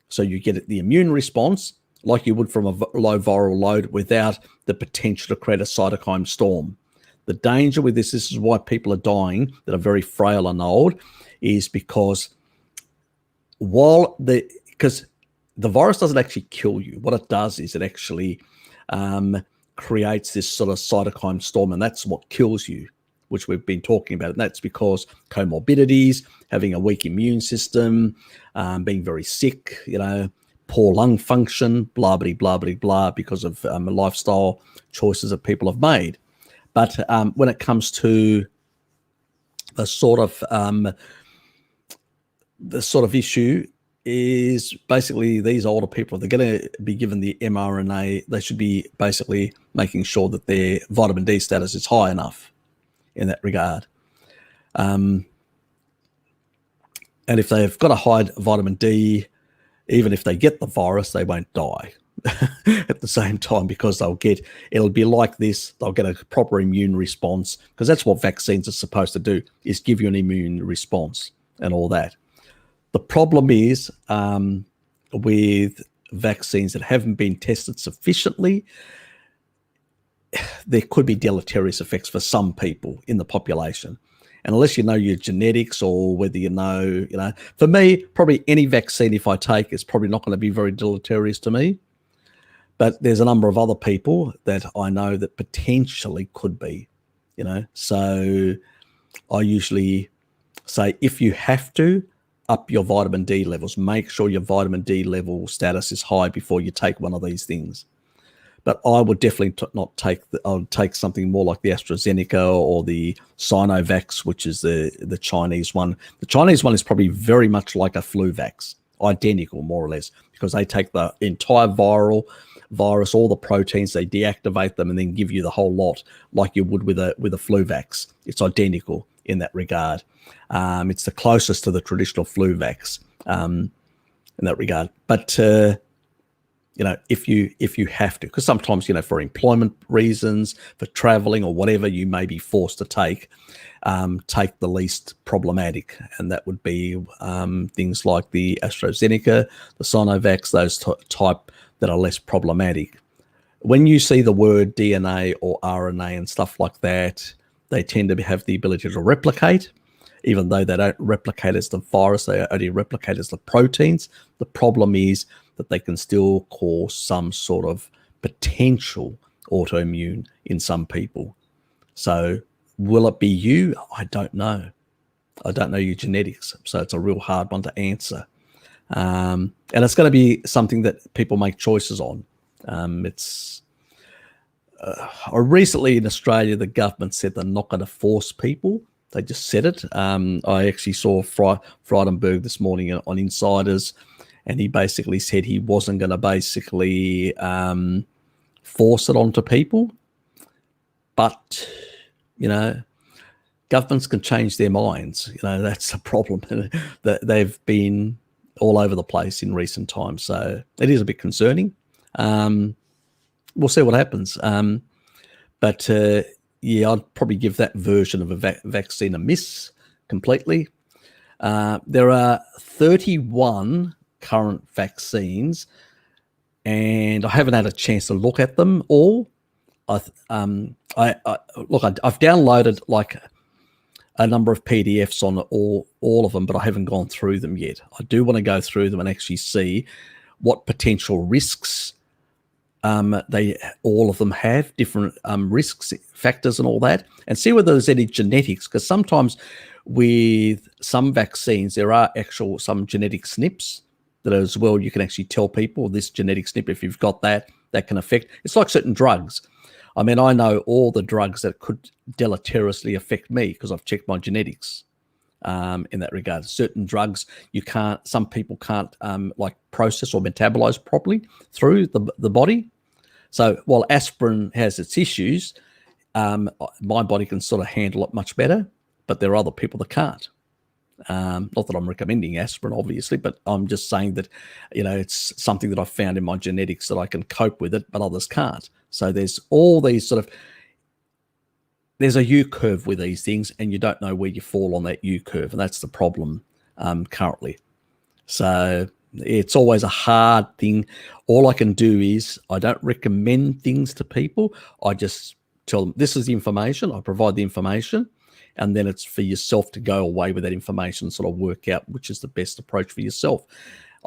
So you get the immune response like you would from a low viral load without the potential to create a cytokine storm. The danger with this is why people are dying that are very frail and old, is because because the virus doesn't actually kill you. What it does is it actually creates this sort of cytokine storm, and that's what kills you, which we've been talking about. And that's because comorbidities, having a weak immune system, being very sick, poor lung function, blah, blah, blah, blah, blah, because of lifestyle choices that people have made. But when it comes to the sort of issue is basically these older people, they're going to be given the mRNA, they should be basically making sure that their vitamin D status is high enough in that regard. And if they've got a high vitamin D, even if they get the virus, they won't die at the same time, because it'll be like this, they'll get a proper immune response, because that's what vaccines are supposed to do, is give you an immune response and all that. The problem is with vaccines that haven't been tested sufficiently, there could be deleterious effects for some people in the population. And unless you know your genetics, or whether for me, probably any vaccine if I take is probably not going to be very deleterious to me. But there's a number of other people that I know that potentially could be, So I usually say, if you have to, up your vitamin D levels. Make sure your vitamin D level status is high before you take one of these things. But I would definitely not take. I would take something more like the AstraZeneca or the Sinovac, which is the Chinese one. The Chinese one is probably very much like a flu vax, identical more or less, because they take the entire virus, all the proteins, they deactivate them and then give you the whole lot, like you would with a flu vax. It's identical in that regard. It's the closest to the traditional flu vax in that regard. But if you have to, because sometimes for employment reasons, for traveling or whatever, you may be forced to take the least problematic, and that would be things like the AstraZeneca, the Sinovac, those type that are less problematic. When you see the word DNA or RNA and stuff like that, they tend to have the ability to replicate. Even though they don't replicate as the virus, they only replicate as the proteins. The problem is that they can still cause some sort of potential autoimmune in some people. So will it be you? I don't know. I don't know your genetics. So it's a real hard one to answer. And it's going to be something that people make choices on. Recently in Australia, the government said they're not going to force people. They just said it. I actually saw Frydenberg this morning on Insiders, and he basically said he wasn't going to basically force it onto people. But, governments can change their minds. That's the problem. They've been all over the place in recent times. So it is a bit concerning. We'll see what happens. But I'd probably give that version of a vaccine a miss completely. There are 31 current vaccines, and I haven't had a chance to look at them all. I've downloaded like a number of PDFs on all of them, but I haven't gone through them yet. I do want to go through them and actually see what potential risks all of them have, different risks, factors and all that, and see whether there's any genetics, because sometimes with some vaccines, there are some genetic SNPs that as well you can actually tell people this genetic SNP, if you've got that can affect. It's like certain drugs. I mean, I know all the drugs that could deleteriously affect me because I've checked my genetics in that regard. Certain drugs some people can't like process or metabolize properly through the body. So while aspirin has its issues, my body can sort of handle it much better, but there are other people that can't. Not that I'm recommending aspirin, obviously, but I'm just saying that, it's something that I've found in my genetics that I can cope with it, but others can't. So there's all these there's a U-curve with these things, and you don't know where you fall on that U-curve, and that's the problem currently. So it's always a hard thing. All I can do is I don't recommend things to people. I just tell them this is the information. I provide the information, and then it's for yourself to go away with that information and sort of work out which is the best approach for yourself.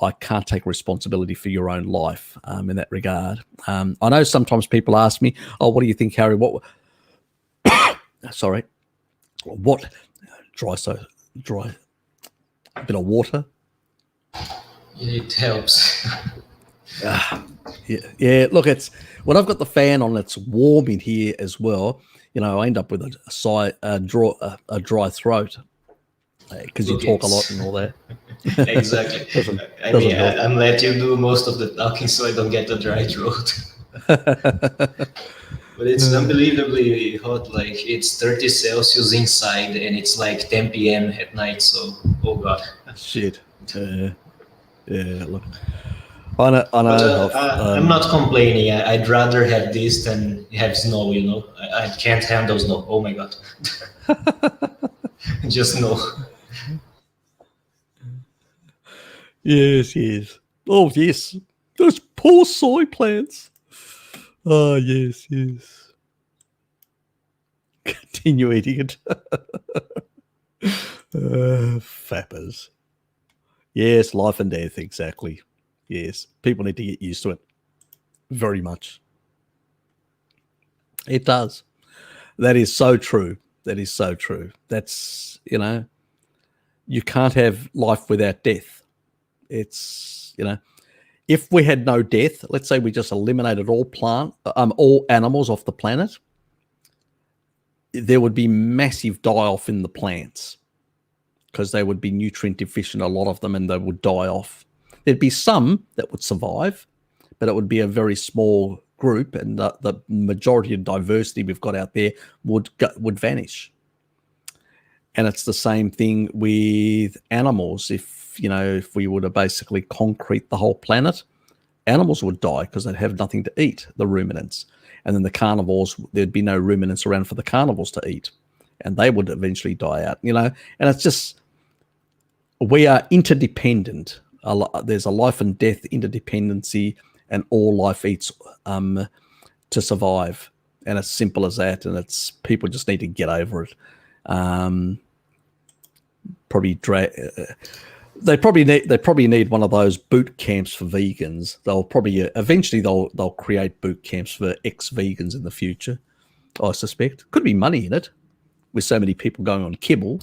I can't take responsibility for your own life in that regard. I know sometimes people ask me, "Oh, what do you think, Harry? What dry? A bit of water." It helps. Yeah. Look, it's when I've got the fan on, it's warm in here as well. I end up with a dry throat because you talk a lot and all that. Exactly. I'm let you do most of the talking so I don't get a dry throat. But it's unbelievably hot. Like it's 30 Celsius inside and it's like 10 p.m. at night. So, oh God. Shit. Yeah, look. I know. I'm not complaining. I'd rather have this than have snow, I can't handle snow. Oh my God. Just snow. Yes. Oh, yes. Those poor soy plants. Oh, yes. Continue eating it. Fappers. Yes, life and death, exactly. Yes, people need to get used to it very much. It does. That is so true. That's, you can't have life without death. It's, if we had no death, let's say we just eliminated all animals off the planet, there would be massive die-off in the plants because they would be nutrient deficient, a lot of them, and they would die off. There'd be some that would survive, but it would be a very small group, and the majority of diversity we've got out there would vanish. And it's the same thing with animals. If we were to basically concrete the whole planet, animals would die because they'd have nothing to eat, the ruminants. And then the carnivores, there'd be no ruminants around for the carnivores to eat, and they would eventually die out, and it's just, we are interdependent. There's a life and death interdependency, and all life eats to survive. And it's simple as that. And it's, people just need to get over it. Probably They probably need one of those boot camps for vegans. They'll probably eventually they'll create boot camps for ex-vegans in the future. I suspect could be money in it with so many people going on kibble.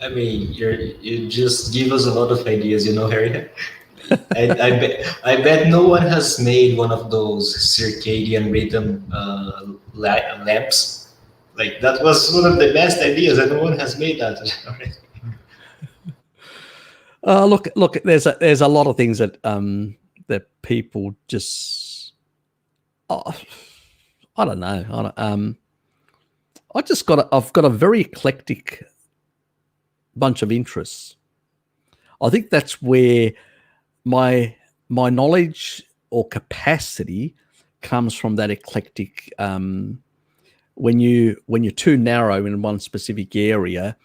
I mean, you just give us a lot of ideas, Harry. I bet no one has made one of those circadian rhythm lamps. Like that was one of the best ideas, and no one has made that. Look. There's a lot of things that that people just. I don't know. I've got a very eclectic bunch of interests. I think that's where my knowledge or capacity comes from, that eclectic. When you're too narrow in one specific area,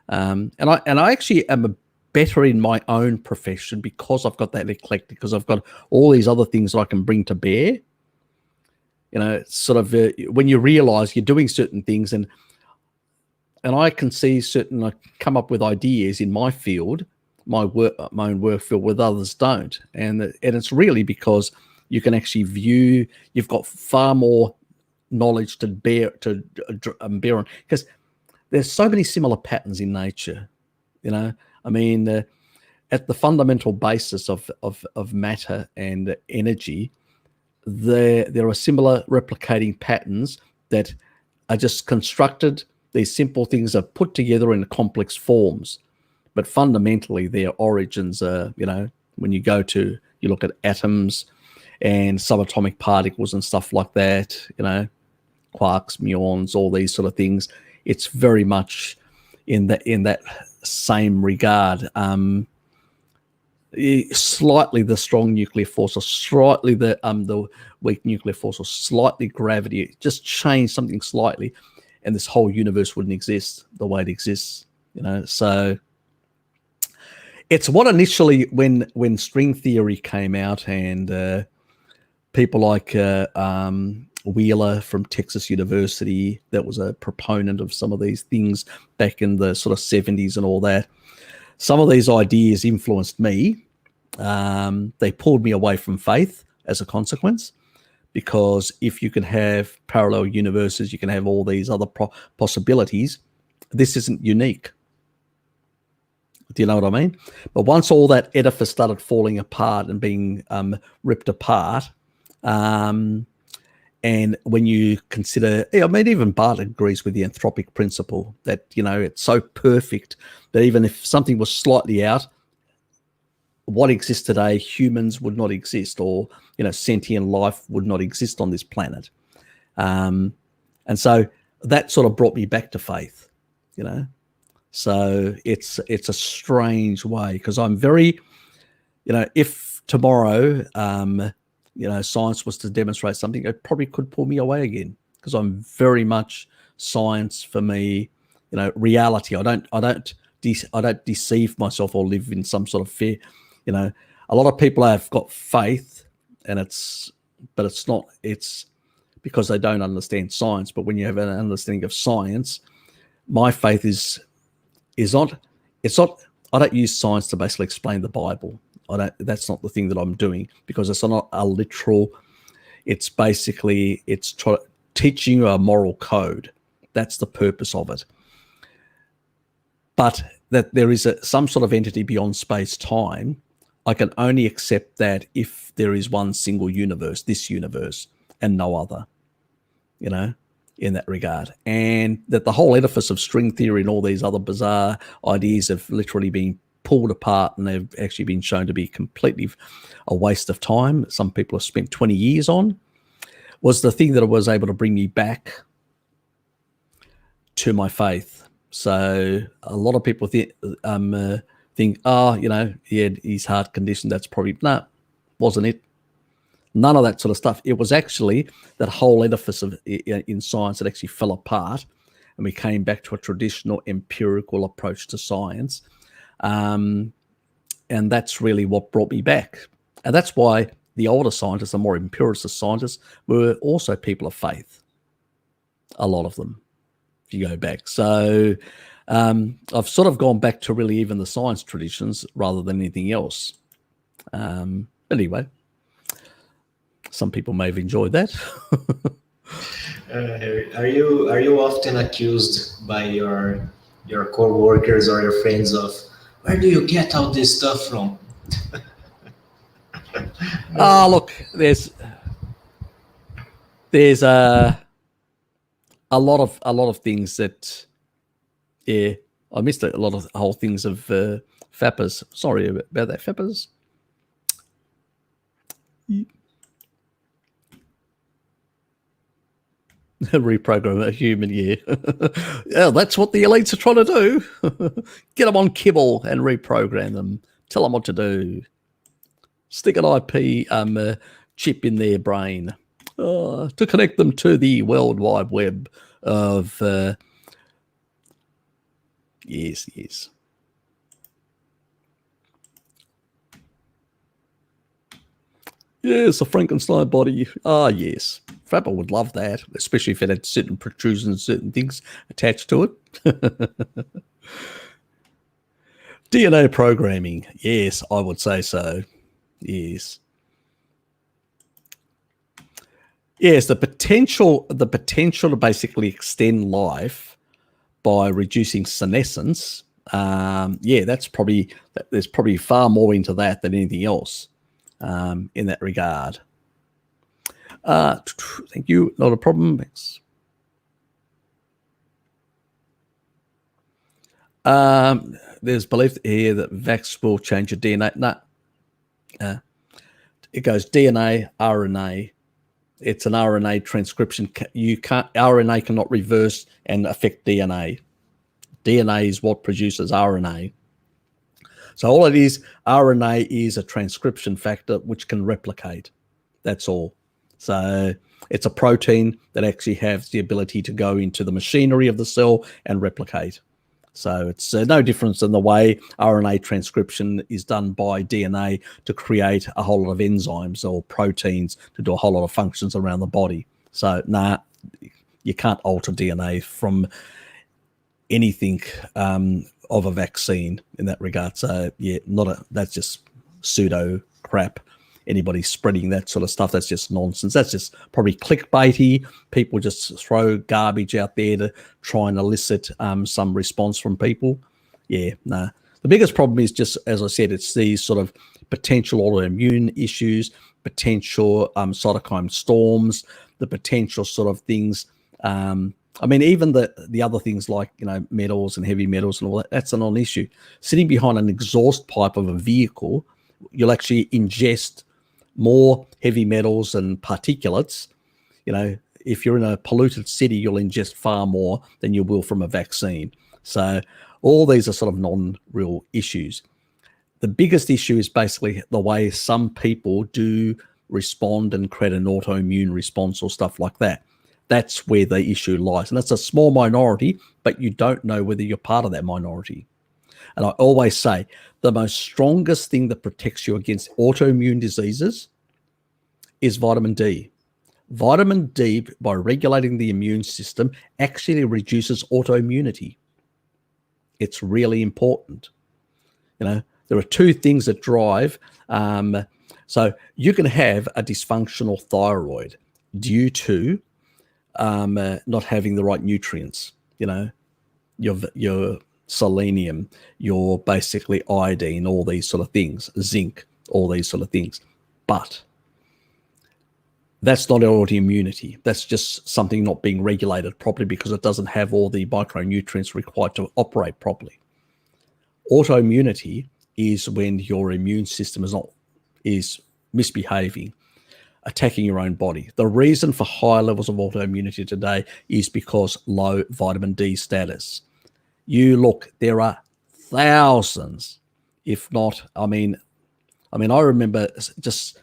and I actually am better in my own profession because I've got that eclectic, because I've got all these other things that I can bring to bear. Sort of when you realize you're doing certain things, and I can see I come up with ideas in my field, my own work field, with others don't, and it's really because you can actually view. You've got far more knowledge to bear on, because there's so many similar patterns in nature. I mean, at the fundamental basis of matter and energy, there are similar replicating patterns that are just constructed. These simple things are put together in complex forms, but fundamentally their origins are, when you look at atoms and subatomic particles and stuff like that, quarks, muons, all these sort of things. It's very much in that same regard. Slightly the strong nuclear force, or slightly the weak nuclear force, or slightly gravity, just change something slightly, and this whole universe wouldn't exist the way it exists. So it's what initially, when string theory came out, and people like Wheeler from Texas University, that was a proponent of some of these things back in the sort of 70s and all that. Some of these ideas influenced me. They pulled me away from faith as a consequence, because if you can have parallel universes, you can have all these other possibilities. This isn't unique. Do you know what I mean? But once all that edifice started falling apart and being ripped apart, and when you consider, even Bart agrees with the anthropic principle that, it's so perfect that even if something was slightly out, what exists today, humans would not exist, or, sentient life would not exist on this planet. And so that sort of brought me back to faith, So it's a strange way, because I'm very, if tomorrow, science was to demonstrate something, it probably could pull me away again, because I'm very much science for me, reality. I don't deceive myself or live in some sort of fear. A lot of people have got faith, it's because they don't understand science. But when you have an understanding of science, my faith is not. I don't use science to basically explain the Bible. That's not the thing that I'm doing, because it's not a literal. It's basically teaching you a moral code. That's the purpose of it. But that there is some sort of entity beyond space time, I can only accept that if there is one single universe, this universe, and no other. In that regard, and that the whole edifice of string theory and all these other bizarre ideas have literally been pulled apart, and they've actually been shown to be completely a waste of time. Some people have spent 20 years on, was the thing that was able to bring me back to my faith. So a lot of people think, he had his heart condition, that's probably, wasn't it? None of that sort of stuff. It was actually that whole edifice in science that actually fell apart, and we came back to a traditional empirical approach to science. And that's really what brought me back. And that's why the older scientists, the more empiricist scientists, were also people of faith. A lot of them, if you go back. So I've sort of gone back to really even the science traditions rather than anything else. Anyway, some people may have enjoyed that. Are you often accused by your co-workers or your friends of, where do you get all this stuff from? Look, there's a lot of things that, yeah, I missed a lot of whole things of FAPPers. Sorry about that, FAPPers. Reprogram a human, yeah. Yeah, that's what the elites are trying to do. Get them on kibble and reprogram them. Tell them what to do. Stick an IP chip in their brain to connect them to the World Wide Web of... yes. Yes, a Frankenstein body. Yes. Frapper would love that, especially if it had certain protrusions, certain things attached to it. DNA programming. Yes, I would say so. Yes. Yes, the potential to basically extend life by reducing senescence. There's probably far more into that than anything else in that regard. Thank you. Not a problem. Thanks. There's belief here that vax will change your DNA. No. It goes DNA, RNA. It's an RNA transcription. RNA cannot reverse and affect DNA. DNA is what produces RNA. So all it is, RNA is a transcription factor which can replicate. That's all. So it's a protein that actually has the ability to go into the machinery of the cell and replicate. So it's no difference than the way RNA transcription is done by DNA to create a whole lot of enzymes or proteins to do a whole lot of functions around the body. So you can't alter DNA from anything of a vaccine in that regard. So yeah, that's just pseudo crap. Anybody spreading that sort of stuff, that's just nonsense. That's just probably clickbaity. People just throw garbage out there to try and elicit some response from people. Yeah, no. The biggest problem is just, as I said, it's these sort of potential autoimmune issues, potential cytokine storms, the potential sort of things. I mean, even the other things like, metals and heavy metals and all that, that's a non-issue. Sitting behind an exhaust pipe of a vehicle, you'll actually ingest more heavy metals and particulates. If you're in a polluted city, you'll ingest far more than you will from a vaccine. So all these are sort of non-real issues. The biggest issue is basically the way some people do respond and create an autoimmune response or stuff like that. That's where the issue lies. And that's a small minority, but you don't know whether you're part of that minority. And I always say the most strongest thing that protects you against autoimmune diseases is vitamin D. Vitamin D, by regulating the immune system, actually reduces autoimmunity. It's really important. There are two things that drive. So you can have a dysfunctional thyroid due to not having the right nutrients. Your selenium, your basically iodine, all these sort of things, zinc, all these sort of things. But that's not autoimmunity. That's just something not being regulated properly because it doesn't have all the micronutrients required to operate properly. Autoimmunity is when your immune system is misbehaving, attacking your own body. The reason for high levels of autoimmunity today is because low vitamin D status. You look, there are thousands, if not, I remember just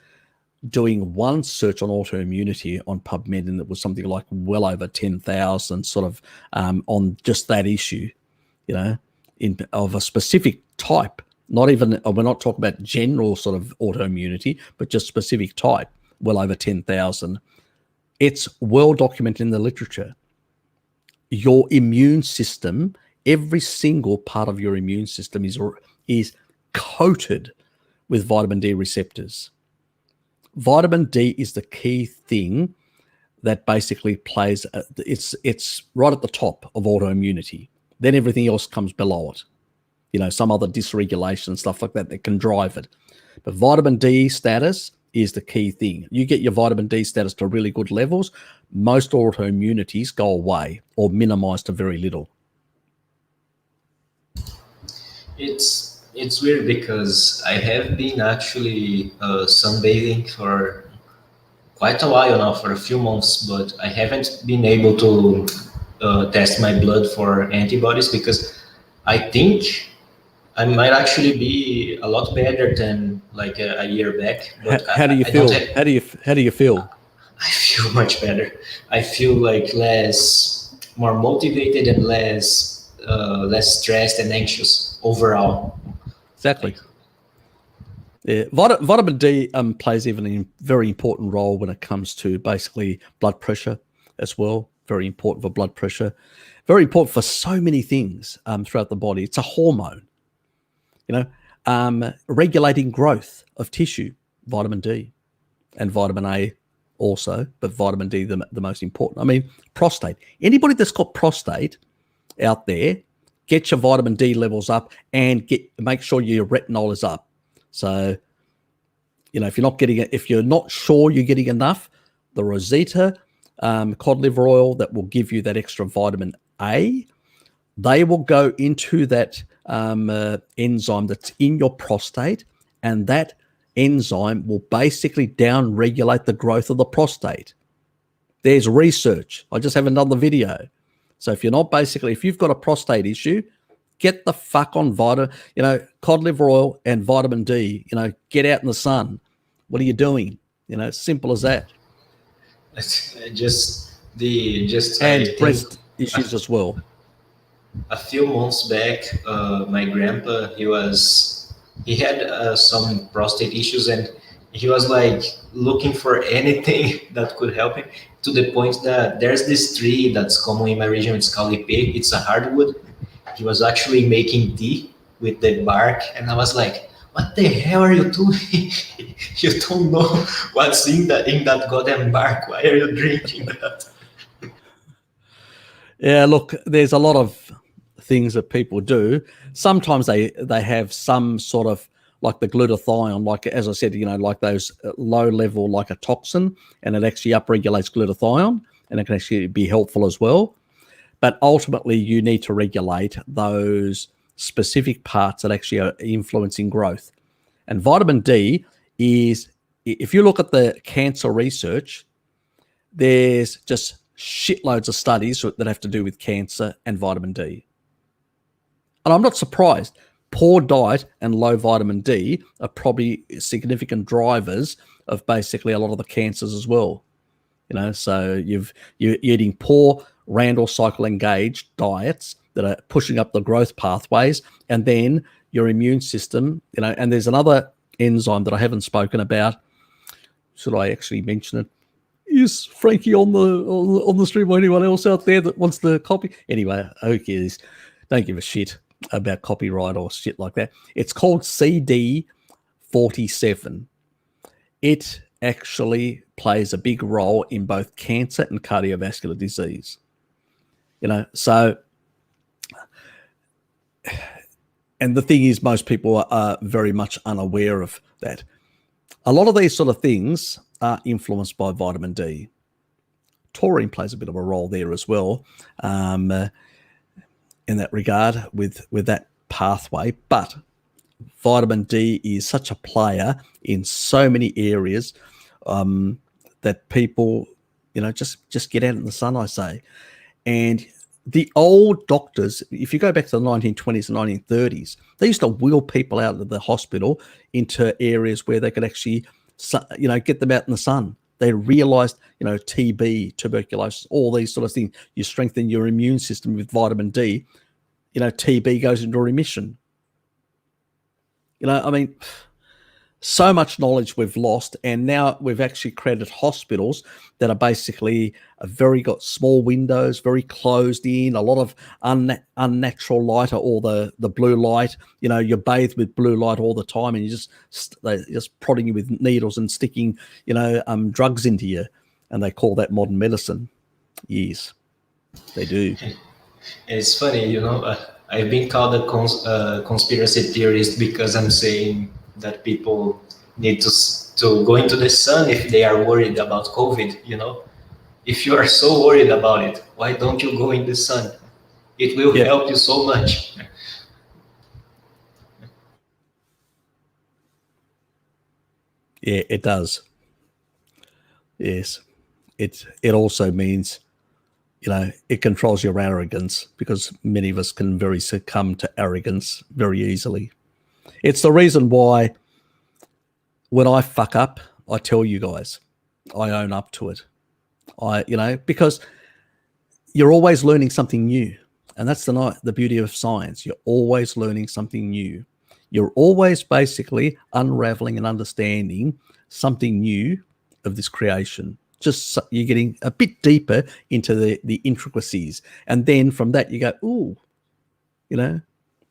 doing one search on autoimmunity on PubMed, and it was something like well over 10,000 sort of on just that issue, of a specific type. Not even, we're not talking about general sort of autoimmunity, but just specific type, well over 10,000. It's well documented in the literature. Your immune system every single part of your immune system is coated with vitamin D receptors. Vitamin D is the key thing that basically plays, it's right at the top of autoimmunity. Then everything else comes below it. You know, some other dysregulation and stuff like that can drive it. But vitamin D status is the key thing. You get your vitamin D status to really good levels, most autoimmunities go away or minimize to very little. It's weird because I have been actually sunbathing for quite a while now, for a few months, but I haven't been able to test my blood for antibodies because I think I might actually be a lot better than like a year back. But How do you feel? How do you feel? I feel much better. I feel like more motivated and less stressed and anxious overall. Exactly. Yeah, vitamin D plays even a very important role when it comes to basically blood pressure as well. Very important for blood pressure. Very important for so many things throughout the body. It's a hormone, you know, regulating growth of tissue, vitamin D, and vitamin A also, but vitamin D the most important. I mean, prostate. Anybody that's got prostate out there, get your vitamin D levels up and make sure your retinol is up. So, you know, if you're not sure you're getting enough, the Rosita cod liver oil that will give you that extra vitamin A, they will go into that enzyme that's in your prostate, and that enzyme will basically down-regulate the growth of the prostate. There's research. I just have another video. So if you've got a prostate issue, get the fuck on cod liver oil and vitamin D. You know, get out in the sun. What are you doing? You know, simple as that. And breast issues as well. A few months back, my grandpa, he had some prostate issues, and he was like looking for anything that could help him, to the point that there's this tree that's common in my region. It's called Ipe. It's a hardwood. He was actually making tea with the bark, and I was like, what the hell are you doing? You don't know what's in that goddamn bark. Why are you drinking that? Yeah, look, there's a lot of things that people do. Sometimes they have some sort of, like the glutathione, like as I said, you know, like those low level, like a toxin, and it actually upregulates glutathione, and it can actually be helpful as well. But ultimately, you need to regulate those specific parts that actually are influencing growth. And vitamin D is, if you look at the cancer research, there's just shitloads of studies that have to do with cancer and vitamin D. And I'm not surprised. Poor diet and low vitamin D are probably significant drivers of basically a lot of the cancers as well. You know, so you're eating poor Randall cycle engaged diets that are pushing up the growth pathways, and then your immune system, you know, and there's another enzyme that I haven't spoken about. Should I actually mention it? Is Frankie on the stream, or anyone else out there that wants the copy? Anyway, who cares? Don't give a shit about copyright or shit like that. It's called CD47. It actually plays a big role in both cancer and cardiovascular disease. You know, so, and the thing is, most people are very much unaware of that. A lot of these sort of things are influenced by vitamin D. Taurine plays a bit of a role there as well, in that regard with that pathway. But vitamin D is such a player in so many areas that people, you know, just get out in the sun, I say. And the old doctors, if you go back to the 1920s and 1930s, they used to wheel people out of the hospital into areas where they could actually, you know, get them out in the sun. They realized, you know, TB, tuberculosis, all these sort of things. You strengthen your immune system with vitamin D, you know, TB goes into remission. You know, I mean, so much knowledge we've lost, and now we've actually created hospitals that are basically got small windows, very closed in, a lot of unnatural light, or the blue light. You're bathed with blue light all the time, and they're just prodding you with needles and sticking drugs into you, and they call that modern medicine. Yes, they do. It's funny, I've been called a conspiracy theorist because I'm saying that people need to go into the sun if they are worried about COVID. If you are so worried about it, why don't you go in the sun? It will help you so much. Yeah, it does. Yes, it also means it controls your arrogance, because many of us can succumb to arrogance very easily. It's the reason why when I fuck up, I tell you guys, I own up to it. Because you're always learning something new. And that's the beauty of science. You're always learning something new. You're always basically unraveling and understanding something new of this creation. Just you're getting a bit deeper into the intricacies. And then from that you go, ooh,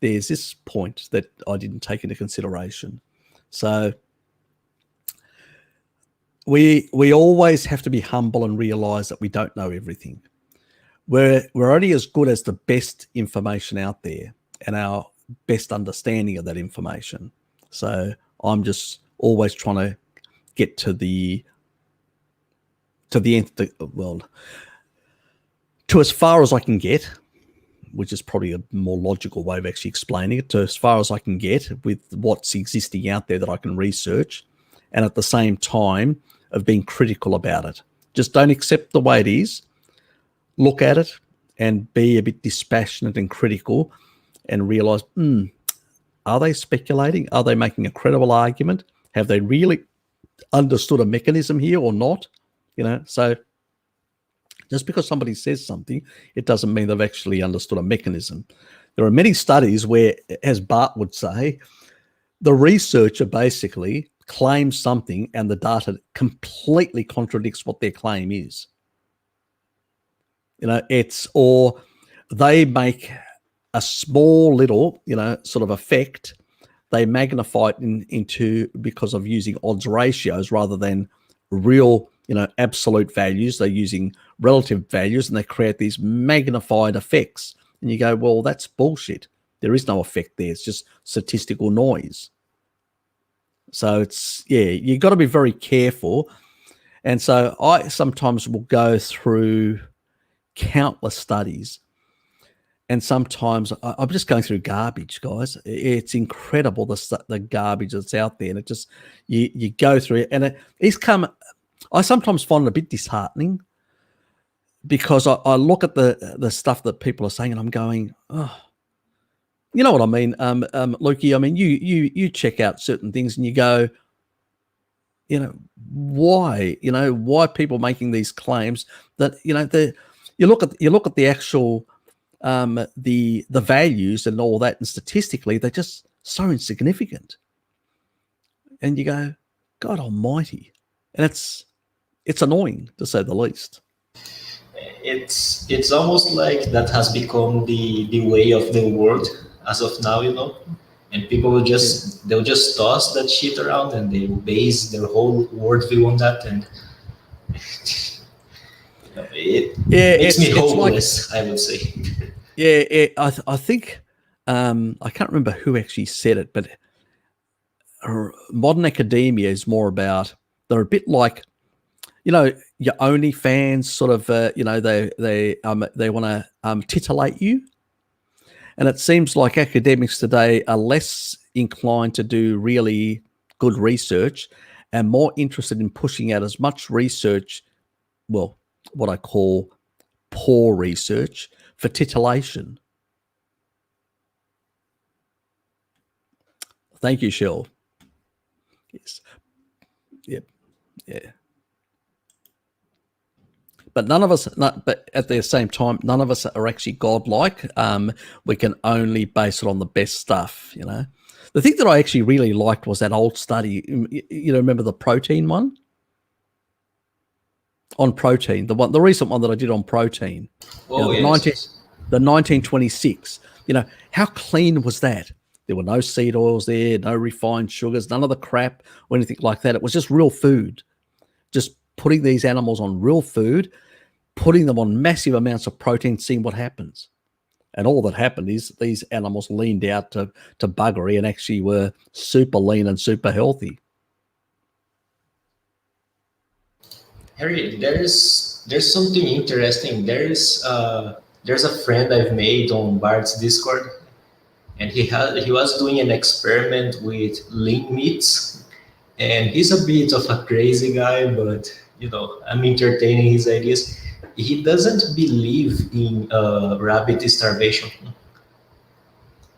there's this point that I didn't take into consideration. So we always have to be humble and realize that we don't know everything. We're only as good as the best information out there and our best understanding of that information. So I'm just always trying to get to the end of the world, to as far as I can get, which is probably a more logical way of actually explaining it, to as far as I can get with what's existing out there that I can research, and at the same time of being critical about it. Just don't accept the way it is. Look at it and be a bit dispassionate and critical, and realize, are they speculating? Are they making a credible argument? Have they really understood a mechanism here or not? So just because somebody says something, it doesn't mean they've actually understood a mechanism. There are many studies where, as Bart would say, the researcher basically claims something and the data completely contradicts what their claim is. Or they make a small little, sort of effect. They magnify it into because of using odds ratios rather than real, absolute values. They're using relative values, and they create these magnified effects. And you go, well, that's bullshit. There is no effect there. It's just statistical noise. So you've got to be very careful. And so I sometimes will go through countless studies, and sometimes I'm just going through garbage, guys. It's incredible the garbage that's out there, and it just you go through it, and I sometimes find it a bit disheartening, because I look at the stuff that people are saying, and I'm going, oh, you know what I mean, Lukey? I mean, you check out certain things, and you go, why? Why people making these claims that you look at the actual the values and all that, and statistically they're just so insignificant, and you go, God Almighty, and it's annoying, to say the least. It's almost like that has become the way of the world as of now, and people will they'll just toss that shit around, and they base their whole worldview on that, and it makes me hopeless, I would say. Yeah, I think I can't remember who actually said it, but modern academia is more about, they're a bit like, your OnlyFans sort of, they want to titillate you. And it seems like academics today are less inclined to do really good research and more interested in pushing out as much research, well, what I call poor research, for titillation. Thank you, Shell. Yes. Yep. Yeah. But but at the same time, none of us are actually godlike. We can only base it on the best stuff. The thing that I actually really liked was that old study. You know, remember the protein one? On protein, the recent one that I did on protein. Oh, you know, yes. the 1926. You know, how clean was that? There were no seed oils there, no refined sugars, none of the crap or anything like that. It was just real food. Just putting these animals on real food, putting them on massive amounts of protein, seeing what happens. And all that happened is these animals leaned out to buggery and actually were super lean and super healthy. Harry, there's something interesting. There's a friend I've made on Bart's Discord, and he was doing an experiment with lean meats, and he's a bit of a crazy guy, but you know, I'm entertaining his ideas. He doesn't believe in rabbit starvation.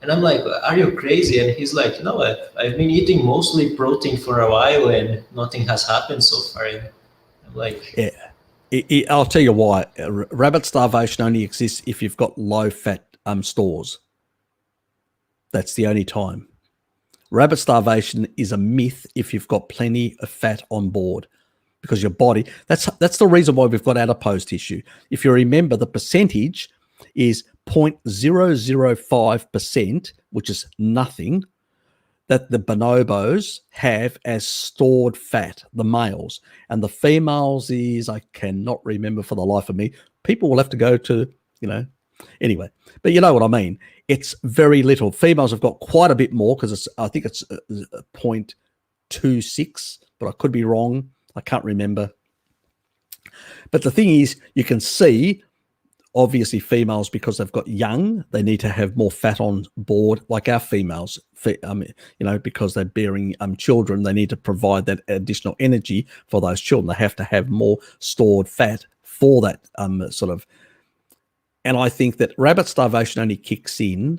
And I'm like, are you crazy? And he's like, no, I've been eating mostly protein for a while and nothing has happened so far. And I'm like, yeah, I'll tell you why. Rabbit starvation only exists if you've got low fat stores. That's the only time. Rabbit starvation is a myth if you've got plenty of fat on board, because your body, that's the reason why we've got adipose tissue. If you remember, the percentage is 0.005%, which is nothing, that the bonobos have as stored fat, the males. And the females is, I cannot remember for the life of me. People will have to go to, anyway. But you know what I mean. It's very little. Females have got quite a bit more because I think it's 0.26, but I could be wrong. I can't remember. But the thing is, you can see, obviously, females, because they've got young, they need to have more fat on board, like our females, because they're bearing children, they need to provide that additional energy for those children. They have to have more stored fat for that sort of. And I think that rabbit starvation only kicks in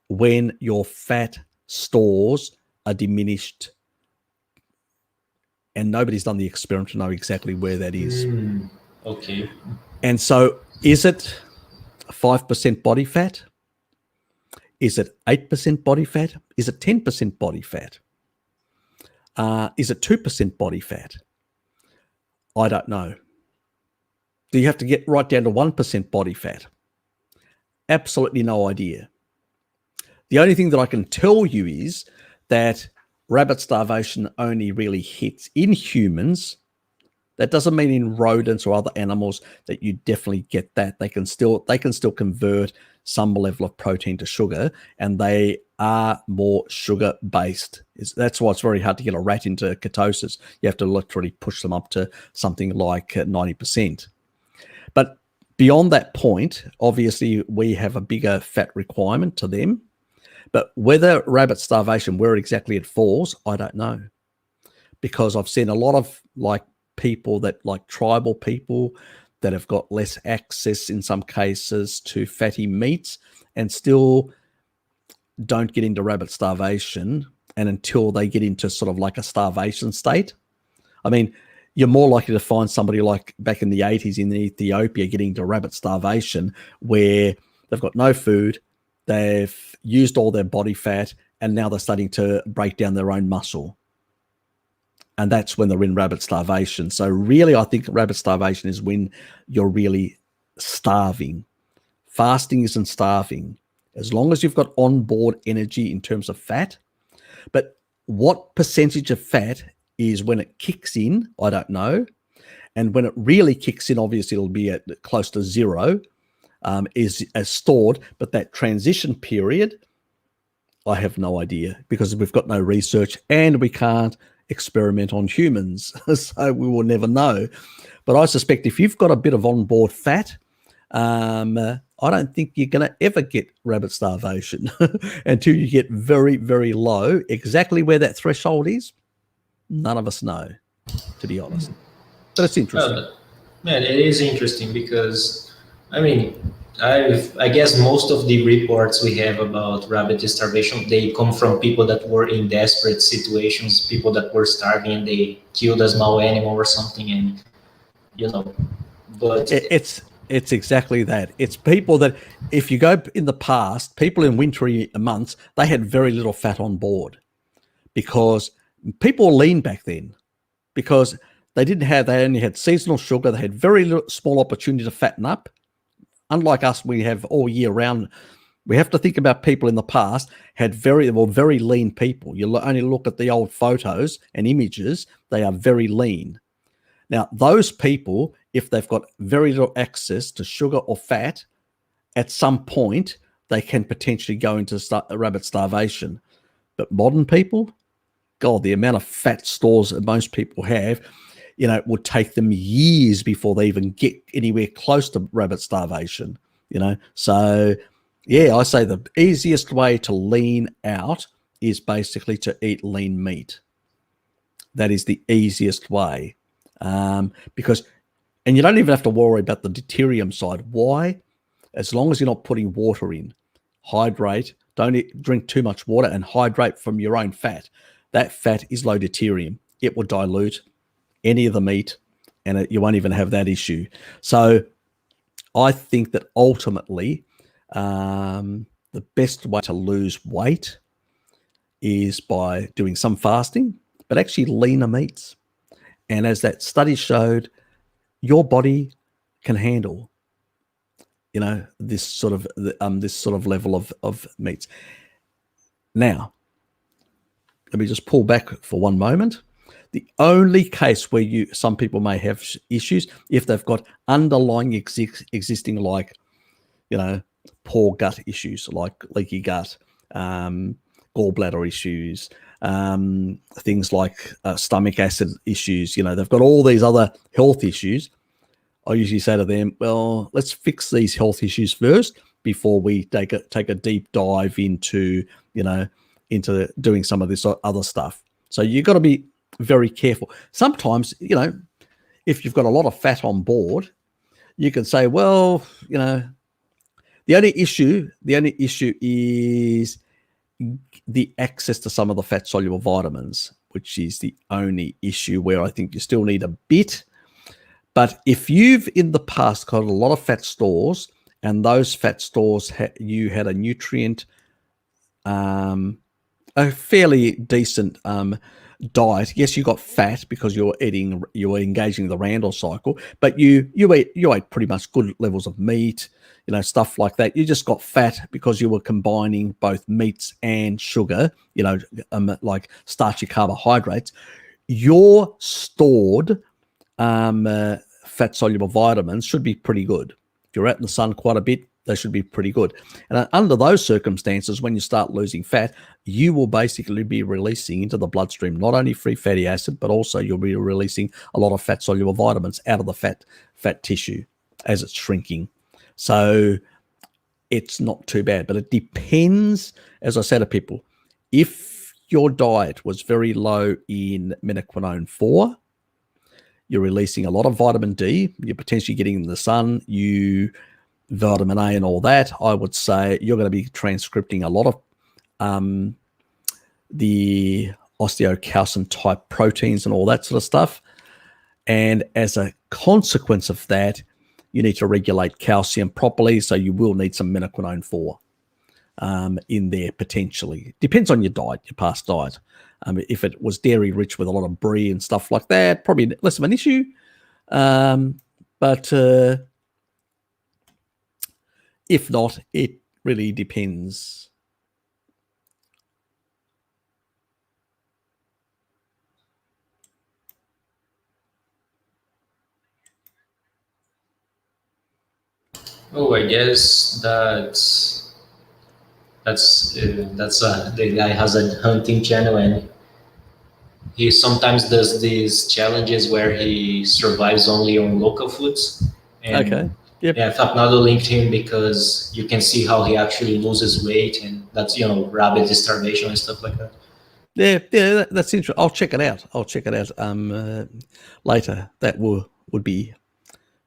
when your fat stores are diminished. And nobody's done the experiment to know exactly where that is. Okay. And so is it 5% body fat? Is it 8% body fat? Is it 10% body fat? Is it 2% body fat? I don't know. Do you have to get right down to 1% body fat? Absolutely no idea. The only thing that I can tell you is that rabbit starvation only really hits in humans. That doesn't mean in rodents or other animals that you definitely get that. They can still convert some level of protein to sugar, and they are more sugar based. That's why it's very hard to get a rat into ketosis. You have to literally push them up to something like 90%. But beyond that point, obviously we have a bigger fat requirement to them. But whether rabbit starvation, where exactly it falls, I don't know. Because I've seen a lot of people that tribal people that have got less access in some cases to fatty meats and still don't get into rabbit starvation, and until they get into sort of like a starvation state. I mean, you're more likely to find somebody like back in the 80s in Ethiopia getting into rabbit starvation where they've got no food, they've used all their body fat, and now they're starting to break down their own muscle. And that's when they're in rabbit starvation. So really, I think rabbit starvation is when you're really starving. Fasting isn't starving. As long as you've got onboard energy in terms of fat. But what percentage of fat is when it kicks in, I don't know. And when it really kicks in, obviously it'll be at close to zero, is as stored. But that transition period, I have no idea, because we've got no research and we can't experiment on humans, so we will never know. But I suspect if you've got a bit of onboard fat, I don't think you're going to ever get rabbit starvation until you get very, very low. Exactly where that threshold is, none of us know, to be honest. But it's interesting. Man, it is interesting because, I mean, I guess most of the reports we have about rabbit starvation, they come from people that were in desperate situations, people that were starving and they killed a small animal or something, and but It's exactly that. It's people that, if you go in the past, people in wintry months, they had very little fat on board because people were lean back then because they only had seasonal sugar. They had very little, small opportunity to fatten up. Unlike us, we have all year round. We have to think about people in the past they were very lean people. You only look at the old photos and images, they are very lean. Now, those people, if they've got very little access to sugar or fat, at some point, they can potentially go into rabbit starvation. But modern people, God, the amount of fat stores that most people have, it would take them years before they even get anywhere close to rabbit starvation, So, yeah, I say the easiest way to lean out is basically to eat lean meat. That is the easiest way. Because you don't even have to worry about the deuterium side. Why? As long as you're not putting water in, hydrate, don't drink too much water, and hydrate from your own fat. That fat is low deuterium. It will dilute any of the meat, and you won't even have that issue. So I think that ultimately the best way to lose weight is by doing some fasting, but actually leaner meats. And as that study showed, your body can handle, this sort of level of meats. Now, let me just pull back for one moment. The only case where some people may have issues if they've got underlying existing, like, poor gut issues, like leaky gut, gallbladder issues, things like stomach acid issues. They've got all these other health issues. I usually say to them, well, let's fix these health issues first before we take a deep dive into doing some of this other stuff. So you've got to be very careful. Sometimes, if you've got a lot of fat on board, you can say, well, the only issue is the access to some of the fat soluble vitamins, which is the only issue where I think you still need a bit. But if you've in the past got a lot of fat stores, and those fat stores you had a nutrient, a fairly decent diet. Yes, you got fat because you were engaging the Randall cycle, but you ate pretty much good levels of meat, stuff like that. You just got fat because you were combining both meats and sugar, like starchy carbohydrates. Your stored fat soluble vitamins should be pretty good. If you're out in the sun quite a bit, they should be pretty good. And under those circumstances, when you start losing fat, you will basically be releasing into the bloodstream not only free fatty acid, but also you'll be releasing a lot of fat soluble vitamins out of the fat tissue as it's shrinking. So it's not too bad, but it depends. As I said to people, if your diet was very low in menaquinone 4, you're releasing a lot of vitamin D, you're potentially getting in the sun, vitamin A and all that, I would say you're going to be transcripting a lot of the osteocalcin type proteins and all that sort of stuff. And as a consequence of that, you need to regulate calcium properly. So you will need some menaquinone 4 in there potentially. Depends on your diet, your past diet. If it was dairy rich with a lot of brie and stuff like that, probably less of an issue. But if not, it really depends. Oh, I guess the guy has a hunting channel, and he sometimes does these challenges where he survives only on local foods. And Okay. Yep. yeah, Fapnado linked him because you can see how he actually loses weight, and that's rabbit starvation and stuff like that. Yeah, that's interesting. I'll check it out. Later. That would be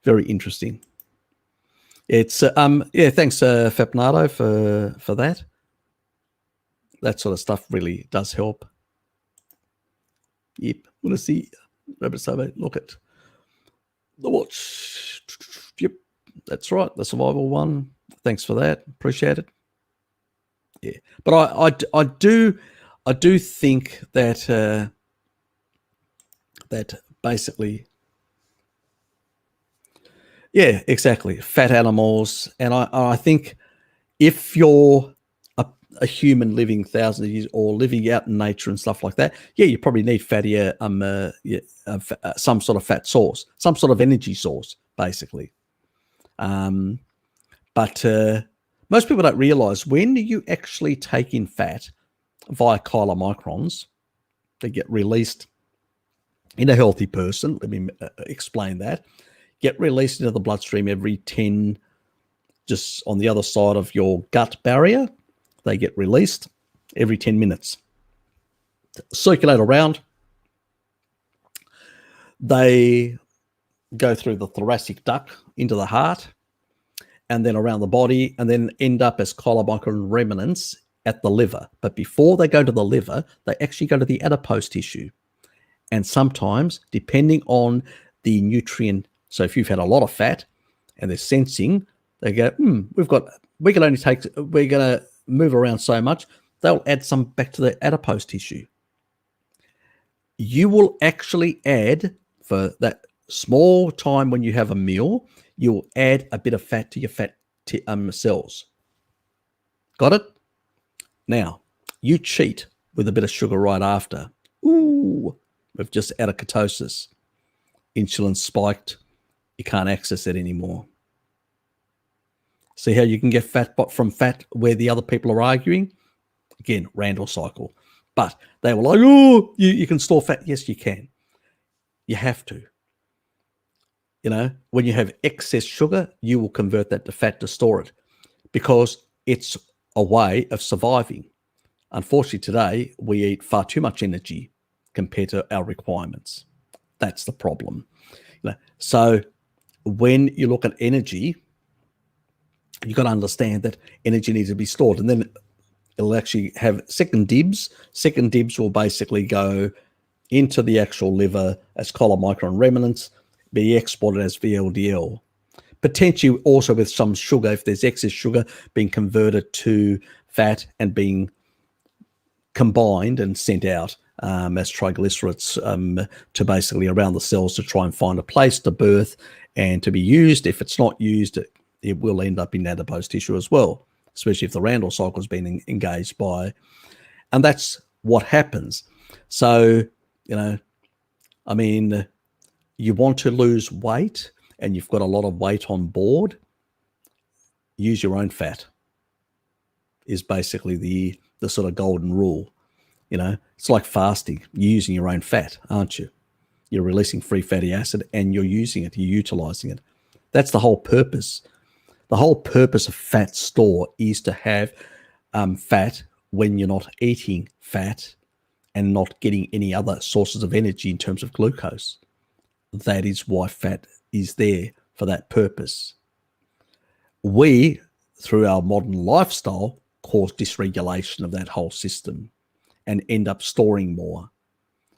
very interesting. It's thanks Fapnado for that. That sort of stuff really does help. Yep. Want to see rabbit survey? Look at the watch. Yep. That's right. The survival one. Thanks for that. Appreciate it. Yeah, but I do think that that basically, yeah, exactly. Fat animals, and I think if you're a human living thousands of years or living out in nature and stuff like that, yeah, you probably need fattier, some sort of fat source, some sort of energy source, basically. But most people don't realize when you actually take in fat via chylomicrons, they get released in a healthy person. Let me explain that. Get released into the bloodstream every 10, just on the other side of your gut barrier. They get released every 10 minutes. Circulate around. They go through the thoracic duct into the heart and then around the body and then end up as chylomicron remnants at the liver. But before they go to the liver, they actually go to the adipose tissue. And sometimes, depending on the nutrient, so if you've had a lot of fat and they're sensing, they go, we're going to move around so much, they'll add some back to the adipose tissue. You will actually add, for that small time when you have a meal, you'll add a bit of fat to your fat cells. Got it? Now, you cheat with a bit of sugar right after. Ooh, we've just out of ketosis. Insulin spiked. You can't access it anymore. See how you can get fat from fat where the other people are arguing? Again, Randall cycle. But they were like, oh, you can store fat. Yes, you can. You have to. You know, when you have excess sugar, you will convert that to fat to store it because it's a way of surviving. Unfortunately, today, we eat far too much energy compared to our requirements. That's the problem. You know, so when you look at energy, you've got to understand that energy needs to be stored, and then it'll actually have second dibs. Second dibs will basically go into the actual liver as chylomicron remnants, be exported as VLDL. Potentially also with some sugar, if there's excess sugar, being converted to fat and being combined and sent out as triglycerides to basically around the cells to try and find a place to birth and to be used. If it's not used, it will end up in adipose tissue as well, especially if the Randall cycle has been engaged by. And that's what happens. So, you know, I mean, you want to lose weight and you've got a lot of weight on board, use your own fat is basically the sort of golden rule. You know, it's like fasting. You're using your own fat, aren't you? You're releasing free fatty acid and you're using it, you're utilizing it. That's the whole purpose. The whole purpose of fat store is to have fat when you're not eating fat and not getting any other sources of energy in terms of glucose. That is why fat is there, for that purpose. We, through our modern lifestyle, cause dysregulation of that whole system and end up storing more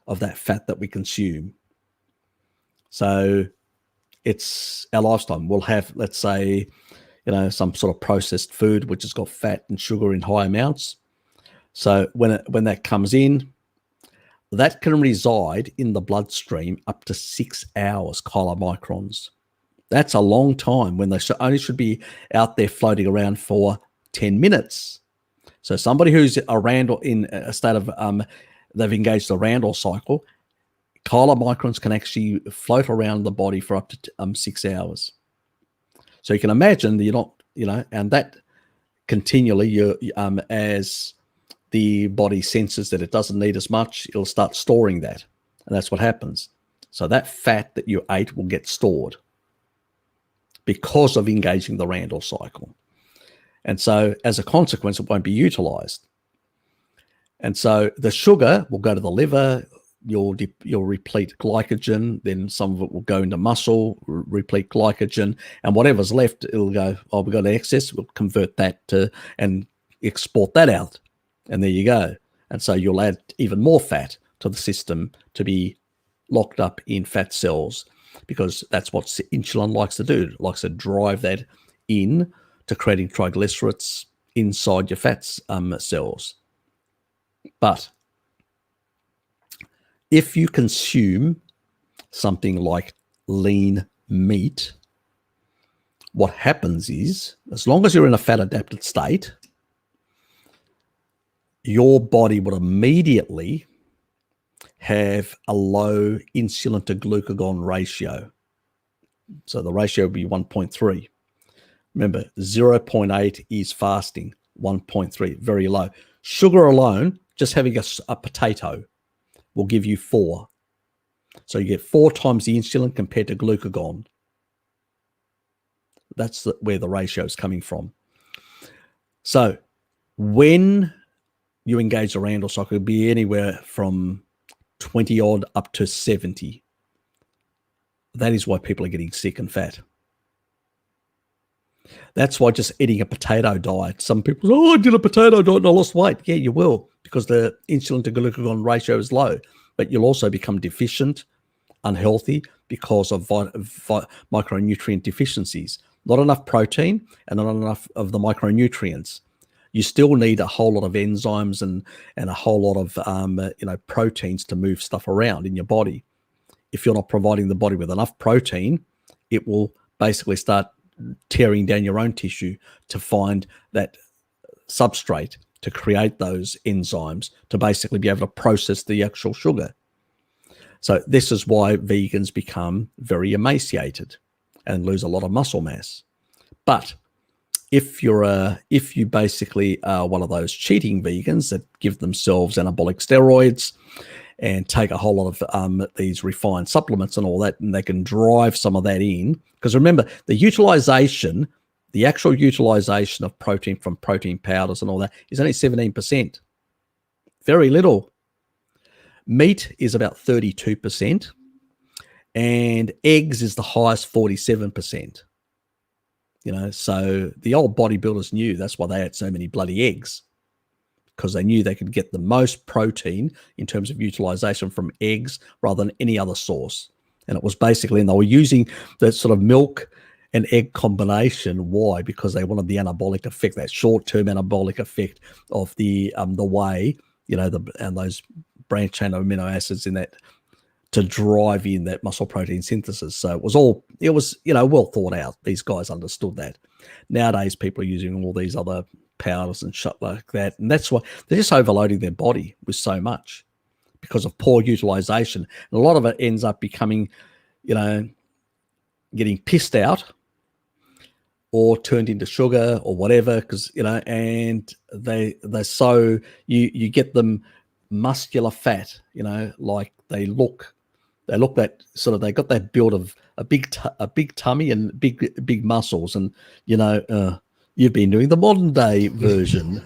of that fat that we consume. So it's our lifestyle. We'll have, let's say, you know, some sort of processed food which has got fat and sugar in high amounts. So when that comes in, that can reside in the bloodstream up to 6 hours, chylomicrons. That's a long time when they only should be out there floating around for 10 minutes. So somebody who's in a state of, they've engaged the Randall cycle, chylomicrons can actually float around the body for up to 6 hours. So you can imagine that you're not, you know, and that continually, as the body senses that it doesn't need as much, it'll start storing that. And that's what happens. So that fat that you ate will get stored because of engaging the Randall cycle. And so as a consequence, it won't be utilized. And so the sugar will go to the liver, you'll replete glycogen, then some of it will go into muscle, replete glycogen, and whatever's left, it'll go, oh, we've got excess, we'll convert that to and export that out. And there you go. And so you'll add even more fat to the system to be locked up in fat cells. because that's what insulin likes to do. It likes to drive that in to creating triglycerides inside your fats cells. But if you consume something like lean meat, what happens is, as long as you're in a fat adapted state, your body would immediately have a low insulin to glucagon ratio. So the ratio would be 1.3. Remember, 0.8 is fasting, 1.3, very low. Sugar alone, just having a potato, will give you 4. So you get 4 times the insulin compared to glucagon. That's where the ratio is coming from. So when you engage the Randall cycle, it'll be anywhere from 20 odd up to 70. That is why people are getting sick and fat. That's why just eating a potato diet, some people say, oh, I did a potato diet and I lost weight. Yeah, you will, because the insulin to glucagon ratio is low, but you'll also become deficient, unhealthy, because of micronutrient deficiencies. Not enough protein and not enough of the micronutrients. You still need a whole lot of enzymes and a whole lot of proteins to move stuff around in your body. If you're not providing the body with enough protein, it will basically start tearing down your own tissue to find that substrate to create those enzymes to basically be able to process the actual sugar. So this is why vegans become very emaciated and lose a lot of muscle mass. But if you basically are one of those cheating vegans that give themselves anabolic steroids and take a whole lot of these refined supplements and all that, and they can drive some of that in. Because remember, the actual utilization of protein from protein powders and all that is only 17%. Very little. Meat is about 32%, and eggs is the highest, 47%. So the old bodybuilders knew that's why they had so many bloody eggs, because they knew they could get the most protein in terms of utilization from eggs rather than any other source. And it was basically, and they were using that sort of milk and egg combination. Why? Because they wanted the anabolic effect, that short-term anabolic effect of the whey, and those branched chain amino acids in that to drive in that muscle protein synthesis. So it was well thought out. These guys understood that. Nowadays, people are using all these other powders and shit like that. And that's why they're just overloading their body with so much because of poor utilization. And a lot of it ends up becoming, getting pissed out or turned into sugar or whatever, because, and you get them muscular fat, like they look that sort of, they got that build of a big tummy and big muscles, and you've been doing the modern day version.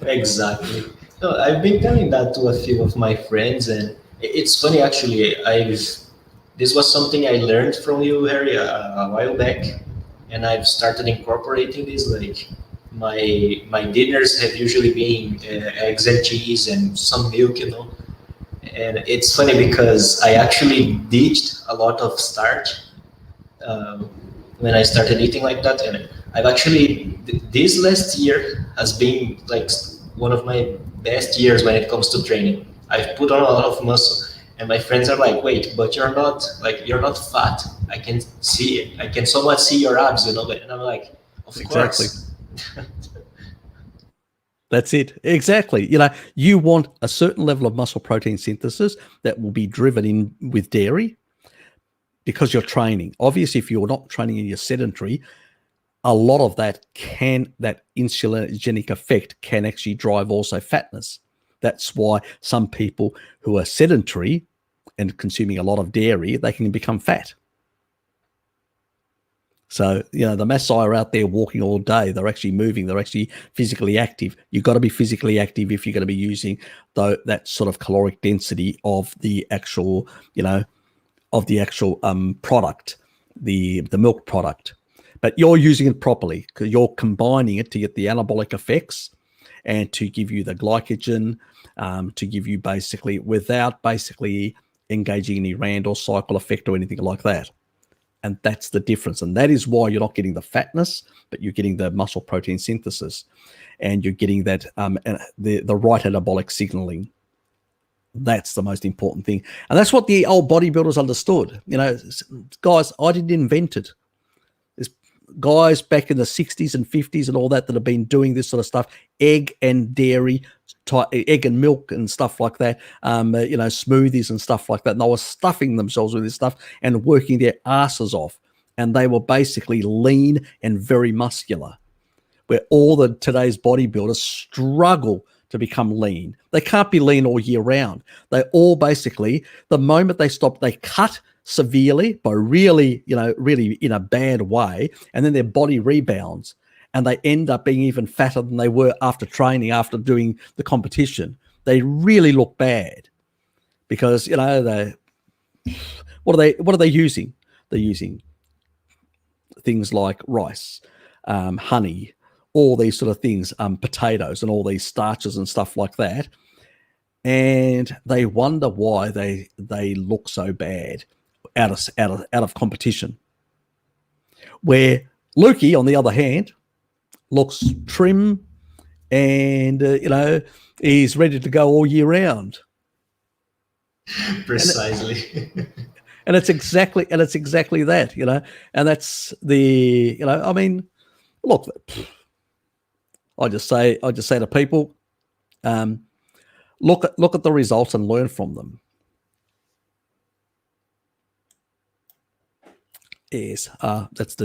Exactly. No, I've been telling that to a few of my friends, and it's funny actually. This was something I learned from you, Harry, a while back, and I've started incorporating this. Like my dinners have usually been eggs and cheese and some milk, And it's funny because I actually ditched a lot of starch when I started eating like that, and I've actually this last year has been like one of my best years when it comes to training. I've put on a lot of muscle, and my friends are like, "Wait, but you're not fat. I can see it. I can somewhat see your abs, And I'm like, "Of course." That's it. Exactly. You want a certain level of muscle protein synthesis that will be driven in with dairy because you're training. Obviously, if you're not training and you're sedentary, a lot of that insulinogenic effect can actually drive also fatness. That's why some people who are sedentary and consuming a lot of dairy, they can become fat. So, the Maasai are out there walking all day. They're actually moving. They're actually physically active. You've got to be physically active if you're going to be using that sort of caloric density of the actual, product, the milk product. But you're using it properly because you're combining it to get the anabolic effects and to give you the glycogen, to give you basically, without basically engaging any Randall cycle effect or anything like that. And that's the difference. And that is why you're not getting the fatness, but you're getting the muscle protein synthesis, and you're getting that the right anabolic signaling. That's the most important thing. And that's what the old bodybuilders understood. You know, guys, I didn't invent it. There's guys back in the 60s and 50s and all that have been doing this sort of stuff, egg and dairy, egg and milk and stuff like that, you know, smoothies and stuff like that. And they were stuffing themselves with this stuff and working their asses off. And they were basically lean and very muscular, where all the today's bodybuilders struggle to become lean. They can't be lean all year round. They all basically, the moment they stop, they cut severely by really, you know, really in a bad way, and then their body rebounds and they end up being even fatter than they were after training, after doing the competition. They really look bad because, you know, what are they using? They're using things like rice, honey, all these sort of things, potatoes and all these starches and stuff like that. And they wonder why they look so bad out of competition. Where Lukey, on the other hand, looks trim and, you know, he's ready to go all year round. Precisely. And it's exactly that, you know, and that's the, you know, I mean, look, I just say to people, look at the results and learn from them. Yes, that's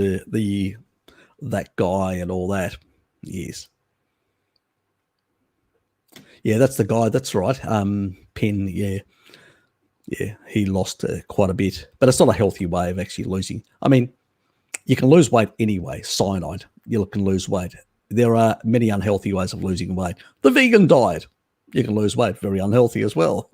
that guy and all that. Yes, yeah, that's the guy. That's right. Penn. Yeah, he lost quite a bit, but it's not a healthy way of actually losing. I mean, you can lose weight anyway. Cyanide, you can lose weight. There are many unhealthy ways of losing weight. The vegan diet, you can lose weight, very unhealthy as well.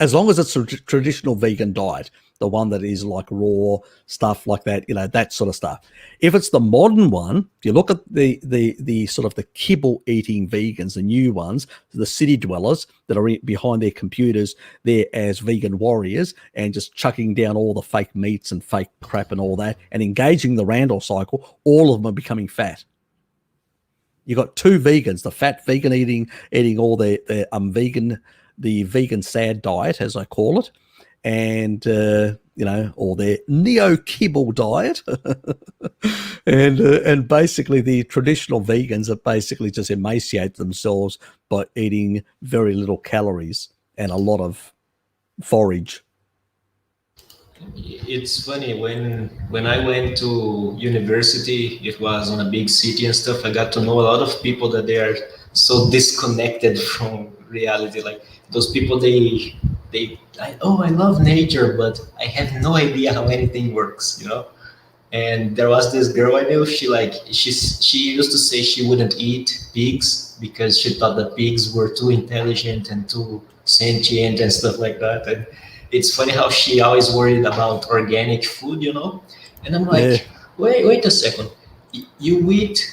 As long as it's a traditional vegan diet, the one that is like raw stuff like that, you know, that sort of stuff. If it's the modern one, if you look at the sort of the kibble eating vegans, the new ones, the city dwellers that are behind their computers there as vegan warriors and just chucking down all the fake meats and fake crap and all that and engaging the Randall cycle, all of them are becoming fat. You got two vegans, the fat vegan eating all the vegan sad diet, as I call it, and you know, or their neo kibble diet, and basically the traditional vegans that basically just emaciate themselves by eating very little calories and a lot of forage. It's funny, when I went to university, it was on a big city and stuff. I got to know a lot of people that they are so disconnected from reality. Like those people, I love nature, but I have no idea how anything works, you know. And there was this girl I knew. She used to say she wouldn't eat pigs because she thought that pigs were too intelligent and too sentient and stuff like that. And it's funny how she always worried about organic food, you know. And I'm like, yeah. Wait a second. You eat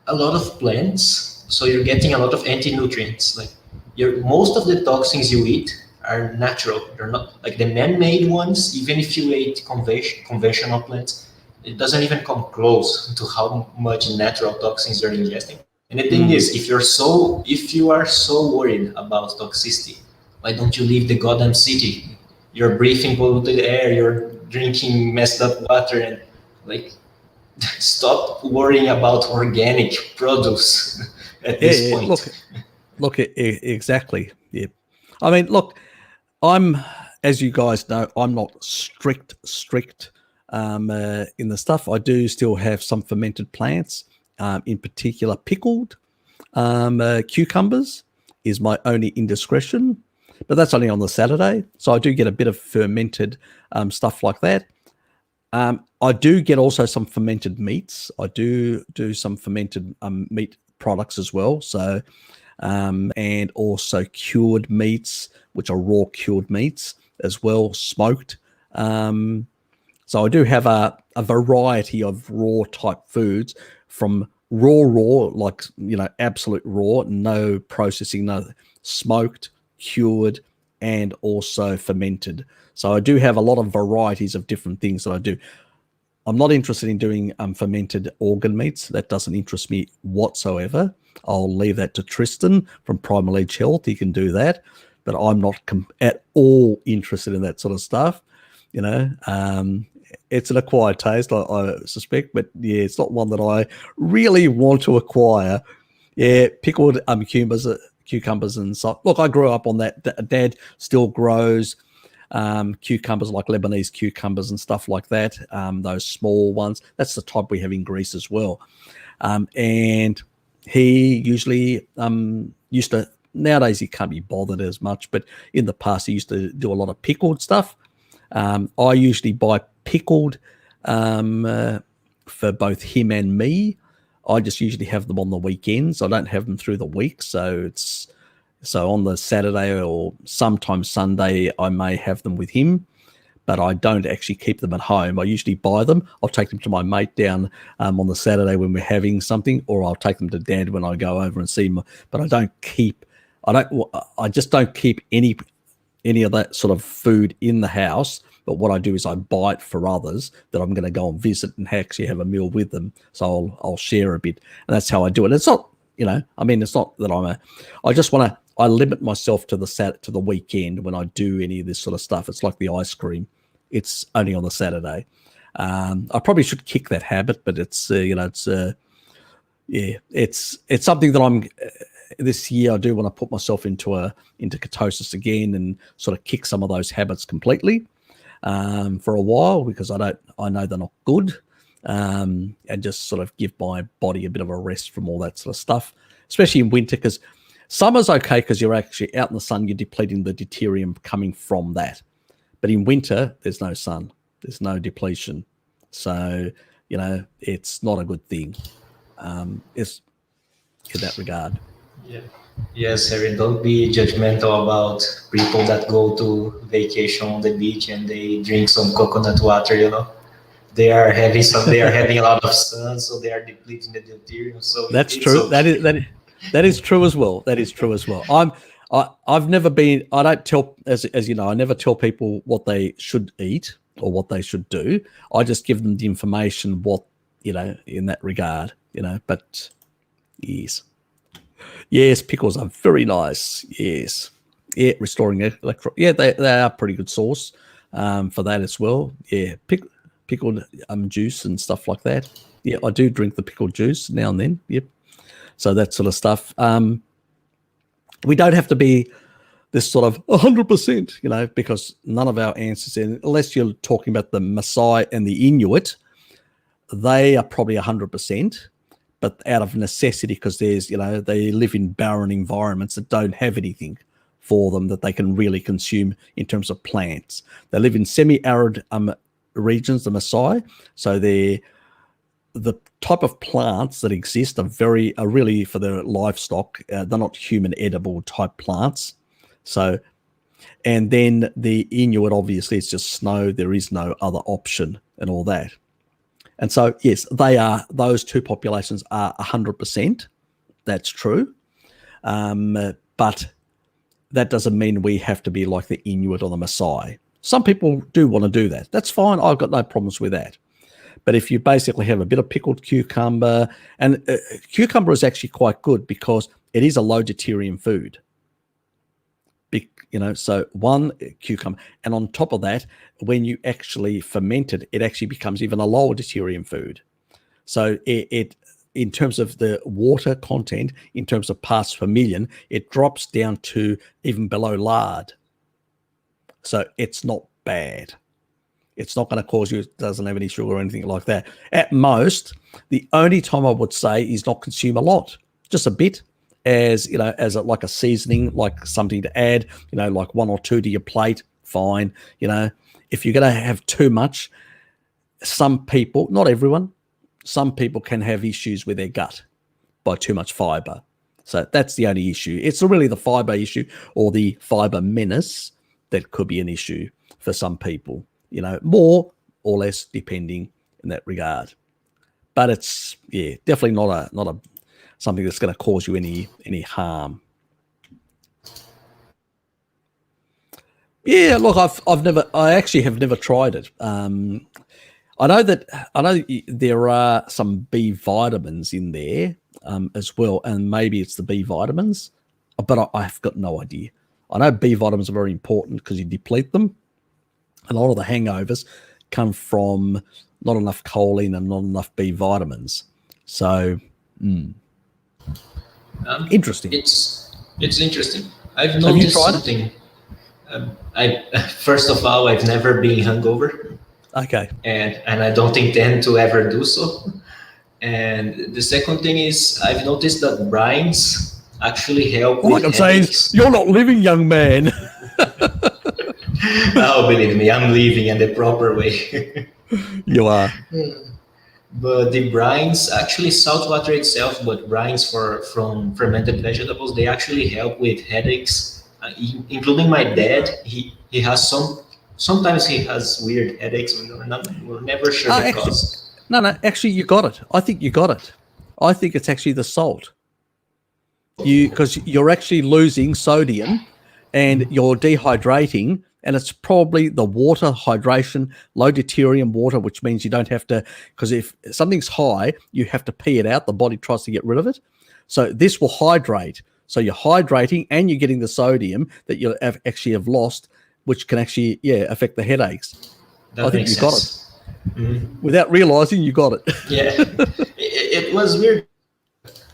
a lot of plants, so you're getting a lot of anti-nutrients. Like most of the toxins you eat are natural. They're not like the man-made ones. Even if you ate conventional plants, it doesn't even come close to how much natural toxins you're ingesting. And the thing is, if you are so worried about toxicity, why don't you leave the goddamn city? You're breathing polluted air, you're drinking messed up water, and like, stop worrying about organic produce at this point. Look, exactly. Yeah. I mean, look, as you guys know, I'm not strict in the stuff. I do still have some fermented plants, in particular pickled cucumbers is my only indiscretion, but that's only on the Saturday. So I do get a bit of fermented stuff like that. I do get also some fermented meats. I do some fermented meat products as well. So, and also cured meats, which are raw cured meats as well, smoked. So I do have a variety of raw type foods, from raw, like, you know, absolute raw, no processing, no smoked, cured, and also fermented. So I do have a lot of varieties of different things that I do. I'm not interested in doing fermented organ meats. That doesn't interest me whatsoever. I'll leave that to Tristan from Primal Edge Health. He can do that, but I'm not at all interested in that sort of stuff. You know, it's an acquired taste, I suspect, but yeah, it's not one that I really want to acquire. Yeah, pickled cucumbers and so. Look, I grew up on that. Dad still grows cucumbers, like Lebanese cucumbers and stuff like that. Those small ones. That's the type we have in Greece as well. And he usually used to. Nowadays he can't be bothered as much, but in the past he used to do a lot of pickled stuff. I usually buy pickled for both him and me. I just usually have them on the weekends. I don't have them through the week, so on the Saturday or sometimes Sunday I may have them with him, but I don't actually keep them at home. I usually buy them. I'll take them to my mate down on the Saturday when we're having something, or I'll take them to Dad when I go over and see him. But I just don't keep any of that sort of food in the house. But what I do is I buy it for others that I'm going to go and visit and actually have a meal with them. So I'll share a bit, and that's how I do it. It's not, it's not that I limit myself to the weekend when I do any of this sort of stuff. It's like the ice cream. It's only on the Saturday. I probably should kick that habit, but it's something that I'm. This year, I do want to put myself into ketosis again and sort of kick some of those habits completely for a while, because I know they're not good, and just sort of give my body a bit of a rest from all that sort of stuff, especially in winter, because summer's okay because you're actually out in the sun, you're depleting the deuterium coming from that. But in winter, there's no sun, there's no depletion. So, it's not a good thing. It's in that regard. Yeah. Yes, Harry, don't be judgmental about people that go to vacation on the beach and they drink some coconut water, They are having a lot of sun, so they are depleting the deuterium. So that's true. Okay. That is true as well. That is true as well. I've never been. I don't tell, as you know, I never tell people what they should eat or what they should do. I just give them the information, in that regard, But yes, pickles are very nice. Yes, yeah, restoring electron. Yeah, they are a pretty good source for that as well. Yeah, pickled juice and stuff like that. Yeah, I do drink the pickled juice now and then. Yep. So that sort of stuff. We don't have to be this sort of 100%, because none of our answers, unless you're talking about the Maasai and the Inuit, they are probably 100%, but out of necessity, because they live in barren environments that don't have anything for them that they can really consume in terms of plants. They live in semi-arid regions, the Maasai, so the type of plants that exist are really for their livestock. They're not human edible type plants. So, and then the Inuit, obviously, it's just snow. There is no other option and all that. And so, yes, those two populations are 100%. That's true. But that doesn't mean we have to be like the Inuit or the Maasai. Some people do want to do that. That's fine. I've got no problems with that. But if you basically have a bit of pickled cucumber, and cucumber is actually quite good because it is a low deuterium food. So one cucumber, and on top of that, when you actually ferment it, it actually becomes even a lower deuterium food. So it in terms of the water content, in terms of parts per million, it drops down to even below lard. So it's not bad. It's not going to cause you, it doesn't have any sugar or anything like that. At most, the only time I would say is not consume a lot, just a bit, as like a seasoning, like something to add, like one or two to your plate, fine. If you're going to have too much, some people, not everyone, some people can have issues with their gut by too much fiber. So that's the only issue. It's really the fiber issue or the fiber menace that could be an issue for some people, more or less depending in that regard. But it's, definitely not a something that's going to cause you any harm. Yeah, look, I actually have never tried it. I know there are some B vitamins in there as well, and maybe it's the B vitamins, but I've got no idea. I know B vitamins are very important because you deplete them. A lot of the hangovers come from not enough choline and not enough B vitamins. So, interesting. It's interesting. I've Have you noticed tried it? something. I first of all, I've never been hungover, Okay. and I don't intend to ever do so. And the second thing is, I've noticed that brines actually help All I with can say is, headaches. you're not living, young man. Oh, believe me, I'm living in the proper way. You are. But the brines, actually salt water itself, but brines from fermented vegetables, they actually help with headaches, including my dad. He has sometimes he has weird headaches. We're never sure the Actually, cause. no, actually, you got it. I think you got it. I think it's actually the salt. Because you're actually losing sodium and you're dehydrating, and it's probably the water hydration, low deuterium water, which means you don't have to, because if something's high, you have to pee it out. The body tries to get rid of it. So this will hydrate. So you're hydrating and you're getting the sodium that you actually have lost, which can actually, affect the headaches. That I think makes you got sense. it. Without realizing you got it. Yeah, it was weird.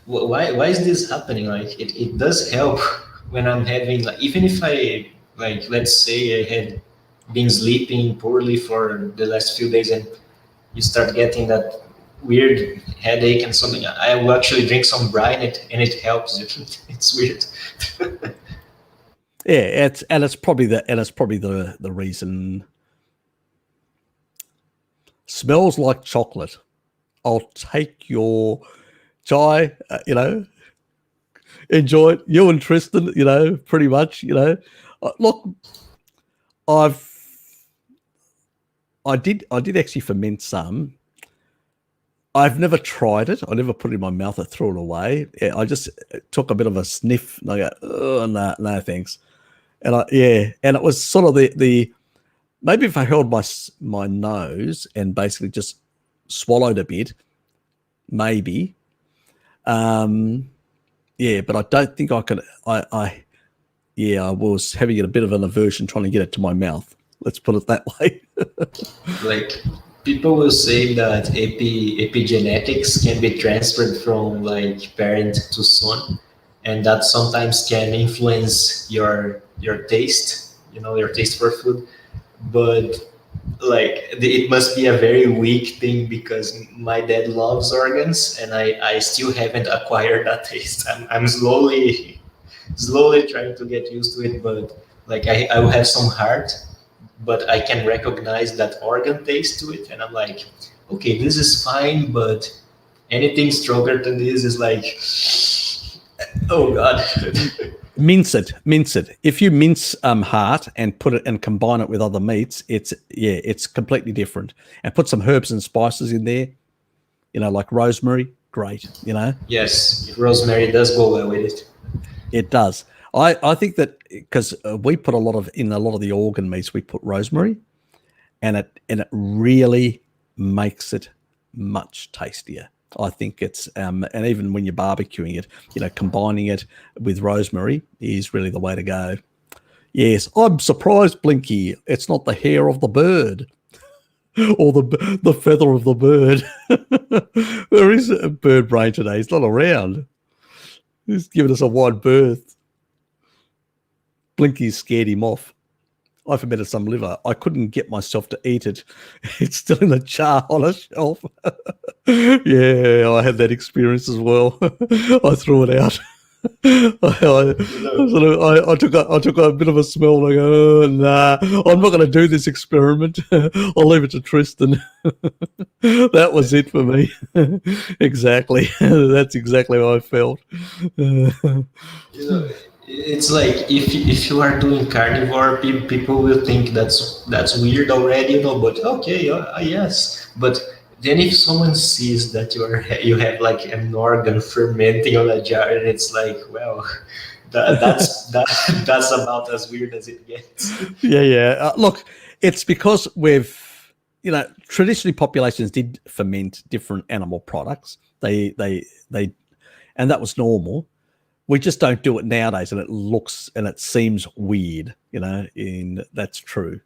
Why is this happening? Like it does help when I'm having, like, even if I, like, let's say I had been sleeping poorly for the last few days and you start getting that weird headache and something, I will actually drink some brine and it helps. It's weird. Yeah, it's probably the reason. Smells like chocolate. I'll take your chai, enjoy it. You and Tristan, pretty much, Look, I did actually ferment some. I've never tried it. I never put it in my mouth. I threw it away. I just took a bit of a sniff and I go, oh, no, thanks. And and it was sort of the maybe if I held my nose and basically just swallowed a bit, maybe. But I don't think I could. I was having a bit of an aversion trying to get it to my mouth. Let's put it that way. Like, people will say that epigenetics can be transferred from, like, parent to son, and that sometimes can influence your taste, your taste for food. But, like, it must be a very weak thing because my dad loves organs and I still haven't acquired that taste. I'm slowly trying to get used to it, but, like, I will have some heart, but I can recognize that organ taste to it, and I'm like, okay, this is fine, but anything stronger than this is like, oh god. Mince it. If you mince heart and put it and combine it with other meats, it's completely different. And put some herbs and spices in there, like rosemary. Great, Yes, rosemary does go well with it. It does. I think that because we put in a lot of the organ meats, we put rosemary, and it really makes it much tastier. I think it's and even when you're barbecuing it, combining it with rosemary is really the way to go. Yes, I'm surprised, Blinky. It's not the hair of the bird or the feather of the bird. There is a bird brain today. It's not around. He's giving us a wide berth. Blinky scared him off. I fermented some liver. I couldn't get myself to eat it. It's still in a jar on a shelf. Yeah, I had that experience as well. I threw it out. I took a bit of a smell and I go, oh, nah, I'm not going to do this experiment. I'll leave it to Tristan. That was it for me. Exactly. That's exactly how I felt. It's like, if you are doing carnivore, people will think that's weird already, but okay, yes. But then if someone sees that you have like an organ fermenting on a jar, and it's like, well, That's about as weird as it gets. Yeah. Look, it's because traditionally populations did ferment different animal products. They and that was normal. We just don't do it nowadays, and it looks and it seems weird, that's true.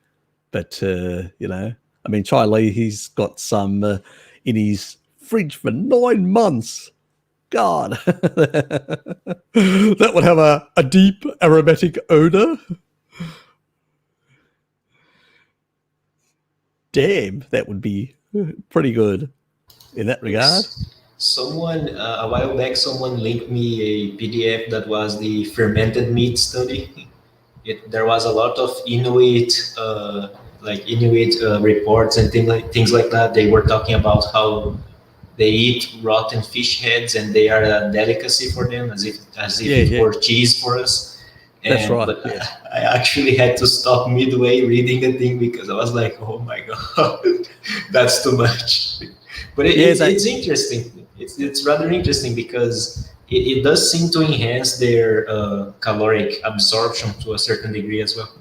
But Chai Lee, he's got some in his fridge for 9 months. God, that would have a deep aromatic odor. Damn, that would be pretty good in that regard. Someone a while back, someone linked me a PDF that was the fermented meat study. There was a lot of Inuit reports and things like that. They were talking about how they eat rotten fish heads and they are a delicacy for them, as if it were cheese for us. That's right. But I actually had to stop midway reading the thing because I was like, oh my God, that's too much. But it's interesting. It's rather interesting because it does seem to enhance their caloric absorption to a certain degree as well.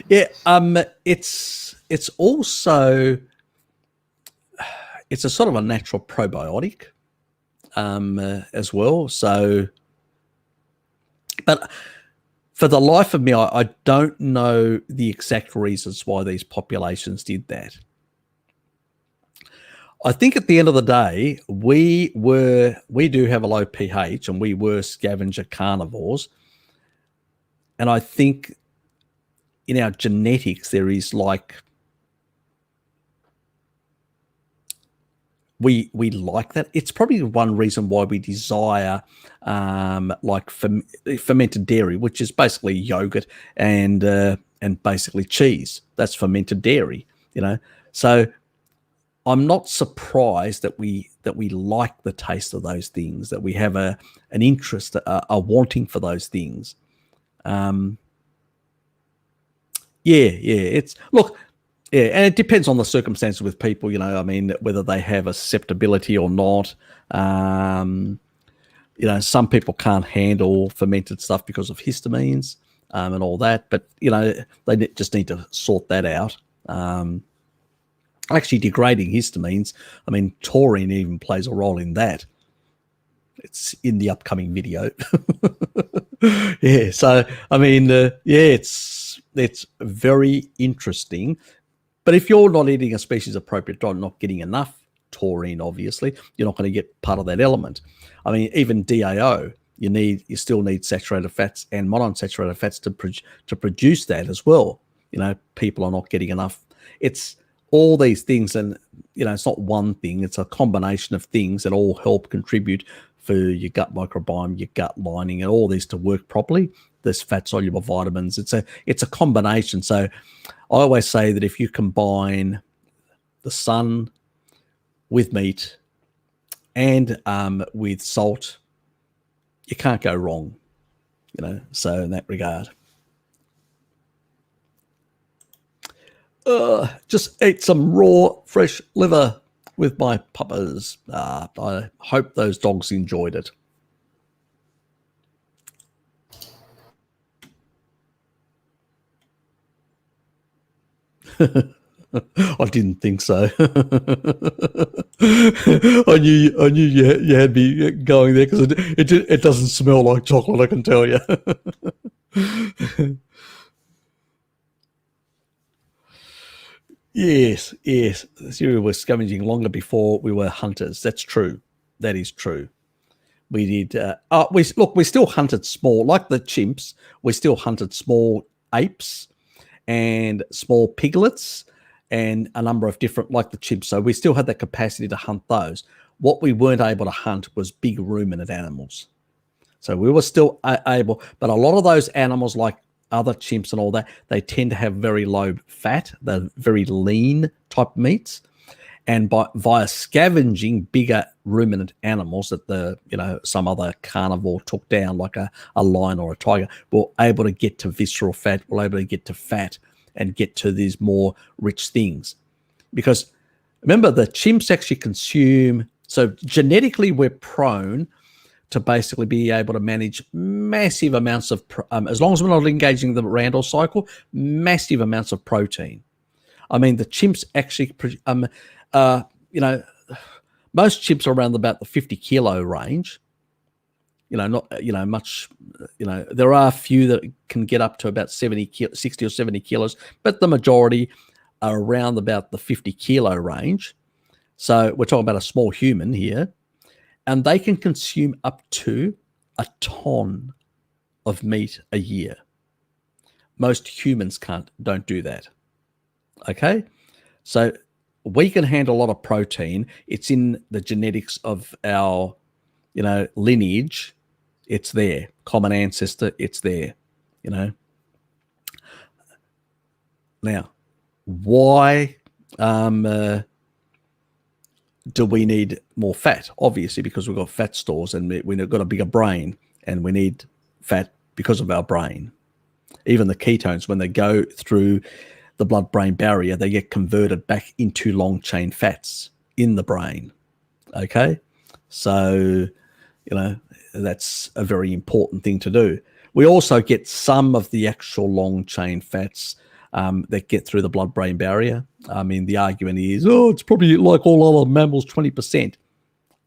Yeah, it's also it's a sort of a natural probiotic as well. So, but for the life of me, I don't know the exact reasons why these populations did that. I think at the end of the day, we do have a low pH and we were scavenger carnivores. And I think in our genetics, there is we like that. It's probably one reason why we desire fermented dairy, which is basically yogurt and basically cheese. That's fermented dairy, So I'm not surprised that we like the taste of those things, that we have an interest, a wanting for those things. And it depends on the circumstances with people, whether they have a susceptibility or not. Some people can't handle fermented stuff because of histamines and all that, but they just need to sort that out. Actually degrading histamines, taurine even plays a role in that. It's in the upcoming video. So it's very interesting. But if you're not eating a species appropriate diet, not getting enough taurine, obviously, you're not going to get part of that element. Even DAO, you still need saturated fats and monounsaturated fats to produce that as well. People are not getting enough. It's all these things, and it's not one thing. It's a combination of things that all help contribute for your gut microbiome, your gut lining, and all these to work properly. There's fat soluble vitamins. It's a combination. So I always say that if you combine the sun with meat and with salt, you can't go wrong. So in that regard. Just ate some raw, fresh liver with my puppers. I hope those dogs enjoyed it. I didn't think so. I knew you had me going there because it doesn't smell like chocolate, I can tell you. Yes. We were scavenging longer before we were hunters. That's true. That is true. We did. We still hunted small, like the chimps. We still hunted small apes and small piglets and a number of different, like the chimps. So we still had that capacity to hunt those. What we weren't able to hunt was big ruminant animals. So we were still able, but a lot of those animals, like other chimps and all that, they tend to have very low fat. They're very lean type meats. And via scavenging bigger ruminant animals that some other carnivore took down, like a lion or a tiger, we're able to get to visceral fat, we're able to get to fat and get to these more rich things. Because remember, the chimps actually consume, so genetically we're prone to basically be able to manage massive amounts of, as long as we're not engaging the Randall cycle, massive amounts of protein. I mean, the chimps actually, most chimps are around about the 50 kilo range. Not, much, there are a few that can get up to about 60 or 70 kilos, but the majority are around about the 50 kilo range. So we're talking about a small human here, and they can consume up to a ton of meat a year. Most humans don't do that. Okay? So we can handle a lot of protein. It's in the genetics of our, lineage. It's there. Common ancestor, it's there, Now, why do we need more fat? Obviously, because we've got fat stores and we've got a bigger brain, and we need fat because of our brain. Even the ketones, when they go through the blood-brain barrier, they get converted back into long-chain fats in the brain. Okay? So, that's a very important thing to do. We also get some of the actual long-chain fats that get through the blood-brain barrier. I mean, the argument is, it's probably like all other mammals, 20%.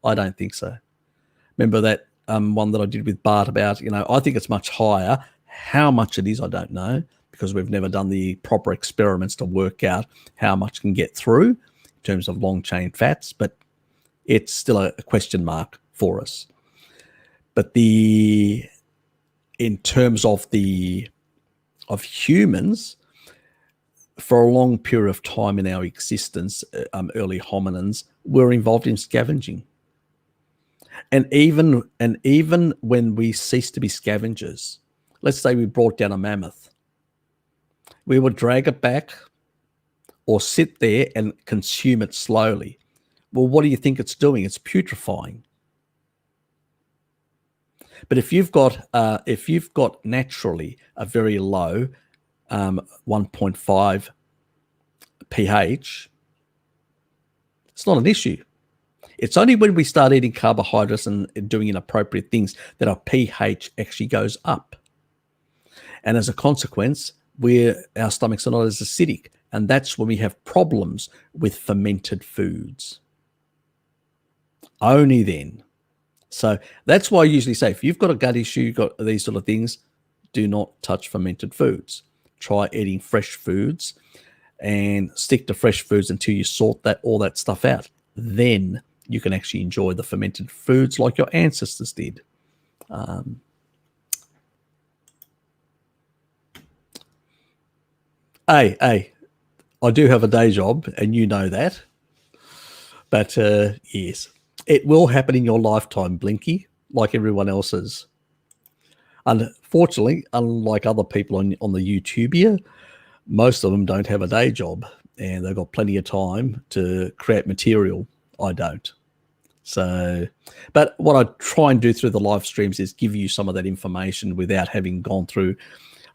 I don't think so. Remember that one that I did with Bart about, I think it's much higher. How much it is, I don't know, because we've never done the proper experiments to work out how much can get through in terms of long-chain fats, but it's still a question mark for us. But in terms of humans, for a long period of time in our existence, early hominins were involved in scavenging. And even when we ceased to be scavengers, let's say we brought down a mammoth, we would drag it back or sit there and consume it slowly. Well, what do you think it's doing? It's putrefying. But if you've got naturally a very low 1.5 pH, it's not an issue. It's only when we start eating carbohydrates and doing inappropriate things that our pH actually goes up. And as a consequence, our stomachs are not as acidic. And that's when we have problems with fermented foods. Only then. So that's why I usually say, if you've got a gut issue, you've got these sort of things, do not touch fermented foods. Try eating fresh foods and stick to fresh foods until you sort all that stuff out. Then you can actually enjoy the fermented foods like your ancestors did. I do have a day job, and you know that. But yes, it will happen in your lifetime, Blinky, like everyone else's. Unfortunately, unlike other people on the YouTube here, most of them don't have a day job, and they've got plenty of time to create material. I don't. So, but what I try and do through the live streams is give you some of that information without having gone through.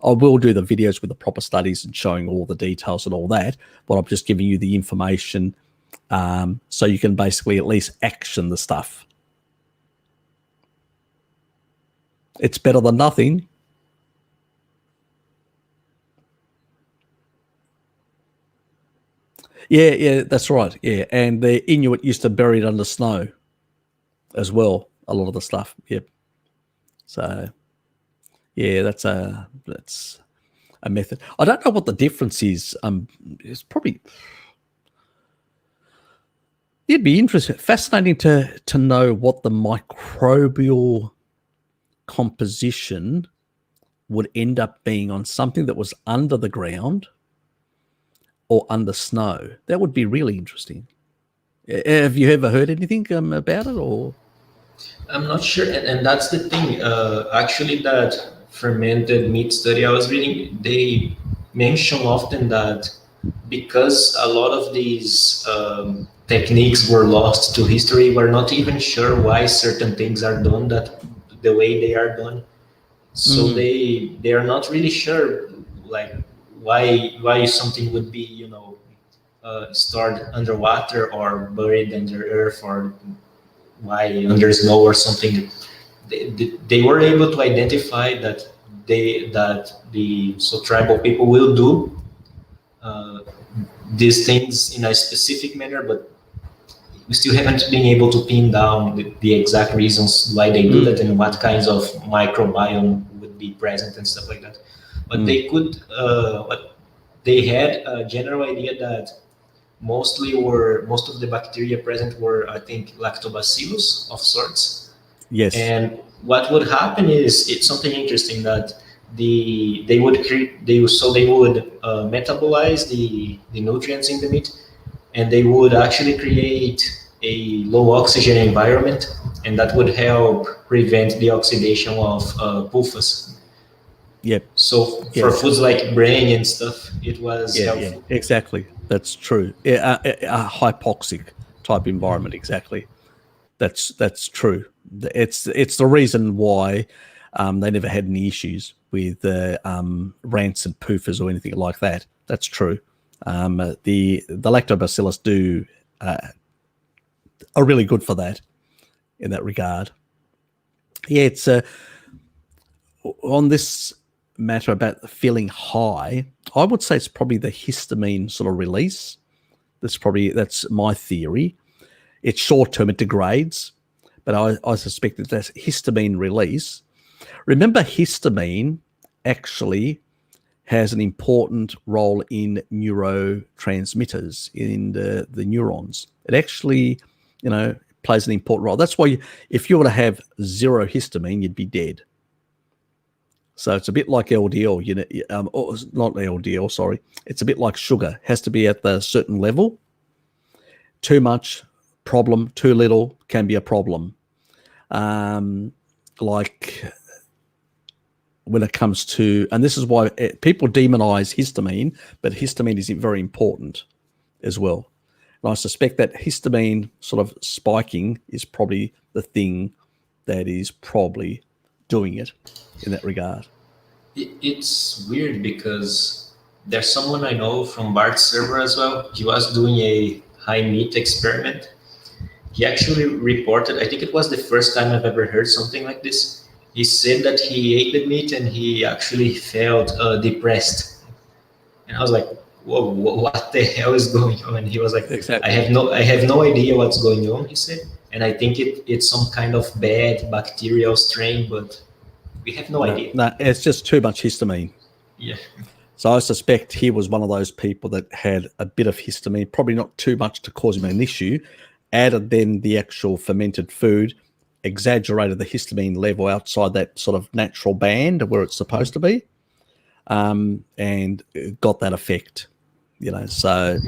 I will do the videos with the proper studies and showing all the details and all that, but I'm just giving you the information so you can basically at least action the stuff. It's better than nothing. Yeah, that's right. Yeah, and the Inuit used to bury it under snow as well, a lot of the stuff. Yep. So, yeah, that's a method. I don't know what the difference is. It's probably, it'd be fascinating to know what the microbial composition would end up being on something that was under the ground or under snow. That would be really interesting. Have you ever heard anything about it, or? I'm not sure, and that's the thing. Actually, that fermented meat study I was reading, they mention often that because a lot of these techniques were lost to history, we're not even sure why certain things are done the way they are done. So they are not really sure, like why something would be stored underwater or buried under earth, or why under snow or something. they were able to identify that so tribal people will do uh, these things in a specific manner, but we still haven't been able to pin down the exact reasons why they do that and what kinds of microbiome would be present and stuff like that. But they could, they had a general idea that most of the bacteria present were, I think, lactobacillus of sorts. Yes. And what would happen is, it's something interesting that they would metabolize the nutrients in the meat, and they would actually create a low oxygen environment, and that would help prevent the oxidation of pulfas. Yep. So for foods like brain and stuff, it was helpful. Yeah, exactly. That's true. A hypoxic type environment, exactly. That's true. It's the reason why they never had any issues with rancid pufas or anything like that. That's true. The lactobacillus are really good for that in that regard. Yeah, it's on this matter about feeling high, I would say it's probably the histamine sort of release. That's my theory. It's short term, it degrades, but I suspect that that's histamine release. Remember, histamine actually has an important role in neurotransmitters, in the neurons. It actually, plays an important role. That's why if you were to have zero histamine, you'd be dead. So it's a bit like LDL, not LDL, sorry. It's a bit like sugar. It has to be at the certain level. Too much, problem. Too little can be a problem. Like when it comes to, and this is why people demonize histamine, but histamine is very important as well. And I suspect that histamine sort of spiking is probably the thing that is probably doing it in that regard. It's weird because there's someone I know from Bart's server as well. He was doing a high meat experiment. He actually reported, I think it was the first time I've ever heard something like this. He said that he ate the meat and he actually felt depressed. And I was like, whoa, what the hell is going on? And he was like, exactly. I have no idea what's going on, he said. And I think it's some kind of bad bacterial strain, but we have no idea. No, it's just too much histamine. Yeah. So I suspect he was one of those people that had a bit of histamine, probably not too much to cause him an issue, added then the actual fermented food, exaggerated the histamine level outside that sort of natural band where it's supposed to be, and got that effect, so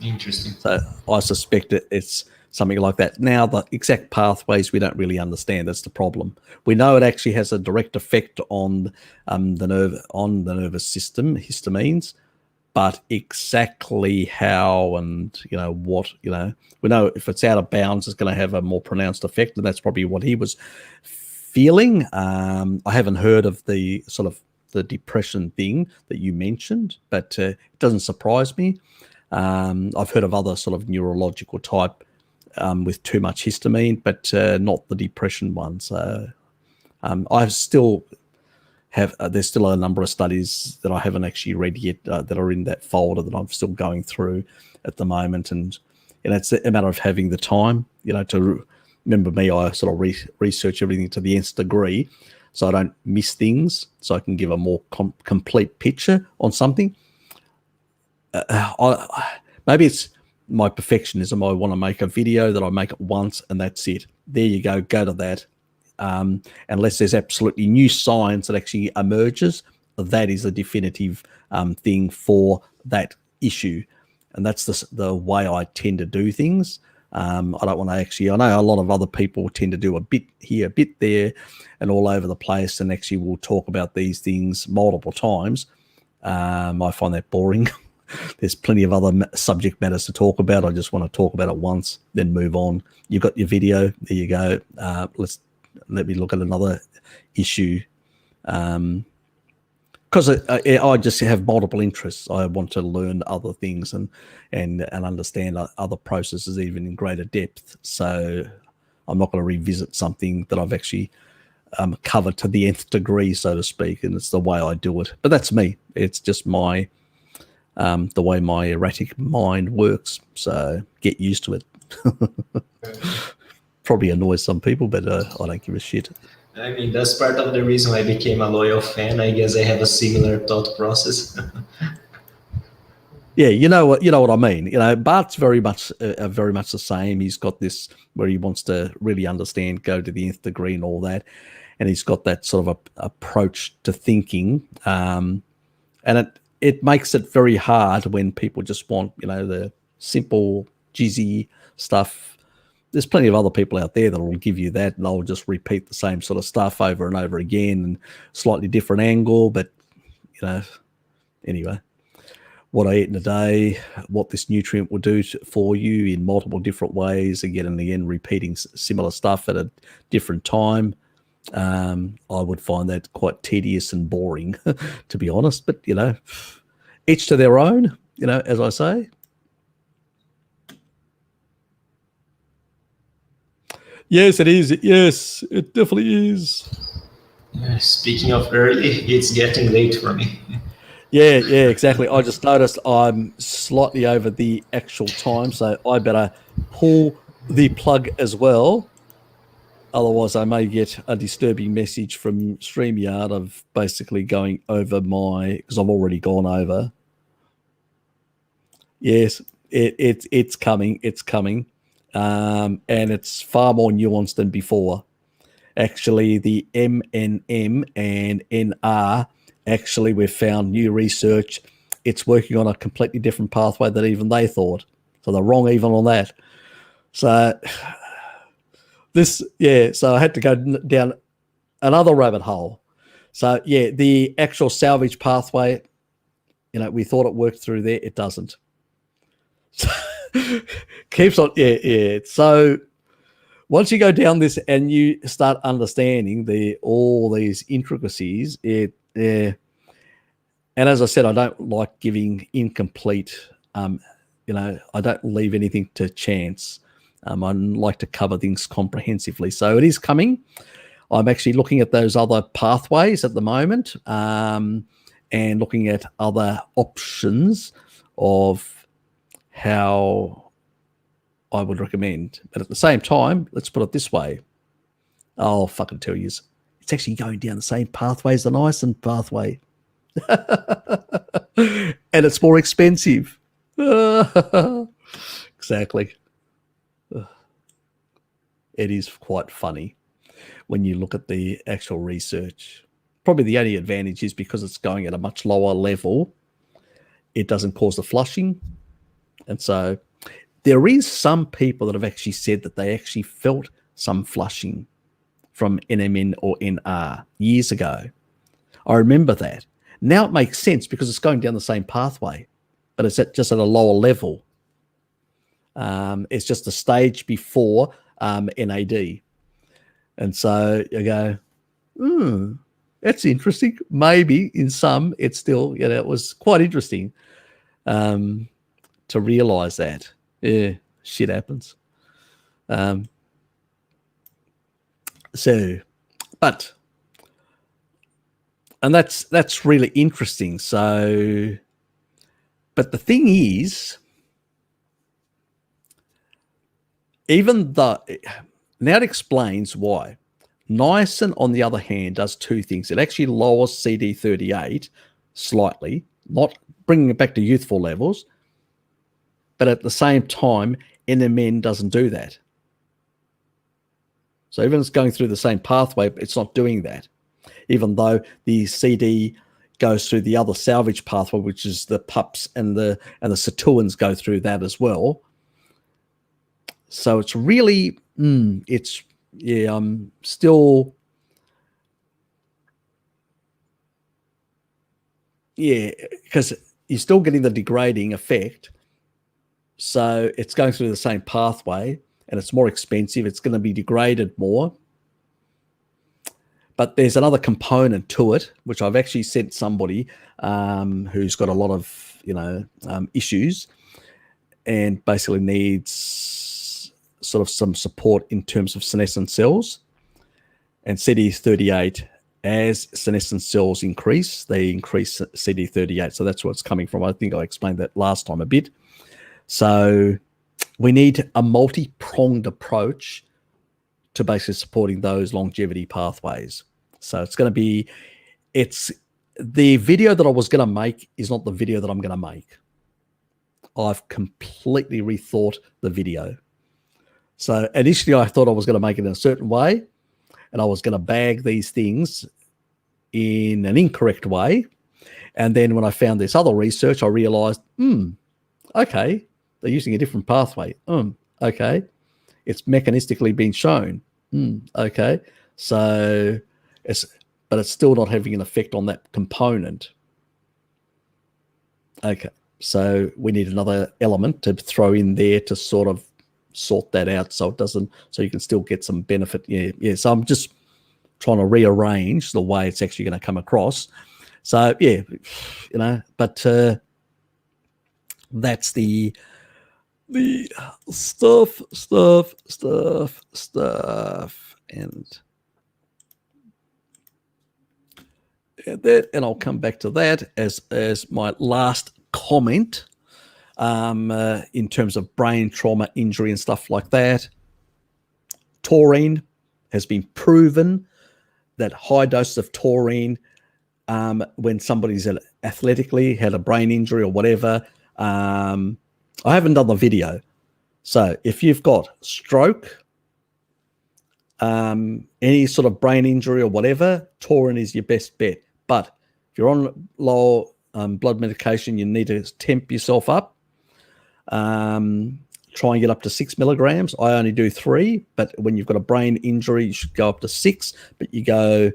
interesting. So I suspect it's something like that. Now, the exact pathways we don't really understand. That's the problem. We know it actually has a direct effect on the nervous system, histamines, but exactly how and what, we know if it's out of bounds, it's going to have a more pronounced effect, and that's probably what he was feeling. I haven't heard of the sort of the depression thing that you mentioned, but it doesn't surprise me. I've heard of other sort of neurological type with too much histamine, but not the depression one. So I still have, there's still a number of studies that I haven't actually read yet that are in that folder that I'm still going through at the moment. And it's a matter of having the time, to remember me, I sort of research everything to the nth degree so I don't miss things, so I can give a more complete picture on something. Maybe it's my perfectionism. I want to make a video that I make it once and that's it. There you go to that. Unless there's absolutely new science that actually emerges, that is a definitive thing for that issue. And that's the way I tend to do things. I don't want to actually, I know a lot of other people tend to do a bit here, a bit there, and all over the place, and actually we'll talk about these things multiple times. I find that boring. There's plenty of other subject matters to talk about. I just want to talk about it once, then move on. You've got your video. There you go. Let me look at another issue. Because I just have multiple interests. I want to learn other things and understand other processes even in greater depth. So I'm not going to revisit something that I've actually covered to the nth degree, so to speak, and it's the way I do it. But that's me. It's just my the way my erratic mind works. So get used to it. Probably annoys some people, but I don't give a shit. I mean, that's part of the reason I became a loyal fan. I guess I have a similar thought process. Yeah, you know what I mean. Bart's very much the same. He's got this where he wants to really understand, go to the nth degree and all that, and he's got that sort of approach to thinking, and it makes it very hard when people just want the simple jizzy stuff. There's plenty of other people out there that will give you that, and they'll just repeat the same sort of stuff over and over again, and slightly different angle, but anyway. What I eat in a day, what this nutrient will do for you in multiple different ways, again and again, repeating similar stuff at a different time. I would find that quite tedious and boring, to be honest. But, each to their own, as I say. Yes, it is. Yes, it definitely is. Speaking of early, it's getting late for me. Yeah, exactly. I just noticed I'm slightly over the actual time, so I better pull the plug as well. Otherwise, I may get a disturbing message from StreamYard of basically going over because I've already gone over. Yes, it's coming. It's coming. And it's far more nuanced than before. Actually, the MNM and NR, actually, we've found new research. It's working on a completely different pathway than even they thought. So they're wrong even on that. So so I had to go down another rabbit hole. So the actual salvage pathway, we thought it worked through there. It doesn't. So, keeps on. So once you go down this and you start understanding all these intricacies, and as I said, I don't like giving incomplete. I don't leave anything to chance. I like to cover things comprehensively. So it is coming. I'm actually looking at those other pathways at the moment, and looking at other options of how I would recommend. But at the same time, let's put it this way. I'll fucking tell you, it's actually going down the same pathway as the Iceland pathway. And it's more expensive. Exactly. It is quite funny when you look at the actual research. Probably the only advantage is because it's going at a much lower level, it doesn't cause the flushing. And so there is some people that have actually said that they actually felt some flushing from NMN or NR years ago. I remember that. Now it makes sense because it's going down the same pathway, but it's just at a lower level. It's just a stage before NAD. And so you go, that's interesting. Maybe in some, it's still, it was quite interesting to realize that. Yeah, shit happens. And that's really interesting. So, but the thing is, now it explains why. Niacin, on the other hand, does two things. It actually lowers CD38 slightly, not bringing it back to youthful levels, but at the same time, NMN doesn't do that. So even it's going through the same pathway, it's not doing that, even though the CD goes through the other salvage pathway, which is the PUPs and the sirtuins go through that as well. So it's really, I'm still, because you're still getting the degrading effect. So it's going through the same pathway and it's more expensive. It's going to be degraded more. But there's another component to it, which I've actually sent somebody who's got a lot of, issues and basically needs sort of some support in terms of senescent cells. And CD38, as senescent cells increase, they increase CD38. So that's where it's coming from. I think I explained that last time a bit. So we need a multi-pronged approach to basically supporting those longevity pathways. So it's going to be, it's the video that I was going to make is not the video that I'm going to make. I've completely rethought the video. So initially I thought I was going to make it in a certain way, and I was going to bag these things in an incorrect way. And then when I found this other research, I realized, okay, they're using a different pathway. Okay. It's mechanistically been shown. Okay. So but it's still not having an effect on that component. Okay. So we need another element to throw in there to sort of sort that out so it doesn't, so you can still get some benefit. Yeah. So I'm just trying to rearrange the way it's actually going to come across. So yeah, but that's the stuff, and I'll come back to that as my last comment. In terms of brain trauma, injury, and stuff like that, taurine has been proven that high doses of taurine, when somebody's athletically had a brain injury or whatever, I haven't done the video. So if you've got stroke, any sort of brain injury or whatever, taurine is your best bet. But if you're on low blood medication, you need to temp yourself up. Try and get up to 6 milligrams. I only do 3, but when you've got a brain injury, you should go up to 6, but you go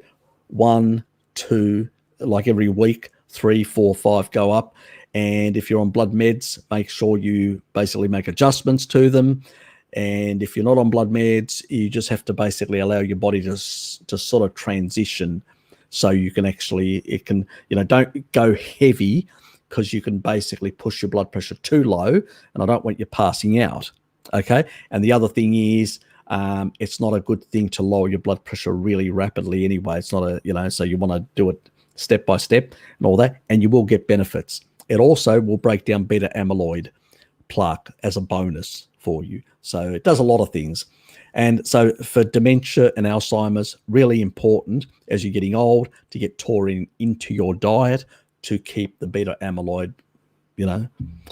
1, 2, like every week, 3, 4, 5 go up. And if you're on blood meds, make sure you basically make adjustments to them. And if you're not on blood meds, you just have to basically allow your body to sort of transition, so you can actually, don't go heavy, because you can basically push your blood pressure too low, and I don't want you passing out. Okay. And the other thing is, it's not a good thing to lower your blood pressure really rapidly anyway. It's not so you want to do it step by step and all that, and you will get benefits. It also will break down beta amyloid plaque as a bonus for you. So it does a lot of things. And so for dementia and Alzheimer's, really important as you're getting old to get taurine into your diet to keep the beta amyloid,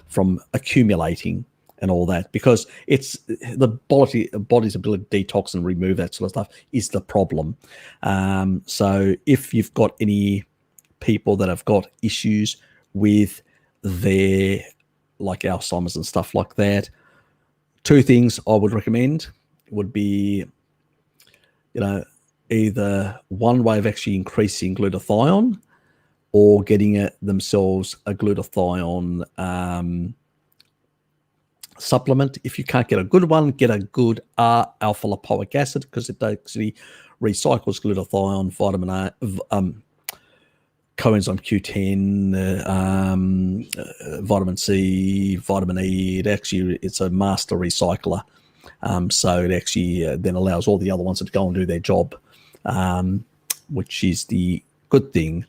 from accumulating and all that, because it's the body's ability to detox and remove that sort of stuff is the problem. So if you've got any people that have got issues with their, like Alzheimer's and stuff like that, 2 things I would recommend would be, either one way of actually increasing glutathione, or getting themselves a glutathione supplement. If you can't get a good one, get a good alpha lipoic acid, because it actually recycles glutathione, vitamin A, coenzyme Q10, vitamin C, vitamin E. It's a master recycler. So it actually then allows all the other ones to go and do their job, which is the good thing.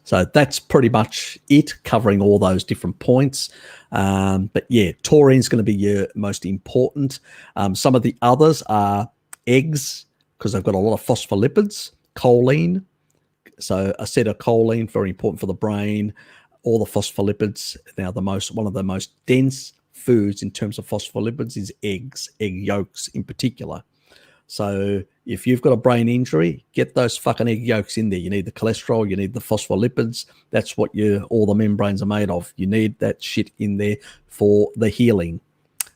So that's pretty much it, covering all those different points. But yeah, taurine is going to be your most important. Some of the others are eggs, because they've got a lot of phospholipids, choline. So acetylcholine, very important for the brain. All the phospholipids. Now, one of the most dense foods in terms of phospholipids is eggs, egg yolks in particular. So if you've got a brain injury, get those fucking egg yolks in there. You need the cholesterol, you need the phospholipids. That's what all the membranes are made of. You need that shit in there for the healing.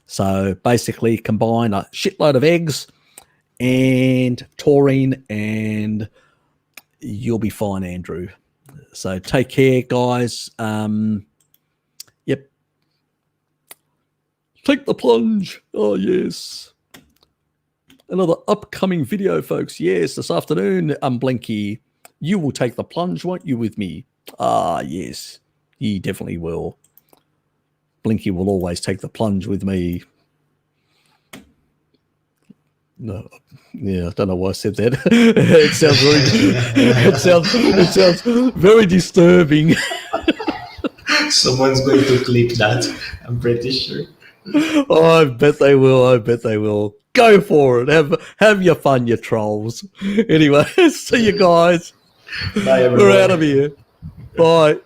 So basically combine a shitload of eggs and taurine, and you'll be fine, Andrew. So take care, guys. Yep. Take the plunge. Oh, yes. Another upcoming video, folks. Yes, this afternoon, Blinky, you will take the plunge, won't you, with me? Ah, yes, you definitely will. Blinky will always take the plunge with me. No, yeah, I don't know why I said that. It sounds it sounds very disturbing. Someone's going to clip that. I'm pretty sure. Oh, I bet they will. I bet they will. Go for it. Have your fun, you trolls. Anyway, see you guys. Bye, everyone. We're out of here. Bye.